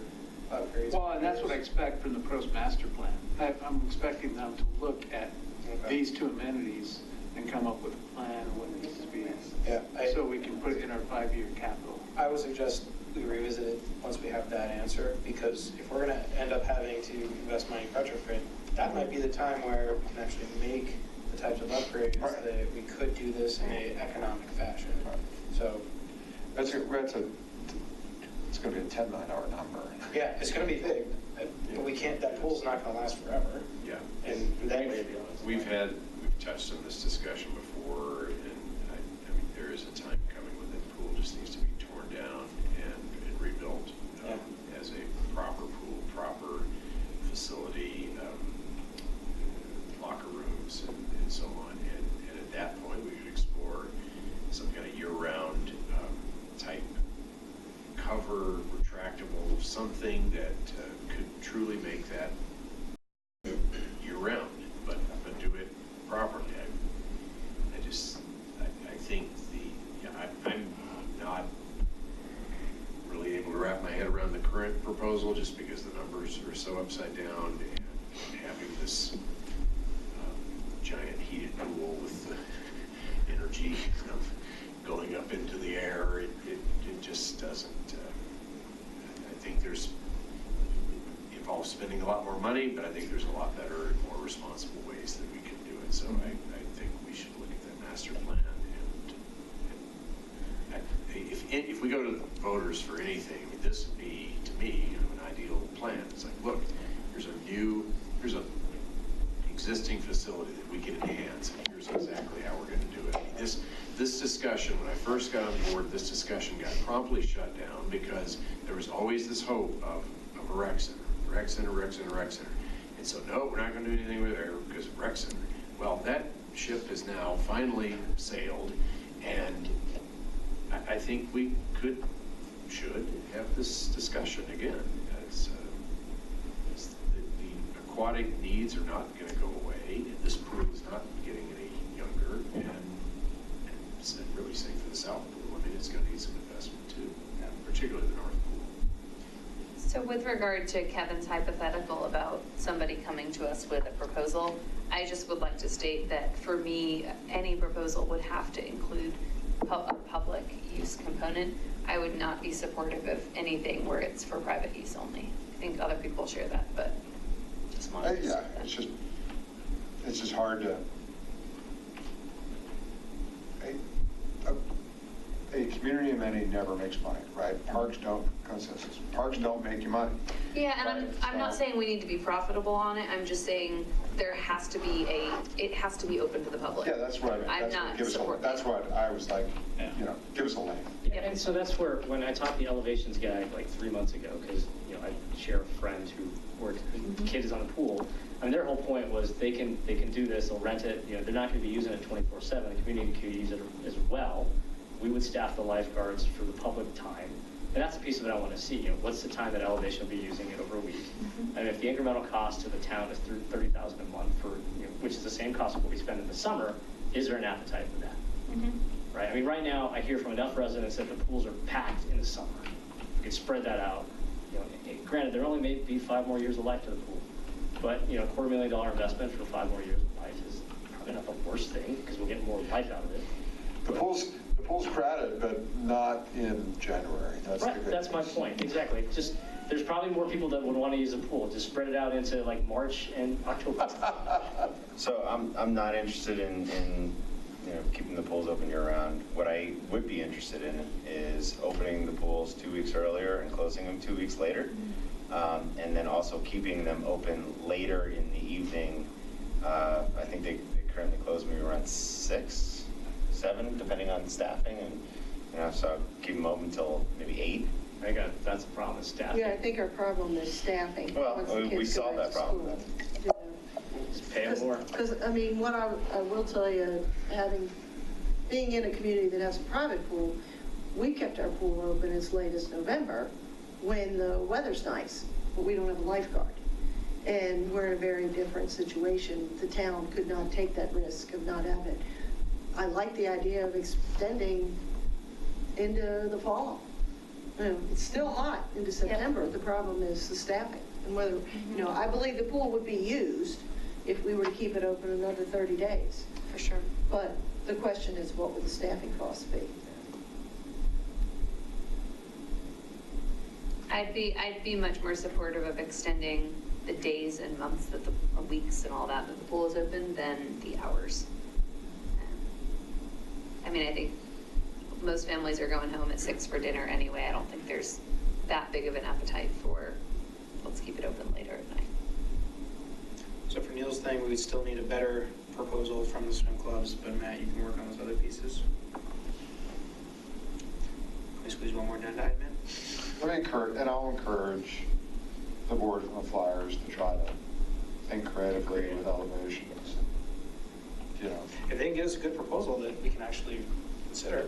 upgrades? Well, and that's what I expect from the pros master plan. I'm expecting them to look at these two amenities and come up with a plan of what needs to be, so we can put it in our 5-year capital. I would suggest we revisit it once we have that answer, because if we're going to end up having to invest money in retrofit, that might be the time where we can actually make the types of upgrades that we could do this in an economic fashion. So it's going to be a $10 million number. yeah, it's going to be big, but we can't. That pool's not going to last forever. Yeah. And then We've touched on this discussion before, and I mean, there is a time coming when the pool just needs to be torn down and rebuilt as a proper pool, proper facility, locker rooms, and so on. And at that point, we could explore some kind of year-round type cover, retractable, something that could truly make that year-round, but do it properly. I think I'm not really able to wrap my head around the current proposal just because the numbers are so upside down, and having this giant heated pool with the energy going up into the air, it just doesn't, I think there's involves spending a lot more money, but I think there's a lot better and more responsible ways that we can do it. So I think we should look at that master plan, and if we go to the voters for anything, I mean, this would be, to me, an ideal plan. It's like, look, here's an existing facility that we can enhance, and here's exactly how we're going to do it. I mean, this discussion, when I first got on board, this discussion got promptly shut down because there was always this hope of a rec center. Rec center. And so, no, we're not going to do anything with there because of rec center. Well, that ship has now finally sailed, and I think we should have this discussion again. As the aquatic needs are not going to go away. This pool is not getting any younger, and it's really safe for the south pool. I mean, it's going to need some investment too, particularly the north pool. So with regard to Kevin's hypothetical about somebody coming to us with a proposal, I just would like to state that for me, any proposal would have to include a public use component. I would not be supportive of anything where it's for private use only. I think other people share that, but just wanted to say that. It's just hard to, a community amenity never makes money, right? Parks don't make you money. Yeah, and I'm not saying we need to be profitable on it. I'm just saying there has to be it has to be open to the public. Yeah, that's what I mean. That's what I was like, give us a lane. Yeah, and so that's where, when I talked to the Elevations guy like 3 months ago, because I share a friend whose kid is on the pool. I mean, their whole point was they can do this, they'll rent it, they're not going to be using it 24/7. The community can use it as well. We would staff the lifeguards for the public time. And that's a piece of it I want to see. What's the time that Elevation will be using it over a week? And if the incremental cost to the town is $30,000 a month for, which is the same cost of what we spend in the summer, is there an appetite for that? right? I mean, right now, I hear from enough residents that the pools are packed in the summer. We could spread that out. You know, granted, there only may be 5 more years of life to the pool, but, you know, $250,000 investment for 5 more years of life is probably not the worst thing, because we'll get more life out of it. The pool's crowded, but not in January. That's the Right, good that's my news. point, exactly. Just, there's probably more people that would want to use a pool. Just spread it out into like March and October. So I'm not interested in you know, keeping the pools open year-round. What I would be interested in is opening the pools 2 weeks earlier and closing them 2 weeks later. And then also keeping them open later in the evening. I think they currently close maybe around 6, 7, depending on staffing. And, you know, so keep them open until maybe 8. That's the problem, is staffing. Yeah, I think our problem is staffing. Well, once the we kids go solved back that to problem school. then. You Just pay them more. Because, I mean, what I will tell you, being in a community that has a private pool, we kept our pool open as late as November when the weather's nice, but we don't have a lifeguard. And we're in a very different situation. The town could not take that risk of not having it. I like the idea of extending into the fall. You know, it's still hot into September. The problem is the staffing and whether, you know, I believe the pool would be used if we were to keep it open another 30 days. For sure. But the question is, what would the staffing costs be? I'd be much more supportive of extending the days and months that weeks and all that the pool is open than the hours. I mean, I think most families are going home at 6 for dinner anyway. I don't think there's that big of an appetite for, let's keep it open later at night. So for Neil's thing, we would still need a better proposal from the swim clubs, but Matt, you can work on those other pieces. Can we squeeze one more agenda item in? I'll encourage the board and the flyers to try to think creatively with elevations. You know, If they can get us a good proposal that we can actually consider.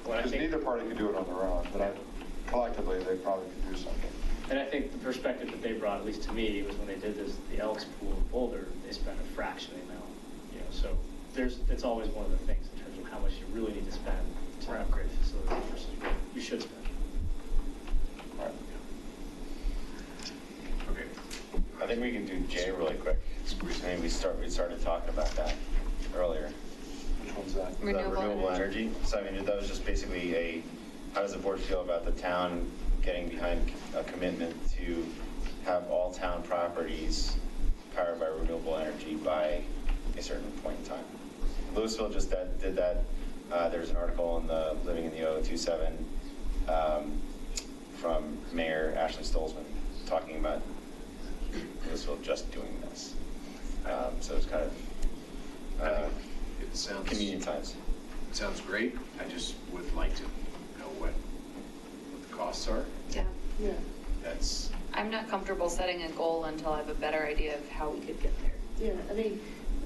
because neither party can do it on their own, but collectively, they probably could do something. And I think the perspective that they brought, at least to me, was when they did this, the Elks Pool in Boulder, they spent a fraction of the amount. You know, so it's always one of the things in terms of how much you really need to spend to upgrade a facility versus what you should spend. Right. Okay. I think we can do J really quick. I mean, we started talking about that earlier. Which one's that? The Renewable renewable energy. energy. So I mean, that was just basically how does the board feel about the town getting behind a commitment to have all town properties powered by renewable energy by a certain point in time? Louisville just did that. There's an article in the Living in the 0027 from Mayor Ashley Stolzman talking about Louisville just doing this. So it's kind of It sounds. convenient times. It sounds great. I just would like to know what the costs are. Yeah. Yeah. That's, I'm not comfortable setting a goal until I have a better idea of how we could get there. Yeah, I mean,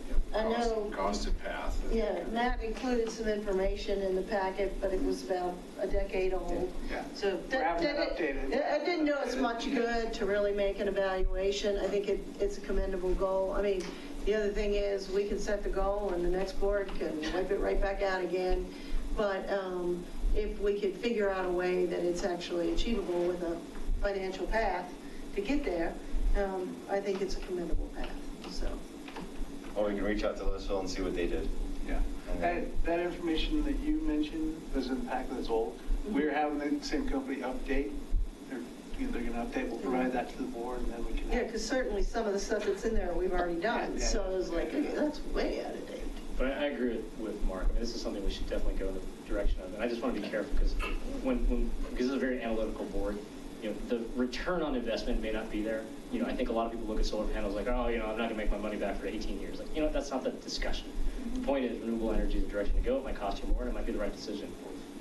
you I know, know. cost and path. Yeah, Matt included some information in the packet, but it was about a decade old. Yeah. So We're having that updated. I didn't know it's much good to really make an evaluation. I think it's a commendable goal. I mean, the other thing is, we can set the goal and the next board can wipe it right back out again. But if we could figure out a way that it's actually achievable with a financial path to get there, I think it's a commendable path, so. Or we can reach out to Louisville and see what they did. Yeah. And then- That information that you mentioned was in the packet that's old. We're having the same company update. They're going to update, we'll provide that to the board, and then we can. Yeah, because certainly some of the stuff that's in there, we've already done. Yeah. So I was like, okay, that's way out of date. But I agree with Mark. I mean, this is something we should definitely go in the direction of. And I just want to be careful because because this is a very analytical board, you know, the return on investment may not be there. You know, I think a lot of people look at solar panels like, oh, you know, I'm not going to make my money back for 18 years. Like, you know, that's not the discussion. The point is renewable energy is the direction to go. It might cost you more and it might be the right decision.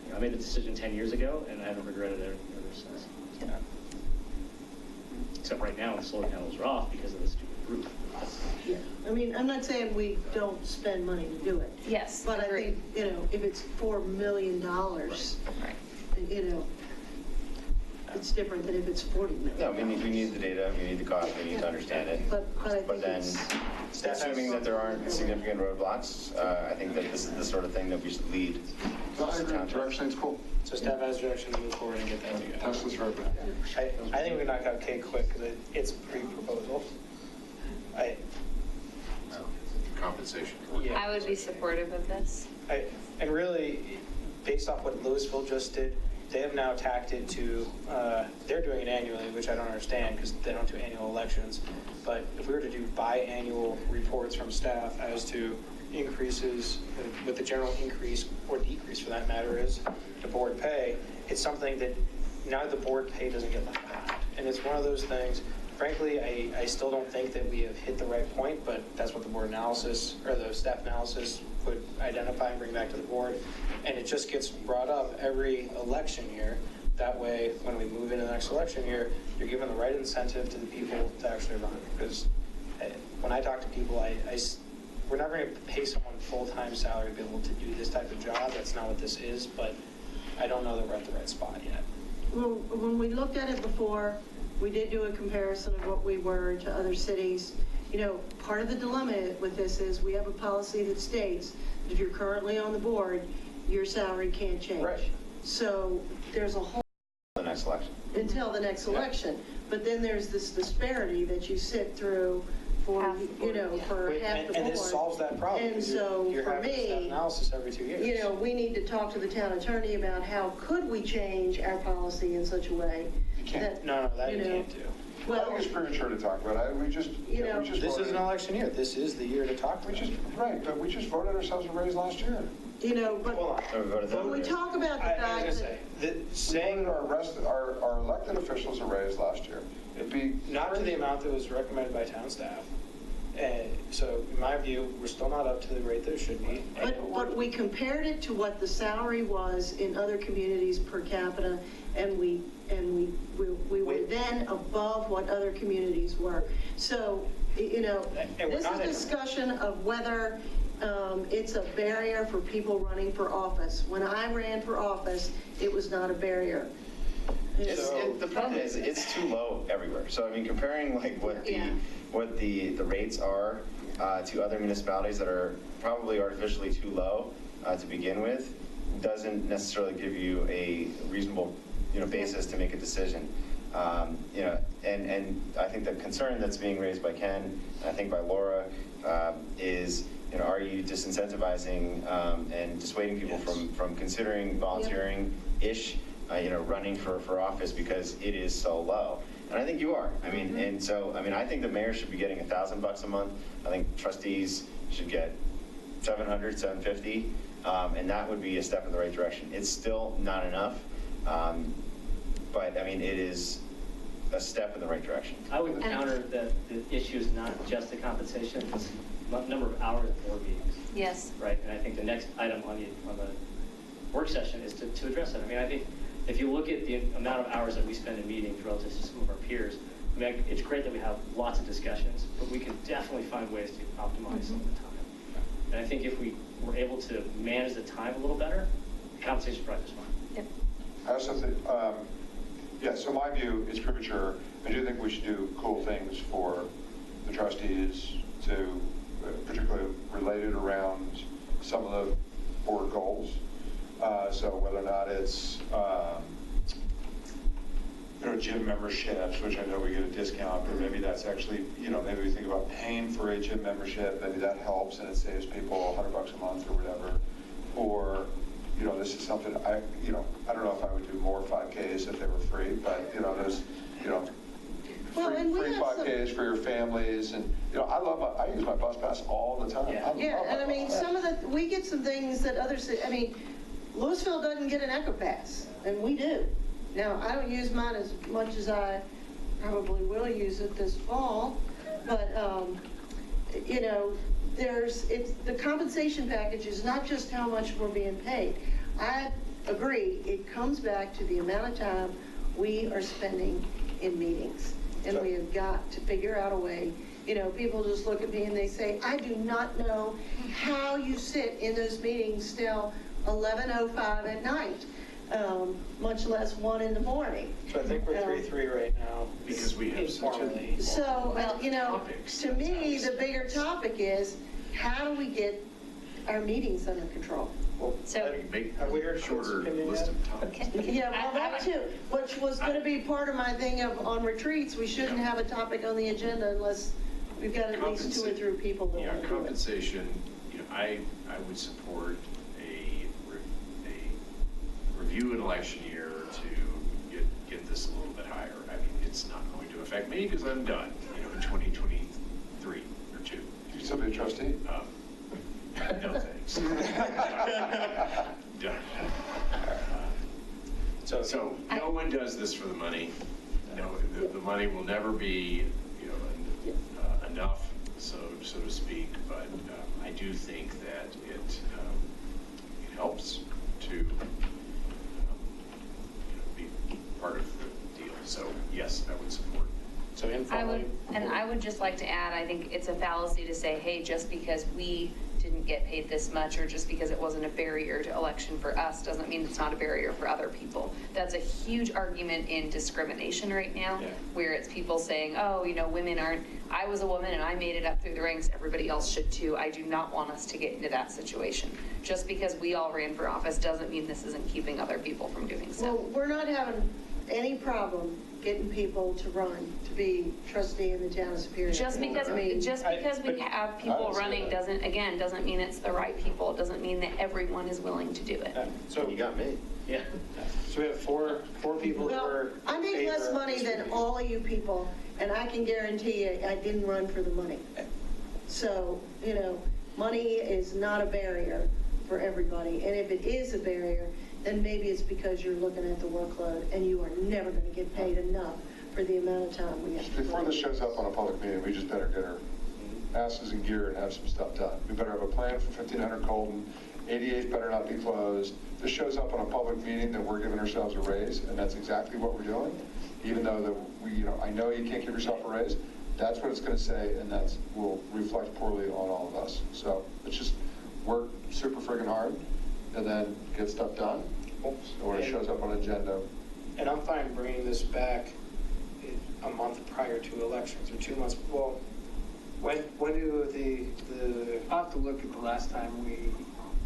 You know, I made the decision 10 years ago and I haven't regretted it ever since. Yeah. Except right now, the solar panels are off because of the stupid roof. Yeah, I mean, I'm not saying we don't spend money to do it. Yes, But I agreed. think, you know, if it's $4 million, Right. you know, it's different than if it's 40 million. No, we need the data, we need the cost, we need to understand it. But I think then, it's, assuming that there aren't significant roadblocks, I think that this is the sort of thing that we should lead I agree, direction is cool. So staff has direction to move forward and get that together. Test this roadmap. I think we knock out cake quick because it's pre-proposal. Compensation. Yeah. I would be supportive of this. And really, based off what Louisville just did, they have now tacked it to, they're doing it annually, which I don't understand because they don't do annual elections. But if we were to do biannual reports from staff as to increases, what the general increase or decrease for that matter is to board pay, it's something that now the board pay doesn't get left behind. And it's one of those things, frankly, I still don't think that we have hit the right point, but that's what the board analysis or the staff analysis would identify and bring back to the board. And it just gets brought up every election year. That way, when we move into the next election year, you're given the right incentive to the people to actually run. Because when I talk to people, we're not going to pay someone full-time salary to be able to do this type of job. That's not what this is, but I don't know that we're at the right spot yet. Well, when we looked at it before, we did do a comparison of what we were to other cities. You know, part of the dilemma with this is we have a policy that states that if you're currently on the board, your salary can't change. Right. So there's a whole The next election. until the next election. But then there's this disparity that you sit through for, you know, for half the board. And this solves that problem. And because so you're for having staff me, analysis every 2 years. you know, we need to talk to the town attorney about how could we change our policy in such a way You can't. that, No, that you you know, can't do. I well, think it's premature to talk about it. We just, You know, we just This is voted- an election year. This is the year to talk We about just, it. right, but we just voted ourselves a raise last year. you know, but Hold on. Or we voted that when we way. talk about the I was fact gonna that, say, We saying voted our elected officials a raise last year. It'd be. not to the amount that was recommended by town staff. And so in my view, we're still not up to the rate that it should be. but we compared it to what the salary was in other communities per capita, and we were then above what other communities were. So, you know, And we're this not is in- discussion of whether it's a barrier for people running for office. When I ran for office, it was not a barrier. The problem is, it's too low everywhere. So, I mean, comparing like what the rates are to other municipalities that are probably artificially too low to begin with, doesn't necessarily give you a reasonable, basis to make a decision. And I think the concern that's being raised by Ken, and I think by Laura, is, are you disincentivizing and dissuading people from considering volunteering-ish, running for office because it is so low? And I think you are. I mean, and so, I mean, I think the mayor should be getting $1,000 a month. I think trustees should get $700, $750, and that would be a step in the right direction. It's still not enough, but I mean, it is a step in the right direction. I would counter that the issue is not just the compensation, it's the number of hours of board meetings, Yes. right? And I think the next item on the work session is to address that. I mean, I think if you look at the amount of hours that we spend in meetings relative to some of our peers, I mean, it's great that we have lots of discussions, but we can definitely find ways to optimize some of the time. And I think if we were able to manage the time a little better, the compensation probably is fine. Yep. I have something, yeah, so my view is premature. I do think we should do cool things for the trustees to, particularly related around some of the board goals. So whether or not it's, gym memberships, which I know we get a discount, but maybe that's actually, maybe we think about paying for a gym membership, maybe that helps and it saves people $100 a month or whatever. Or, this is something I don't know if I would do more 5Ks if they were free, but, there's, Well, and we free have some- 5Ks for your families, and, I use my bus pass all the time. Yeah. Yeah, love my and I mean, bus pass. some of the, we get some things that others, Louisville doesn't get an Echo Pass, and we do. Now, I don't use mine as much as I probably will use it this fall, but, the compensation package is not just how much we're being paid. I agree, it comes back to the amount of time we are spending in meetings, and we have got to figure out a way. People just look at me and they say, I do not know how you sit in those meetings till 11:05 at night, much less 1 in the morning. So I think we're 3-3 right now. Because we have such a- informally. So, Topics. to me, the bigger topic is, how do we get our meetings under control? So, Make Have we heard a shorter Chris' opinion list yet? of topics. Yeah, well, that too, which was going to be part of my thing of, on retreats, we shouldn't have a topic on the agenda unless we've got at least 2 or 3 people that Yeah, want to do it. compensation, I would support a review an election year to get this a little bit higher. I mean, it's not going to affect me because I'm done, in 2023 or 2. You still be a trustee? No, thanks. Done. So no one does this for the money. No, the money will never be, enough, so to speak, but I do think that it helps to be part of the deal. So yes, I would support. So informally. I would just like to add, I think it's a fallacy to say, hey, just because we didn't get paid this much or just because it wasn't a barrier to election for us doesn't mean it's not a barrier for other people. That's a huge argument in discrimination right now, where it's people saying, oh, women aren't, I was a woman and I made it up through the ranks, everybody else should too. I do not want us to get into that situation. Just because we all ran for office doesn't mean this isn't keeping other people from doing so. Well, we're not having any problem getting people to run, to be trustee in the town of Superior. Just because we have people running doesn't mean it's the right people. It doesn't mean that everyone is willing to do it. So you got me. Yeah. So we have four people who Well, are. I make less money than all of you people, and I can guarantee you, I didn't run for the money. So, money is not a barrier for everybody, and if it is a barrier, then maybe it's because you're looking at the workload and you are never going to get paid enough for the amount of time we have to Before this shows up on a public meeting, we just better get our asses in gear and have some stuff done. We better have a plan for 1500 Colton. 88 better not be closed. This shows up on a public meeting that we're giving ourselves a raise, and that's exactly what we're doing. Even though that we, I know you can't give yourself a raise, that's what it's going to say, and that will reflect poorly on all of us. So let's just work super friggin' hard and then get stuff done. So when it shows up on agenda. And I'm fine bringing this back a month prior to elections or 2 months. Well, when do the I'll have to look at the last time we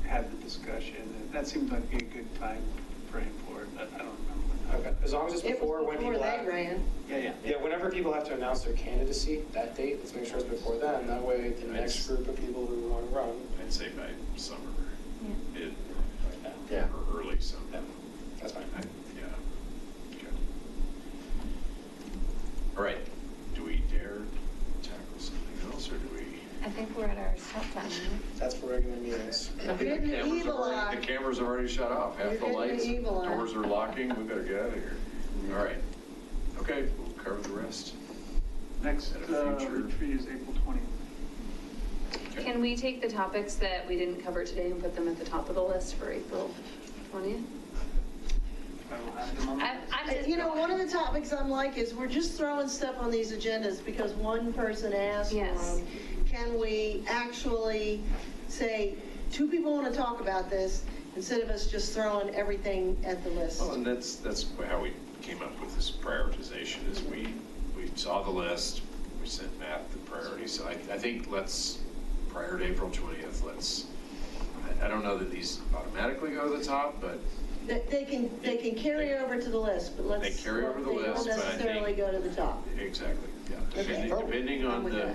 had the discussion. That seems like a good time frame for it, but I don't remember. okay, as long as it's before when people they have. ran. Yeah, whenever people have to announce their candidacy, that date, let's make sure it's before then. That way, the next group of people who want to run. I'd say by summer, mid, Yeah. or early summer. Yeah, that's fine. Yeah. Okay. All right. Do we dare tackle something else, or do we? I think we're at our stop time. That's for regular meetings. You're getting the evil The eye. cameras have already shut off. Half You're the getting the lights, evil eye. doors are locking. We better get out of here. All right. Okay, we'll cover the rest. Next At a future- retreat is April 20th. Can we take the topics that we didn't cover today and put them at the top of the list for April 20th? I don't have them on my- I'm just, One of the topics I'm like is we're just throwing stuff on these agendas because one person asked for Yes. them. Can we actually say, 2 people want to talk about this instead of us just throwing everything at the list? Well, and that's how we came up with this prioritization, is we saw the list, we sent Matt the priorities. So I think let's, prior to April 20th, I don't know that these automatically go to the top, but They can carry over to the list, but let's. They carry over the They list, don't but I necessarily think- go to the top. exactly, yeah. Okay. Depending I'm on with that.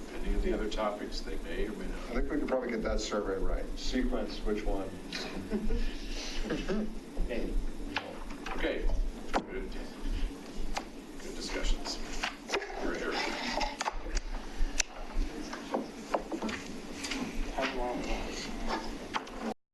depending on the other topics, they may or may I not. think we could probably get that survey right. Sequence, which one? Okay, good.